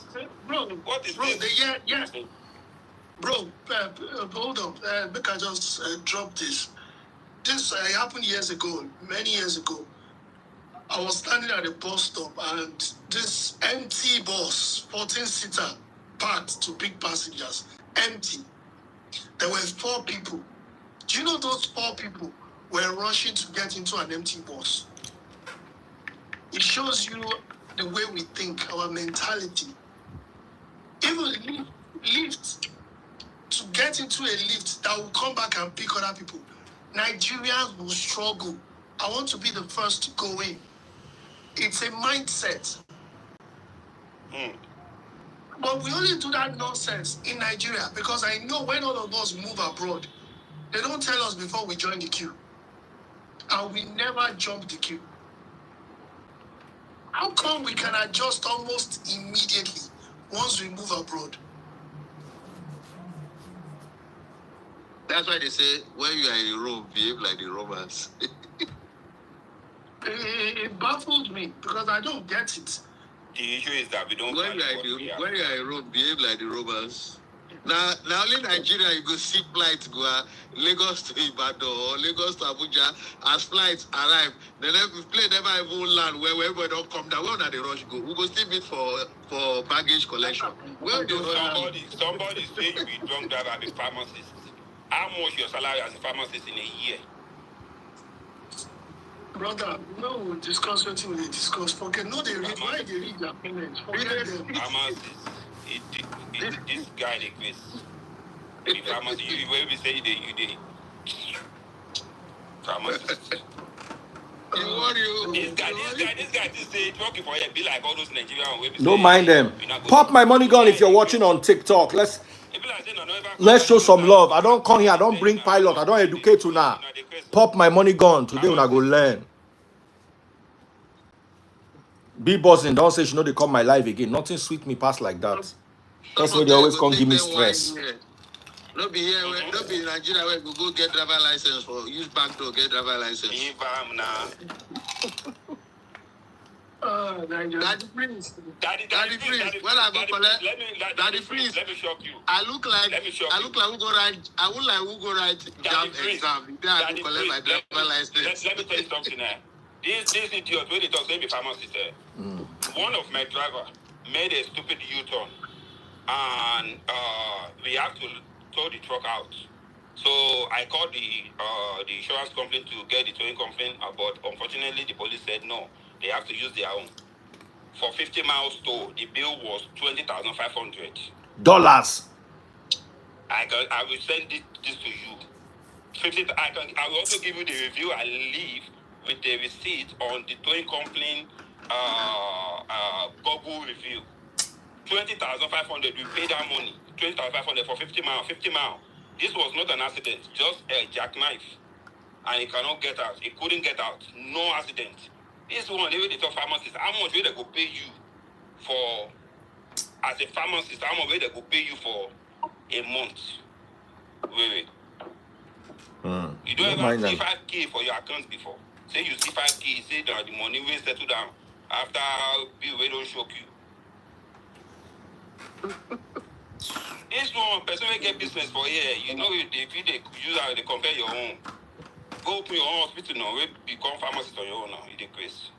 Bro, what is this? Yes. Bro, hold on. Make I just drop this. This happened many years ago. I was standing at a bus stop and this empty bus, 14-seater, packed to big passengers, empty. There were 4 people. Do you know those 4 people were rushing to get into an empty bus? It shows you the way we think, our mentality. Even lift, to get into a lift that will come back and pick other people. Nigerians will struggle. I want to be the first to go in. It's a mindset. But we only do that nonsense in Nigeria because I know when all of us move abroad, they don't tell us before we join the queue. And we never jump the queue. How come we can adjust almost immediately once we move abroad? That's why they say, when you are in Rome, behave like the Romans. It baffles me because I don't get it. The issue is that we don't. When you are in Rome, behave like the Romans. Now only Nigeria you go see flights go Lagos to Ibadan or Lagos to Abuja. As flights arrive, the plane never even land where everybody don't come down. Where are they rush go? We go still meet for baggage collection. Where do somebody say you be drunk driver as a pharmacist? How much your salary as a pharmacist in a year? Brother, no, we'll discuss what we discuss. Forget, no, they read, why they read their payments? Forget them. Pharmacist, this guy, the quiz. The pharmacist, you will be saying you pharmacist. This guy just say talking for you be like all those Nigerians. Don't mind them. Pop my money gun if you're watching on TikTok. Let's show some love. I don't come here. I don't bring pilot. I don't educate you now. Pop my money gun today when I go learn. Be bossing. Don't say she know they come my life again. Nothing sweet me past like that. That's why they always come give me stress. Don't be here. Don't be in Nigeria where we go get driver license for use bank to get driver license. Daddy Prince. When I go collect, Daddy Prince. Let me shock you. I look like who go write. I would like who go write exam. Then I go collect my driver license. Let me tell you something. This idiot when they talk, they be pharmacist. One of my driver made a stupid U-turn, and we have to tow the truck out. So I called the insurance company to get the towing company, but unfortunately the police said no. They have to use their own. For 50 miles tow, the bill was $20,500. I will send this to you. I will also give you the review I leave with the receipt on the towing company Google review. 20,500, we pay that money. 20,500 for 50 miles. 50 miles. This was not an accident, just a jackknife. And he cannot get out. He couldn't get out. No accident. This one, they tell pharmacist, how much will they go pay you for, as a pharmacist, how much will they go pay you for a month? Wait. You don't ever see 5K for your account before. Say you see 5K, you say that the money will settle down after bill will don't shock you. This one person will get business for here. You know, if they use how they compare your own. Go open your own hospital now. We become pharmacist on your own now. It decrease.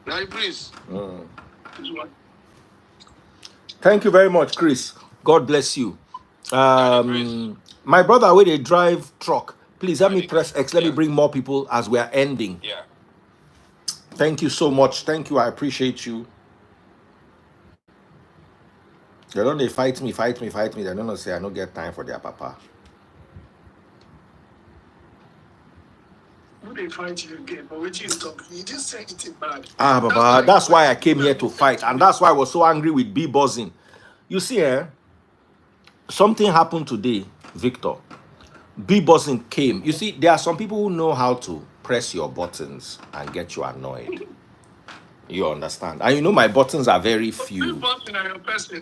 Right, please. Thank you very much, Chris. God bless you. My brother, where they drive truck, please help me press X. Let me bring more people as we are ending. Yeah. Thank you so much. Thank you. I appreciate you. They don't they fight me. They don't say I don't get time for their papa. Who they fight you again? But which is talking? You didn't say anything bad. Baba, that's why I came here to fight. And that's why I was so angry with B buzzing. You see, something happened today, Victor. B buzzing came. You see, there are some people who know how to press your buttons and get you annoyed. You understand? And you know my buttons are very few.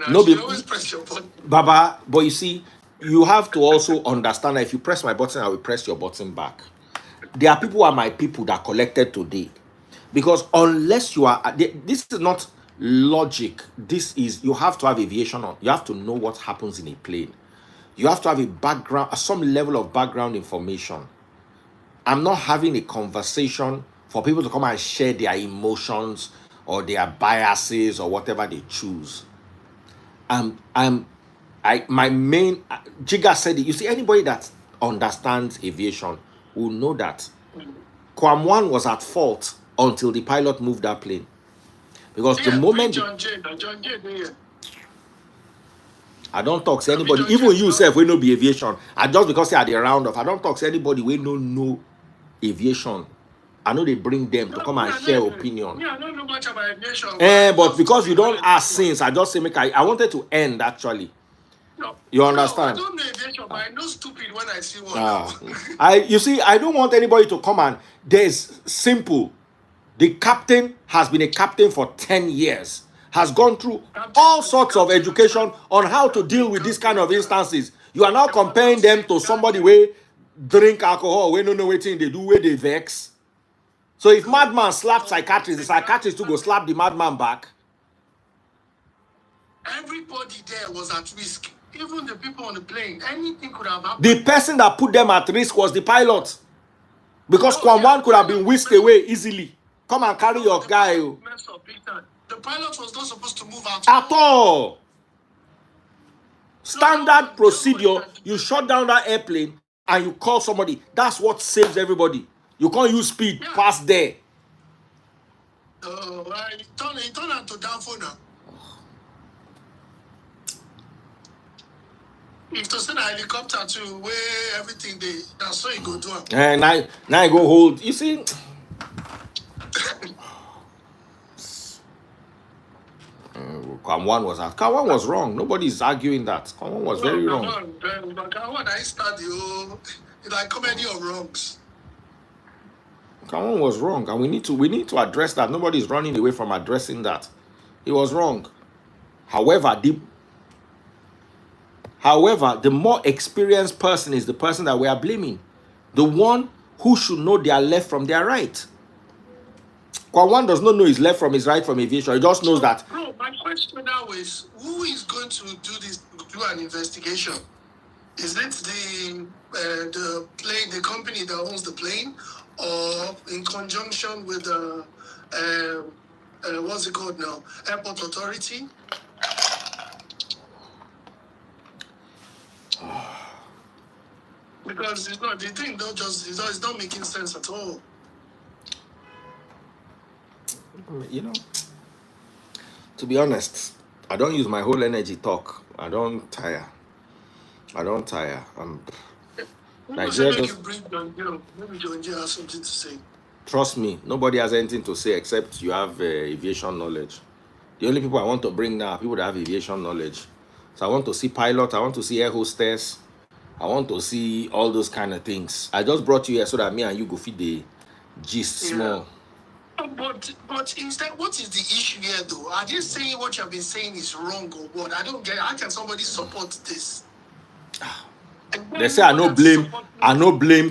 No, you always press your button. Baba, but you see, you have to also understand that if you press my button, I will press your button back. There are people who are my people that collected today. Because unless you are, this is not logic. This is, you have to have aviation on. You have to know what happens in a plane. You have to have a background, some level of background information. I'm not having a conversation for people to come and share their emotions or their biases or whatever they choose. My main, Jiga said it. You see, anybody that understands aviation will know that Kwam1 was at fault until the pilot moved that plane. Because the moment I don't talk to anybody, even you yourself will not be aviation. And just because they are the round off, I don't talk to anybody we don't know aviation. I know they bring them to come and share opinion. Yeah, I don't know much about aviation. But because you don't ask since, I just say I wanted to end actually. No, you understand? I don't know aviation, but I know stupid when I see one. You see, I don't want anybody to come and there's simple. The captain has been a captain for 10 years, has gone through all sorts of education on how to deal with this kind of instances. You are now comparing them to somebody where drink alcohol, we don't know what they do, where they vex. So if madman slaps psychiatrist, the psychiatrist to go slap the madman back. Everybody there was at risk. Even the people on the plane. Anything could have happened. The person that put them at risk was the pilot. Because Kwam1 could have been whisked away easily. Come and carry your guy. The pilot was not supposed to move out at all. Standard procedure, you shut down that airplane and you call somebody. That's what saves everybody. You can't use speed past there. It turned out to downfall now. If to send a helicopter to where everything that's so you go do. And now I go hold. You see? Kwam1 was out. Kwam1 was wrong. Nobody's arguing that. Kwam1 was very wrong. Kwam1, I start the whole like comedy of wrongs. Kwam1 was wrong, and we need to address that. Nobody's running away from addressing that. He was wrong. However, the more experienced person is the person that we are blaming. The one who should know their left from their right. Kwam1 does not know his left from his right from aviation. He just knows that. Bro, my question now is, who is going to do an investigation? Is it the plane, the company that owns the plane, or in conjunction with the what's it called now, airport authority? Because it's not, the thing don't just, it's not making sense at all. You know, to be honest, I don't use my whole energy talk. I don't tire. Nigeria just... Maybe John J has something to say. Trust me, nobody has anything to say except you have aviation knowledge. The only people I want to bring now are people that have aviation knowledge. So I want to see pilot, I want to see air hostess, I want to see all those kind of things. I just brought you here so that me and you go feed the gist small. But instead, what is the issue here, though? Are you saying what you have been saying is wrong or what? I don't get it. How can somebody support this? They say I no blame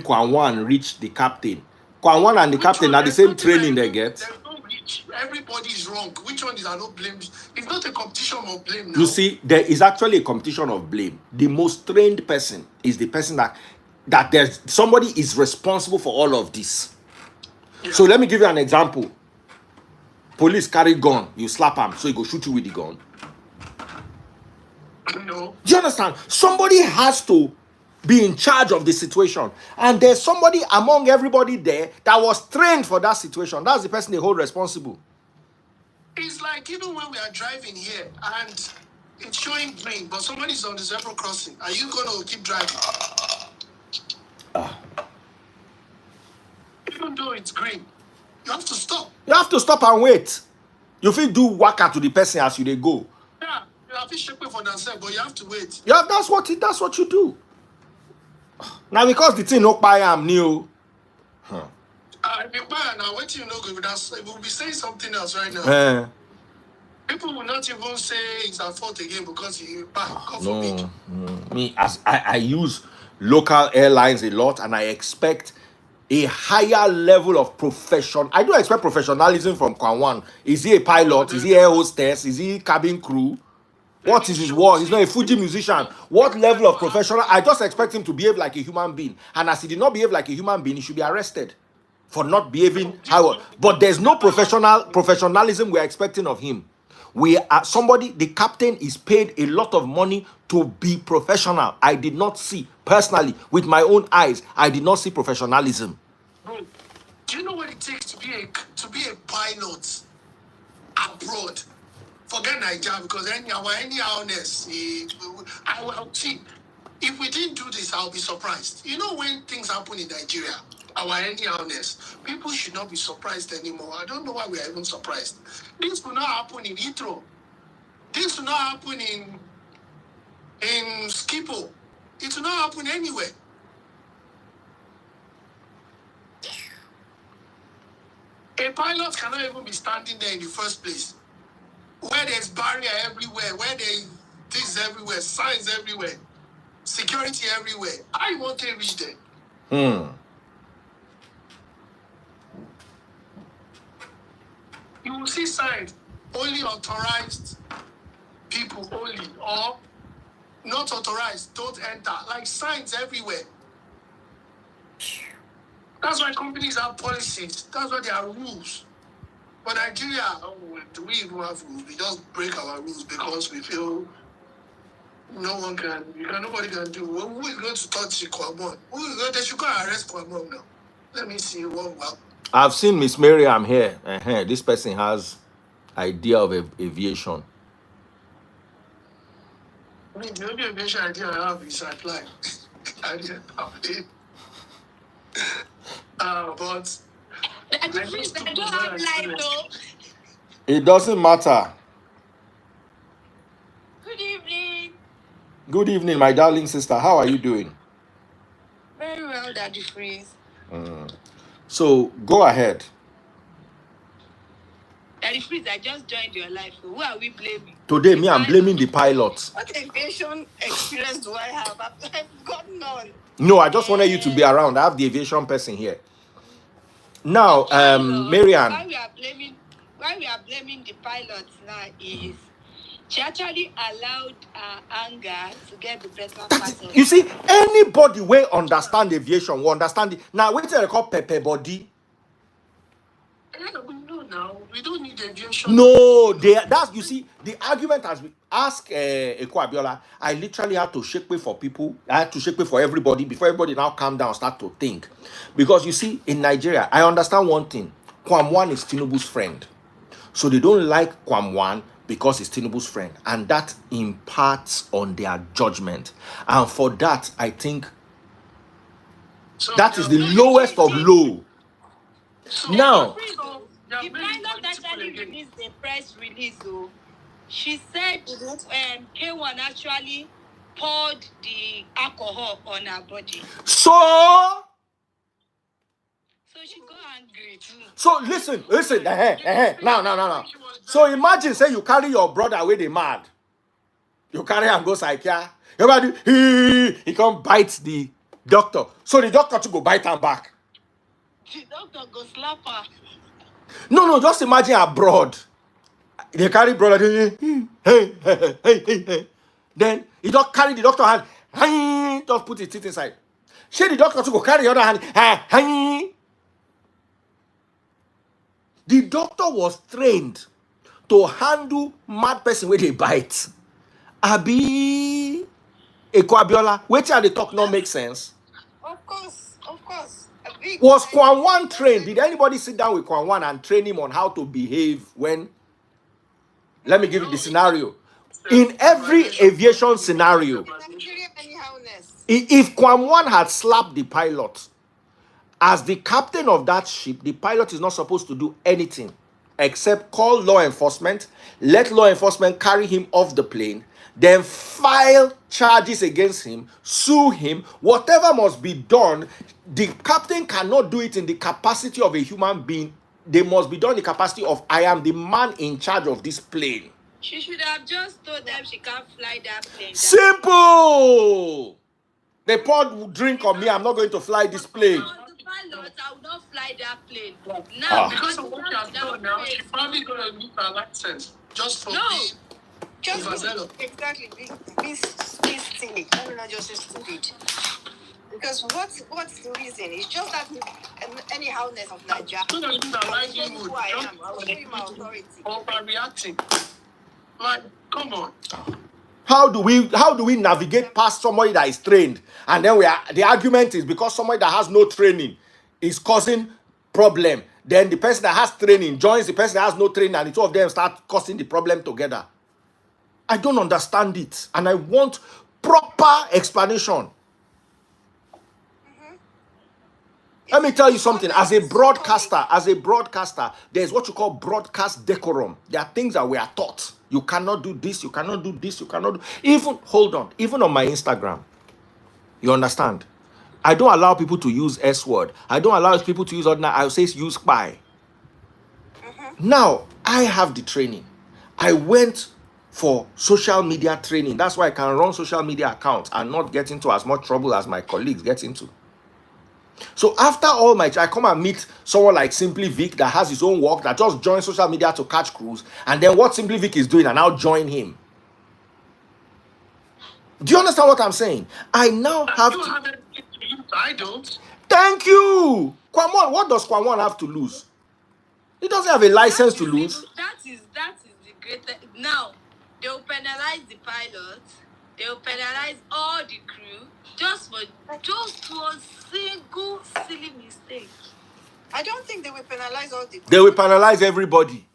Kwam1 reach the captain. Kwam1 and the captain are the same training they get. There's no reach. Everybody is wrong. Which one is I no blame? It's not a competition of blame now. You see, there is actually a competition of blame. The most trained person is the person that there's somebody is responsible for all of this. Yeah. So let me give you an example. Police carry gun, you slap him, so he go shoot you with the gun. No. Do you understand? Somebody has to be in charge of the situation, and there's somebody among everybody there that was trained for that situation. That's the person they hold responsible. It's like even when we are driving here and it's showing green, but somebody's on the zebra crossing. Are you going to keep driving? Even though it's green, you have to stop. You have to stop and wait. You feel do waka to the person as you they go. Yeah, you have to shake for themselves, but you have to wait. Yeah, that's what you do. Now because the thing no buy am new. Now wait till you know we'll be saying something else right now. People will not even say it's our fault again because you no. Me as I use local airlines a lot, and I expect a higher level of profession. I do expect professionalism from Kwam1. Is he a pilot? Is he air hostess? Is he cabin crew? What is his work? He's not a Fuji musician. What level of professional? I just expect him to behave like a human being. And as he did not behave like a human being, he should be arrested for not behaving how. But there's no professionalism we're expecting of him. We are somebody, the captain is paid a lot of money to be professional. I did not see, personally, with my own eyes, I did not see professionalism. Bro, do you know what it takes to be a pilot abroad? Forget Nigeria, because any honest, I will see. If we didn't do this, I'll be surprised. You know when things happen in Nigeria, our any honest, people should not be surprised anymore. I don't know why we are even surprised. This will not happen in Heathrow. This will not happen in Schiphol. It will not happen anywhere. A pilot cannot even be standing there in the first place. Where there's barrier everywhere, where there's things everywhere, signs everywhere, security everywhere. I want to reach there. You will see signs, only authorized people only, or not authorized, don't enter. Like signs everywhere. That's why companies have policies. That's why there are rules. But Nigeria, do we even have rules? We just break our rules because we feel nobody can do. Who is going to touch Kwam1? They should go and arrest Kwam1 now. Let me see what. I've seen Miss Miriam here. This person has idea of aviation. I mean, the only aviation idea I have is apply. I didn't have it. But I don't have light though. It doesn't matter. Good evening. Good evening, my darling sister. How are you doing? Very well, Daddy Freeze. So go ahead. Daddy Freeze, I just joined your life. Who are we blaming? Today, me, I'm blaming the pilot. What aviation experience do I have? I've got none. No, I just wanted you to be around. I have the aviation person here. Now, Marianne. Why we are blaming the pilots now is she actually allowed anger to get the better part of. You see, anybody will understand aviation, will understand it. Now, wait till they call Pepe body. No, we don't need aviation. No, you see, the argument has been asked Eko Abiola. I literally had to shake way for people. I had to shake way for everybody before everybody now calm down, start to think. Because you see, in Nigeria, I understand one thing. Kwam1 is Tinubu's friend. So they don't like Kwam1 because he's Tinubu's friend. And that imparts on their judgment. And for that, I think that is the lowest of low. Now, the pilot actually released a press release, though. She said K1 actually poured the alcohol on her body. so she got angry too. So listen. Now. So imagine, say you carry your brother away, they mad. You carry and go psychiatrist. Everybody, he come bite the doctor. So the doctor to go bite him back. The doctor go slap her. No, just imagine abroad. They carry brother. Hey. Then he just carry the doctor hand. Just put his teeth inside. She the doctor to go carry the other hand. The doctor was trained to handle mad person where they bite. Abi Ekwabiola, which are the talk not make sense? Of course. Was Kwam1 trained? Did anybody sit down with Kwam1 and train him on how to behave when? Let me give you the scenario. In every aviation scenario, if Kwam1 had slapped the pilot, as the captain of that ship, the pilot is not supposed to do anything except call law enforcement, let law enforcement carry him off the plane, then file charges against him, sue him, whatever must be done. The captain cannot do it in the capacity of a human being. They must be done in the capacity of, I am the man in charge of this plane. She should have just told them she can't fly that plane. Simple! They poured drink on me, I'm not going to fly this plane. Pilot, I will not fly that plane. Now, because of what she has done now, she's probably going to lose her license just for being overzealous. Exactly. Be silly. I'm not just stupid. Because what's the reason? It's just that anyhowness of Nigeria. So that you are livelihood. I will show you my authority. Overreacting. Like, come on. How do we navigate past somebody that is trained, and then the argument is because somebody that has no training is causing problem, then the person that has training joins the person that has no training, and the two of them start causing the problem together? I don't understand it, and I want proper explanation. Let me tell you something. As a broadcaster, there's what you call broadcast decorum. There are things that we are taught. You cannot do this, you cannot do this, you cannot do... Even on my Instagram, you understand? I don't allow people to use S word. I don't allow people to use ordinary. I'll say use spy. Now, I have the training. I went for social media training. That's why I can run social media accounts and not get into as much trouble as my colleagues get into. So after all I come and meet someone like Simply Vic that has his own work, that just joins social media to catch crews, and then what Simply Vic is doing, and I'll join him. Do you understand what I'm saying? I now have to... have anything to use. I don't. Thank you! Kwam1, what does Kwam1 have to lose? He doesn't have a license to lose. That is the greatest. Now, they will penalize the pilot. They will penalize all the crew just for a single silly mistake. I don't think they will penalize all the crew. They will penalize everybody.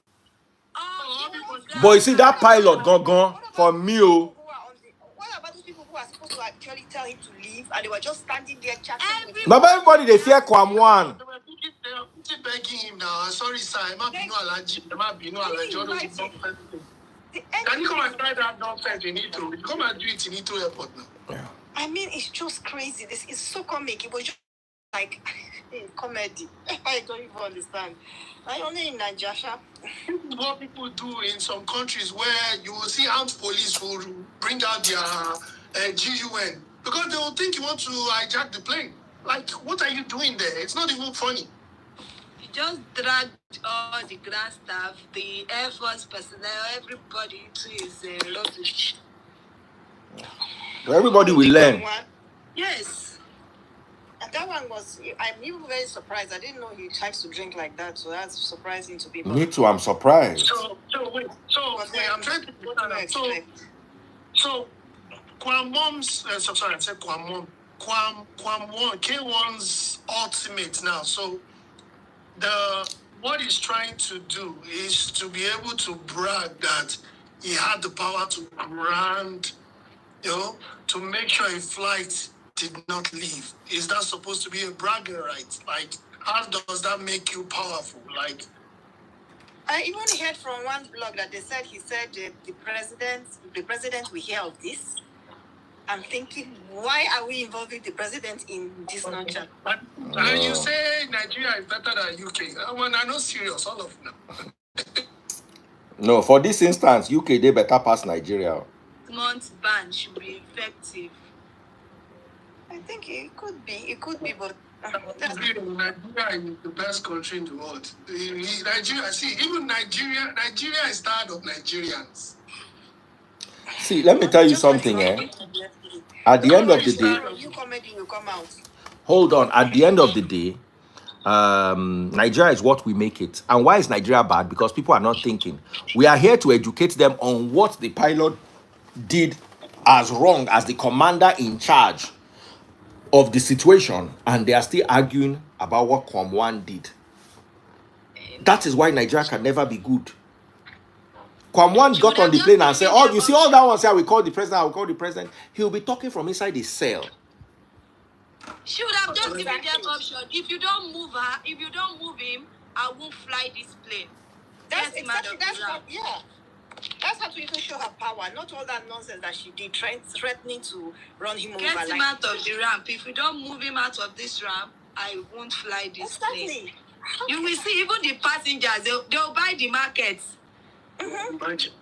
But you see, that pilot gone for me. What about those people who are supposed to actually tell him to leave and they were just standing there chatting? But everybody, they fear Kwam1. They were begging him now. Sorry, sir. It might be no allergy. It might be no allergy. Can you come and try that nonsense in Ito? You come and do it in Ito Airport now. Yeah. I mean, it's just crazy. This is so comic. It was just like comedy. I don't even understand. I only in Nigeria. What people do in some countries where you will see armed police will bring out their GUN because they will think you want to hijack the plane. Like, what are you doing there? It's not even funny. He just dragged all the ground staff, the Air Force personnel, everybody to his rubbish. So everybody will learn. Yes. And that one was, I'm even very surprised. I didn't know he likes to drink like that, so that's surprising to people. Me too, I'm surprised. So I'm trying to put that out. So Kwam1's, sorry, I said Kwam1. Kwam1, K1's ultimate now. So what he's trying to do is to be able to brag that he had the power to grant, to make sure a flight did not leave. Is that supposed to be a bragging right? Like, How does that make you powerful? Like, I even heard from one blog that he said the president will hear of this. I'm thinking, why are we involving the president in this nonsense? And you say Nigeria is better than UK. When I know serious, all of them. No, for this instance, UK they better pass Nigeria. Months ban should be effective. I think it could be, but Nigeria is the best country in the world. Nigeria, see, even Nigeria is tired of Nigerians. See, let me tell you something, At the end of the day, you comedy will come out. hold on. At the end of the day, Nigeria is what we make it. And why is Nigeria bad? Because people are not thinking. We are here to educate them on what the pilot did as wrong as the commander in charge of the situation, and they are still arguing about what Kwam1 did. That is why Nigeria can never be good. Kwam1 got on the plane and said, "Oh, you see all that one? Say, I will call the president. I will call the president." He will be talking from inside his cell. She would have just given that option. If you don't move him, I won't fly this plane. That's how to even show her power. Not all that nonsense that she did, threatening to run him over. Get him out of the ramp. If you don't move him out of this ramp, I won't fly this plane. You will see, even the passengers, they'll buy the markets. Imagine.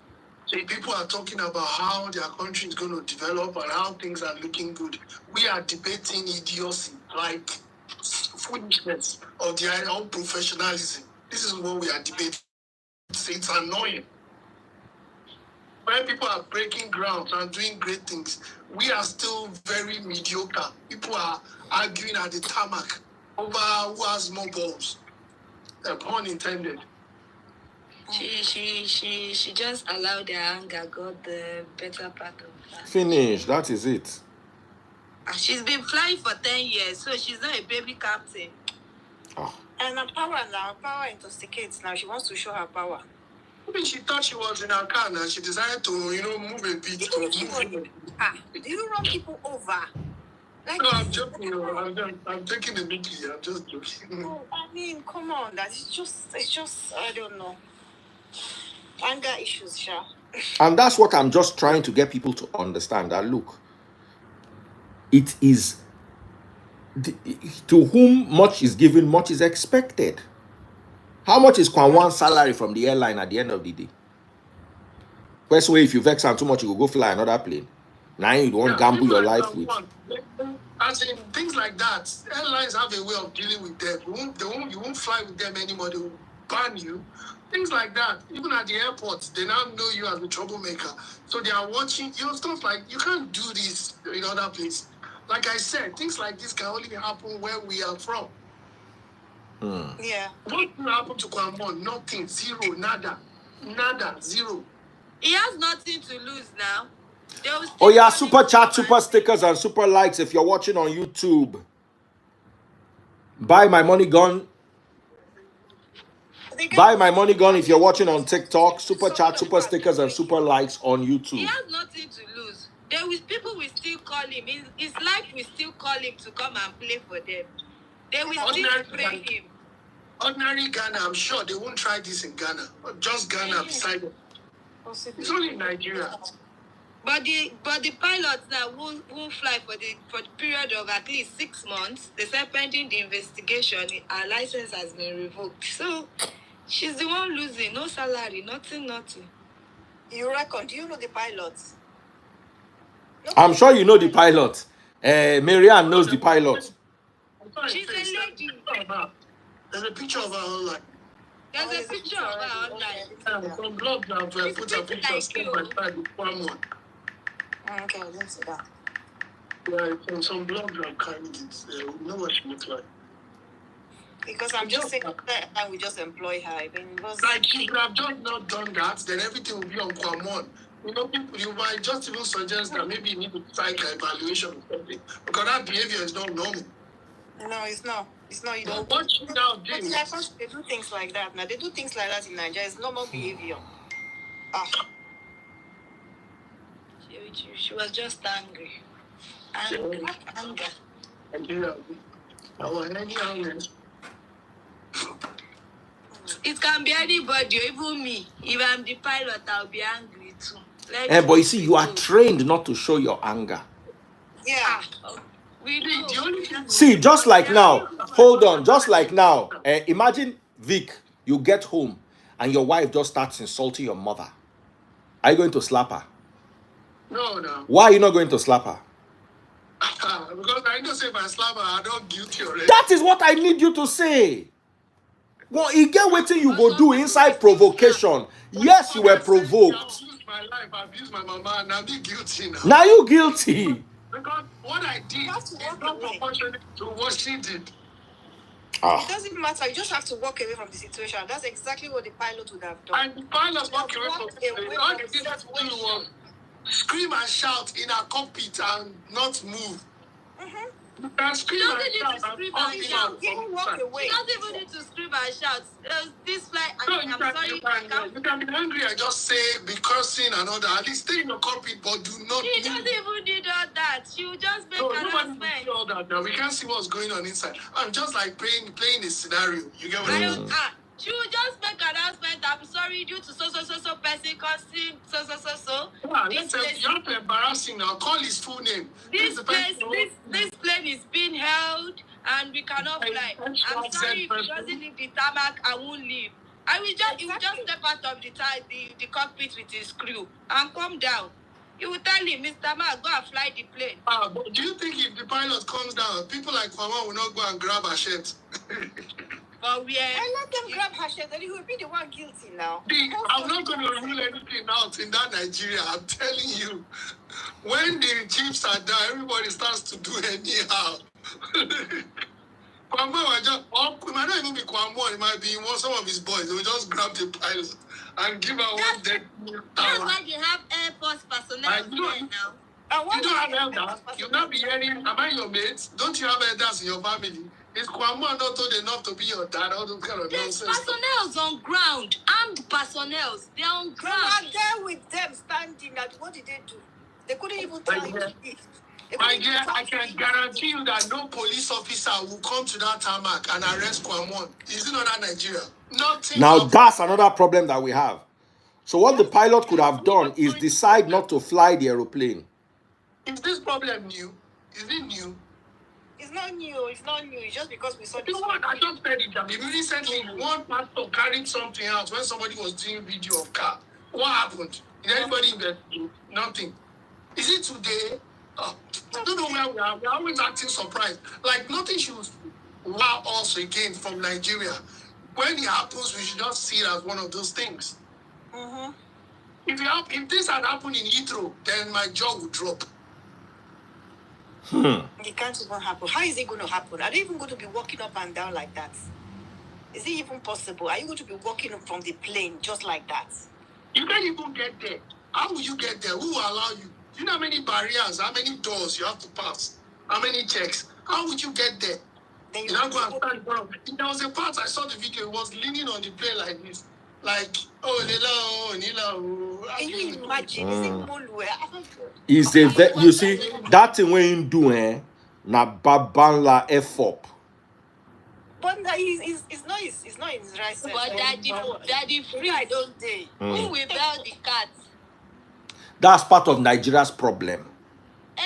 So people are talking about how their country is going to develop and how things are looking good. We are debating idiocy, like foolishness of their own professionalism. This is what we are debating. It's annoying. When people are breaking ground and doing great things, we are still very mediocre. People are arguing at the tarmac over who has more balls. Pun intended. She just allowed her anger, got the better part of her. Finish. That is it. She's been flying for 10 years, so she's not a baby captain. And her power intoxicates now. She wants to show her power. Maybe she thought she was in her car and she decided to, move a bit. Do you run people over? Like, no, I'm joking. I'm taking the mickey. I'm just joking. No, I mean, come on. It's just, I don't know. Anger issues, Sha. And that's what I'm just trying to get people to understand. That look, it is to whom much is given, much is expected. How much is Kwam1's salary from the airline at the end of the day? First way, if you vex and too much, you will go fly another plane. Now you don't gamble your life with. As in things like that, airlines have a way of dealing with them. You won't fly with them anymore. They will ban you. Things like that. Even at the airport, they now know you as a troublemaker. So they are watching stuff like you can't do this in other places. Like I said, things like this can only happen where we are from. Yeah. What will happen to Kwam1? Nothing. Zero. Nada. Zero. He has nothing to lose now. Oh yeah, super chat, super stickers, and super likes if you're watching on YouTube. Buy my money gun. Buy my money gun if you're watching on TikTok. Super chat, super stickers, and super likes on YouTube. He has nothing to lose. People will still call him. His life will still call him to come and play for them. They will still pray him. Ordinary Ghana, I'm sure they won't try this in Ghana. Just Ghana beside it. It's only in Nigeria. But the pilots now won't fly for the period of at least 6 months. They said pending the investigation, her license has been revoked. So she's the one losing. No salary, nothing. You reckon? Do you know the pilots? I'm sure you know the pilot. Marianne knows the pilot. She's a lady. There's a picture of her online. There's a picture of her online. Some blog now put a picture step by step with Kwam1. Okay, I didn't see that. Yeah, from some blog now carrying it. We know what she looks like. Because I'm just saying that I will just employ her. I mean, like if you have just not done that, then everything will be on Kwam1. People, you might just even suggest that maybe you need to take an evaluation or something. Because that behavior is not normal. No, it's not. It's not. You don't. What you now do? They do things like that. Now they do things like that in Nigeria. It's normal behavior. She was just angry. Anger. Our any honest. It can be anybody, even me. If I'm the pilot, I'll be angry too. But you see, you are trained not to show your anger. Yeah. We do. See, just like now, hold on, just like now, imagine, Vic, you get home and your wife just starts insulting your mother. Are you going to slap her? No. Why are you not going to slap her? Because I know say if I slap her, I don't guilty already. That is what I need you to say. Well, you get what you go do inside provocation. Yes, you were provoked. I've used my life, I've used my mama, and I'm guilty now. Now you guilty. Because what I did is not proportionate to what she did. It doesn't matter. You just have to walk away from the situation. That's exactly what the pilot would have done. And the pilot walked away from the situation. All they did was scream and shout in a cockpit and not move. You can scream and shout. You walk away. You don't even need to scream and shout. This flight, No, you can be angry and just say, be cursing and all that. At least stay in your cockpit, but do not She doesn't even need all that. She will just make announcement. Nobody will see all that now. We can't see what's going on inside. I'm just like playing a scenario. You get what I mean? She will just make announcement. I'm sorry due to so person causing so. Yeah, you have to embarrassing now. Call his full name. This plane is being held and we cannot fly. I'm sorry if he doesn't leave the tarmac, I won't leave. He will just step out of the cockpit with his crew and come down. You will tell him, Mr. Man, go and fly the plane. But do you think if the pilot comes down, people like Kwam1 will not go and grab a shirt? But we and let them grab her shirt, and he will be the one guilty now. I'm not going to rule anything out in that Nigeria. I'm telling you. When the chiefs are down, everybody starts to do anyhow. Kwam1 it might not even be Kwam1, it might be some of his boys. They will just grab the pilot and give her one dead. That's why they have Air Force personnel there now. You don't have elders. You'll not be hearing, am I your mates? Don't you have elders in your family? Is Kwam1 not old enough to be your dad? All those kind of nonsense. There's personnel on ground. Armed personnel. They're on ground. You are there with them standing. What did they do? They couldn't even tell you. My dear, I can guarantee you that no police officer will come to that tarmac and arrest Kwam1. Is it not that Nigeria? Nothing. Now that's another problem that we have. So what the pilot could have done is decide not to fly the aeroplane. Is this problem new? Is it new? It's not new. It's not new. It's just because we saw this. You know what? I just said it. Recently, one pastor carried something out when somebody was doing video of car. What happened? Did anybody investigate? Nothing. Is it today? I don't know where we are. We're always acting surprised. Like nothing should wow us again from Nigeria. When it happens, we should just see it as one of those things. Mm-hmm. If this had happened in Heathrow, then my jaw would drop. It can't even happen. How is it going to happen? Are they even going to be walking up and down like that? Is it even possible? Are you going to be walking up from the plane just like that? You can't even get there. How will you get there? Who will allow you? Do you know how many barriers, how many doors you have to pass? How many checks? How would you get there? You don't go and stand in front of it. There was a part I saw the video. It was leaning on the plane like this. Like, Nila. Can you imagine? Is you see that thing when you do na babanla effort. But it's not in his right sense. But daddy free, I don't say. Who will bail the cat? That's part of Nigeria's problem.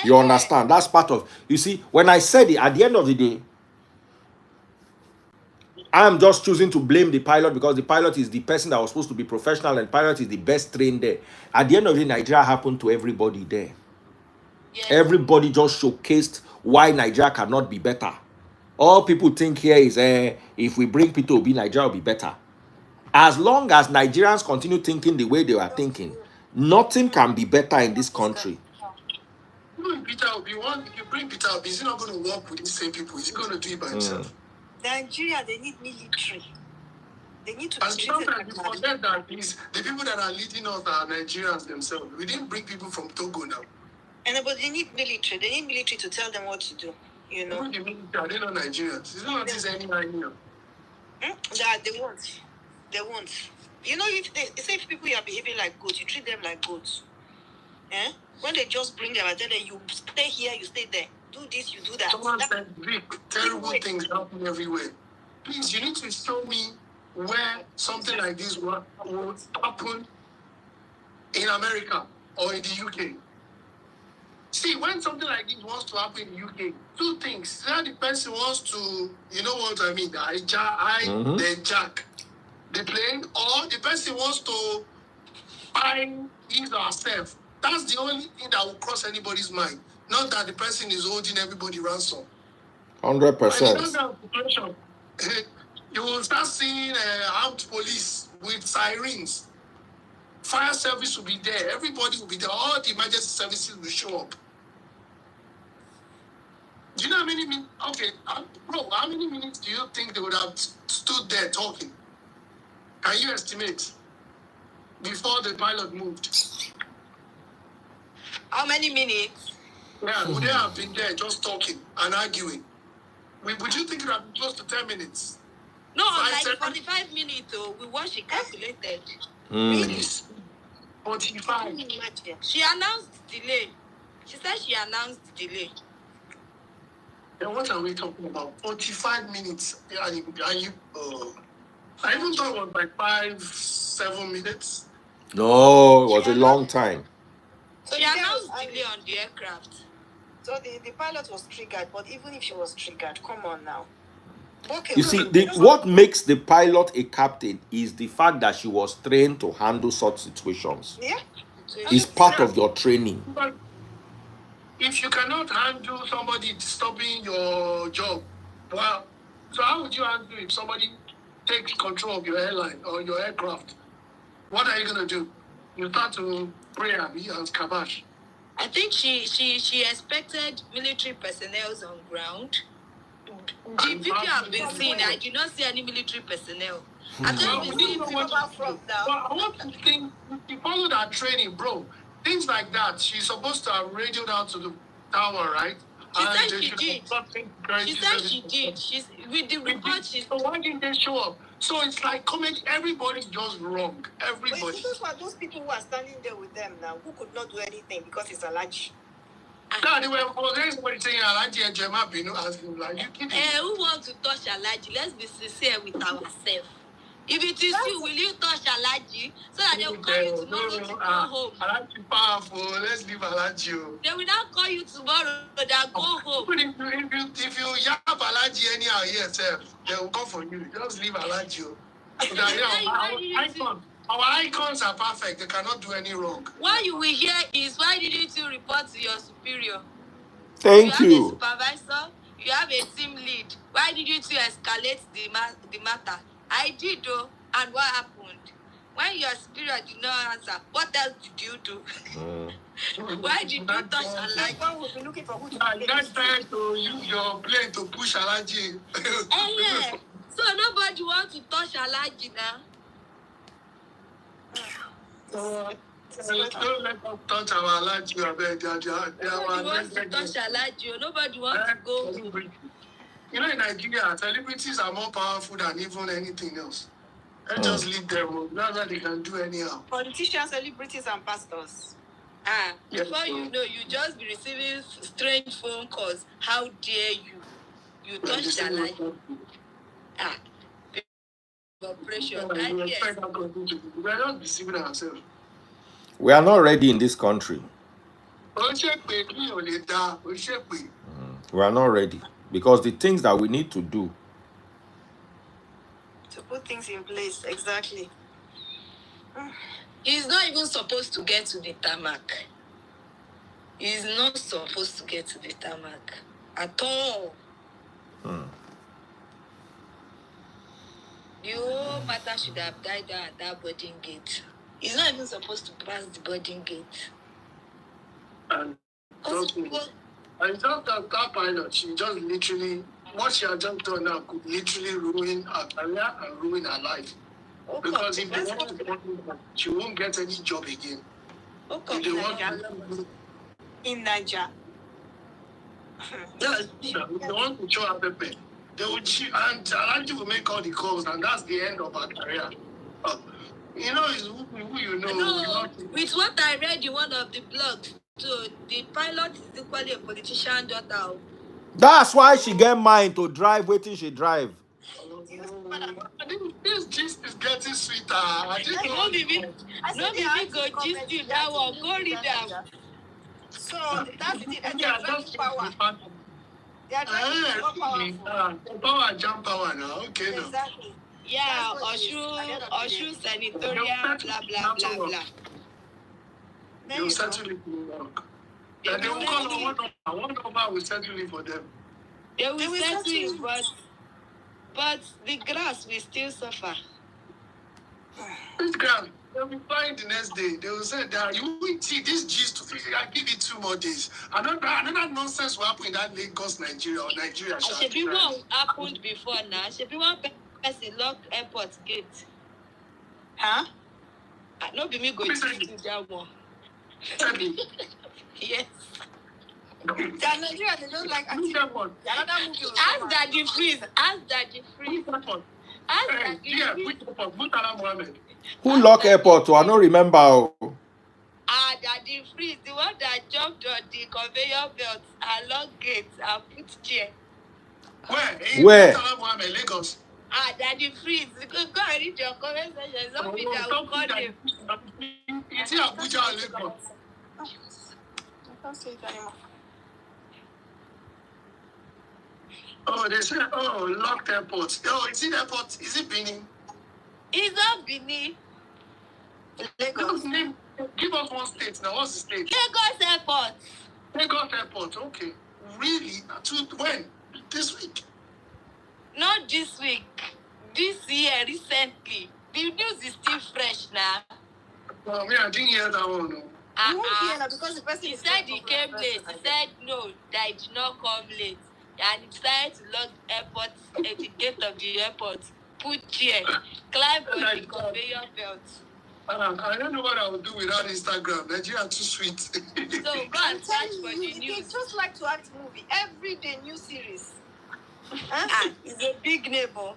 You understand? That's part of, you see, when I said it, at the end of the day, I'm just choosing to blame the pilot because the pilot is the person that was supposed to be professional and pilot is the best trained there. At the end of the day, Nigeria happened to everybody there. Yes. Everybody just showcased why Nigeria cannot be better. All people think here is if we bring people to be, Nigeria will be better. As long as Nigerians continue thinking the way they are thinking, nothing can be better in this country. Peter Obi, if you bring Peter Obi, is he not going to work with these same people? Is he going to do it by himself? Nigeria, they need military. They need to. And sometimes you forget that the people that are leading us are Nigerians themselves. We didn't bring people from Togo now. But they need military. They need military to tell them what to do. You know. The military, they're not Nigerians. It's not this anywhere here. They won't. They won't. You know, if people are behaving like goats, you treat them like goats. When they just bring them and tell them, you stay here, you stay there. Do this, you do that. Someone said, Vic, terrible things happen everywhere. Please, you need to show me where something like this would happen in America or in the UK. See, when something like this wants to happen in the UK, two things. Either the person wants to, you know what I mean, then jack the plane, or the person wants to find his or herself. That's the only thing that will cross anybody's mind. Not that the person is holding everybody ransom. 100%. You will start seeing armed police with sirens. Fire service will be there. Everybody will be there. All the emergency services will show up. Do you know how many minutes? Okay, bro, how many minutes do you think they would have stood there talking? Can you estimate before the pilot moved? How many minutes? Yeah, would they have been there just talking and arguing? Would you think it would have been close to 10 minutes? No, like 45 minutes, we what she calculated. Minutes. 45. She announced delay. She said she announced delay. Then what are we talking about? 45 minutes. I even thought it was like 5-7 minutes. No, it was a long time. So she announced delay on the aircraft. So the pilot was triggered, but even if she was triggered, come on now. Okay, You see, what makes the pilot a captain is the fact that she was trained to handle such situations. Yeah. It's part of your training. But if you cannot handle somebody disturbing your job, well, so how would you handle if somebody takes control of your airline or your aircraft? What are you going to do? You start to pray and kabash. I think she expected military personnel on ground. The video I've been seeing, I do not see any military personnel. I don't even see people from now. I want to think, you follow that training, bro. Things like that, she's supposed to have radioed out to the tower, right? She said she did. She said she did. She's with the report. So why didn't they show up? So it's like comment. Everybody's just wrong. Everybody. But those people who are standing there with them now, who could not do anything because it's a large. No, they were everybody saying Alaji and Jema Binu as like you kidding. Who wants to touch Alaji? Let's be sincere with ourselves. If it is you, will you touch Alaji so that they will call you tomorrow to go home? Alaji powerful. Let's leave Alaji. They will not call you tomorrow that go home. If you yap Alaji anyhow yourself, they will come for you. Just leave Alaji. Our icons are perfect. They cannot do any wrong. What you will hear is, why didn't you report to your superior? Thank you. You have a supervisor. You have a team lead. Why didn't you escalate the matter? I did though. And what happened? When your superior did not answer, what else did you do? Why did you touch Alaji? One will be looking for who to You guys trying to use your plane to push Alaji. Yeah. So nobody wants to touch Alaji now. Don't let them touch our Alaji. Nobody wants to touch Alaji. Nobody wants to go. You know, in Nigeria, celebrities are more powerful than even anything else. And just leave them. That's what they can do anyhow. Politicians, celebrities, and pastors. Before you know, you just be receiving strange phone calls. How dare you? You touch Alaji. Operation. We are not deceiving ourselves. We are not ready in this country. We are not ready because the things that we need to do. To put things in place, exactly. He's not even supposed to get to the tarmac. He's not supposed to get to the tarmac at all. The whole matter should have died down at that boarding gate. He's not even supposed to pass the boarding gate. And just that pilot, she just literally, what she had just done now could literally ruin her career and ruin her life. Because if they want to, she won't get any job again. If they want in Nigeria. Yes, if they want to show her paper, they will cheat, and Alaji will make all the calls, and that's the end of her career. You know, it's who you know. No, with what I read in one of the blogs, so the pilot is equally a politician daughter. That's why she get mine to drive, waiting she drive. This gist is getting sweeter. I didn't know. No, baby, go gist you that one. Go read them. So that's it. And they are drawing power. They are drawing power. Power, jump power now. Okay, now. Exactly. Yeah, Oshu senatorial, blah, blah, blah, blah. They'll settle it in work. And they will call on one over will settle it for them. They will settle it, but the grass will still suffer. This grass, they'll be flying the next day. They will say that you will see this gist. I give it 2 more days. Another nonsense will happen in that Lagos, Nigeria, or Nigeria. Should be what happened before now. Should be one person lock airport gate. Huh? No, be me go to that one. Yes. Nigeria, they don't like acting. Ask Daddy Freeze. Who lock airport? I don't remember. Daddy Freeze, the one that jumped on the conveyor belt along gate and put chair. Where? Lagos. Daddy Freeze, go and read your comment section. Something that will call him. Is he Abuja or Lagos? I can't say it anymore. Oh, they said, locked airport. Oh, is it airport? Is it Benin? It's not Benin. Lagos. Give us one state now. What's the state? Lagos Airport. Lagos Airport. Okay. Really? When? This week? Not this week. This year, recently. The news is still fresh now. Well, I didn't hear that one. No. Because the person he said he came late. He said no, that he did not come late. And he decided to lock airport at the gate of the airport, put chair, climb on the conveyor belt. I don't know what I would do without Instagram. Nigeria too sweet. So go and search for the news. They just like to act movie. Every day new series. It's a big neighbor.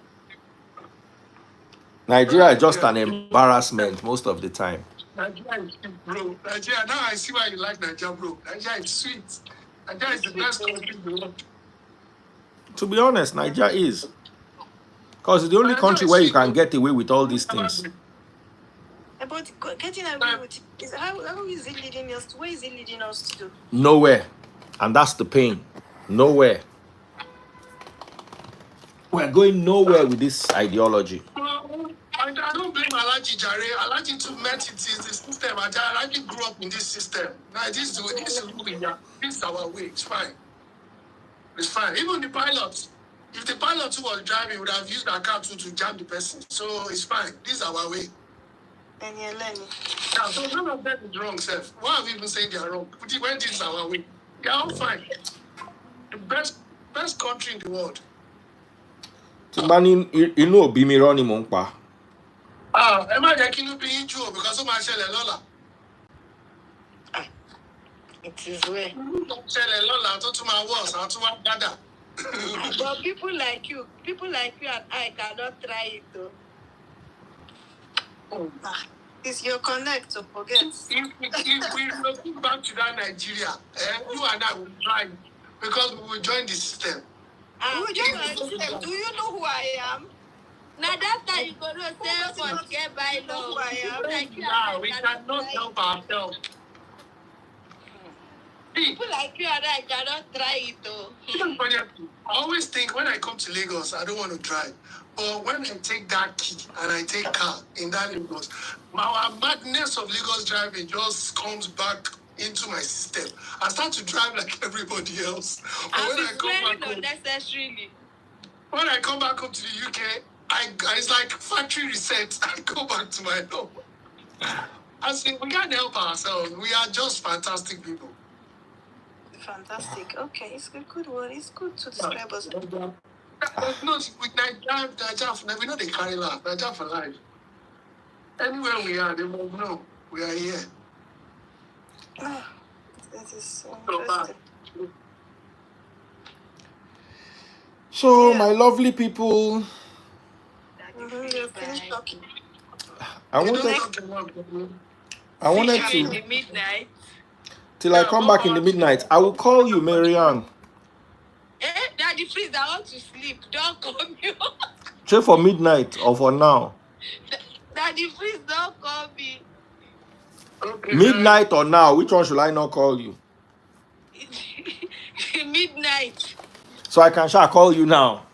Nigeria is just an embarrassment most of the time. Nigeria is sweet, bro. Nigeria, now I see why you like Nigeria, bro. Nigeria is sweet. Nigeria is the best country in the world. To be honest, Nigeria is. Because it's the only country where you can get away with all these things. But getting away with it, how is it leading us to? Where is it leading us to? Nowhere. And that's the pain. Nowhere. We're going nowhere with this ideology. I don't blame Alaji Jare. Alaji too met it is the system. Alaji grew up in this system. Now this is who we are. This is our way. It's fine. It's fine. Even the pilots. If the pilot who was driving would have used a car to jam the person. So it's fine. This is our way. And you're learning. Yeah, so none of them is wrong, Seth. Why are we even saying they are wrong? When this is our way. They are all fine. The best country in the world. Timbani, you know, Bimironi Monkpa. Am I taking you being true because of my Lola? It is where. Lola, to my walls, to my dada. But people like you and I cannot try it though. It's your connect to forget. If we look back to that Nigeria, you and I will try because we will join the system. We will join the system. Do you know who I am? Now that time you go to say for get by law. Who I am? Now we cannot help ourselves. People like you and I cannot try it though. I always think when I come to Lagos, I don't want to drive. But when I take that key and I take car in that Lagos, my madness of Lagos driving just comes back into my system. I start to drive like everybody else. But when I come back home to the UK, it's like factory reset. I go back to my home. I say we can't help ourselves. We are just fantastic people. Fantastic. Okay, it's a good word. It's good to describe us. No, with Nigeria, we know they carry life. Nigeria for life. Anywhere we are, they will know we are here. That is so interesting. So, my lovely people, You're finished talking. I wanted to, in the midnight. till I come back in the midnight, I will call you, Marianne. Daddy, please, I want to sleep. Don't call me. Check for midnight or for now. Daddy, please don't call me. Okay, Midnight or now? Which one should I not call you? Midnight. So I can shall call you now.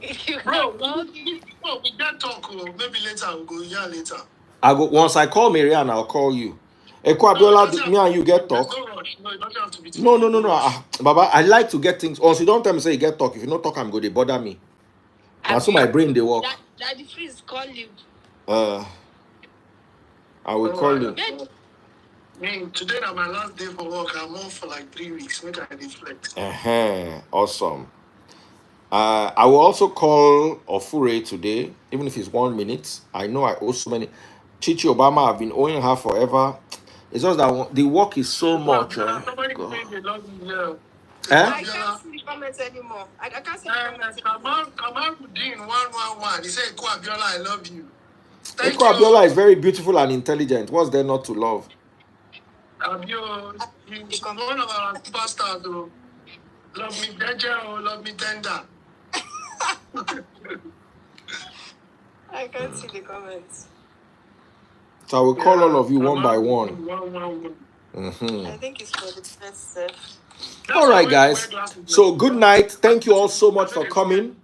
You bro, can call me. we can talk. Maybe later we'll go. Yeah, later. I go once I call Marianne, I'll call you. Kwabiola, me and you get talk. There's no rush. No, it doesn't have to be today. No. Baba, I like to get things. Also, don't tell me say you get talk. If you don't talk, I'm going to bother me. That's so my brain they work. Daddy, please call you. I will call you. Today is my last day for work. I'm off for like 3 weeks. Make I reflect. Awesome. I will also call Ofure today, even if it's 1 minute. I know I owe so many. Chichi Obama, I've been owing her forever. It's just that the work is so much. Somebody saying they love me here. I can't see the comments anymore. I can't see the comments anymore. Kamal 111. He said, Kwabiola, I love you. Thank you. Abiola is very beautiful and intelligent. What's there not to love? Abiola, he's one of our superstars, though. Love me danger or love me tender. I can't see the comments. So I will call all of you one by one. I think it's for the best self. All right, guys. So good night. Thank you all so much for coming.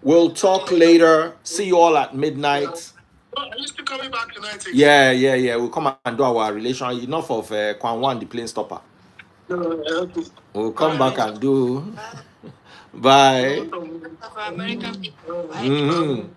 We'll talk later. See you all at midnight. Are you still coming back tonight? Yeah. We'll come and do our relation. Enough of Kwam1, the plane stopper. We'll come back and do. Bye. For American people. Mm-hmm.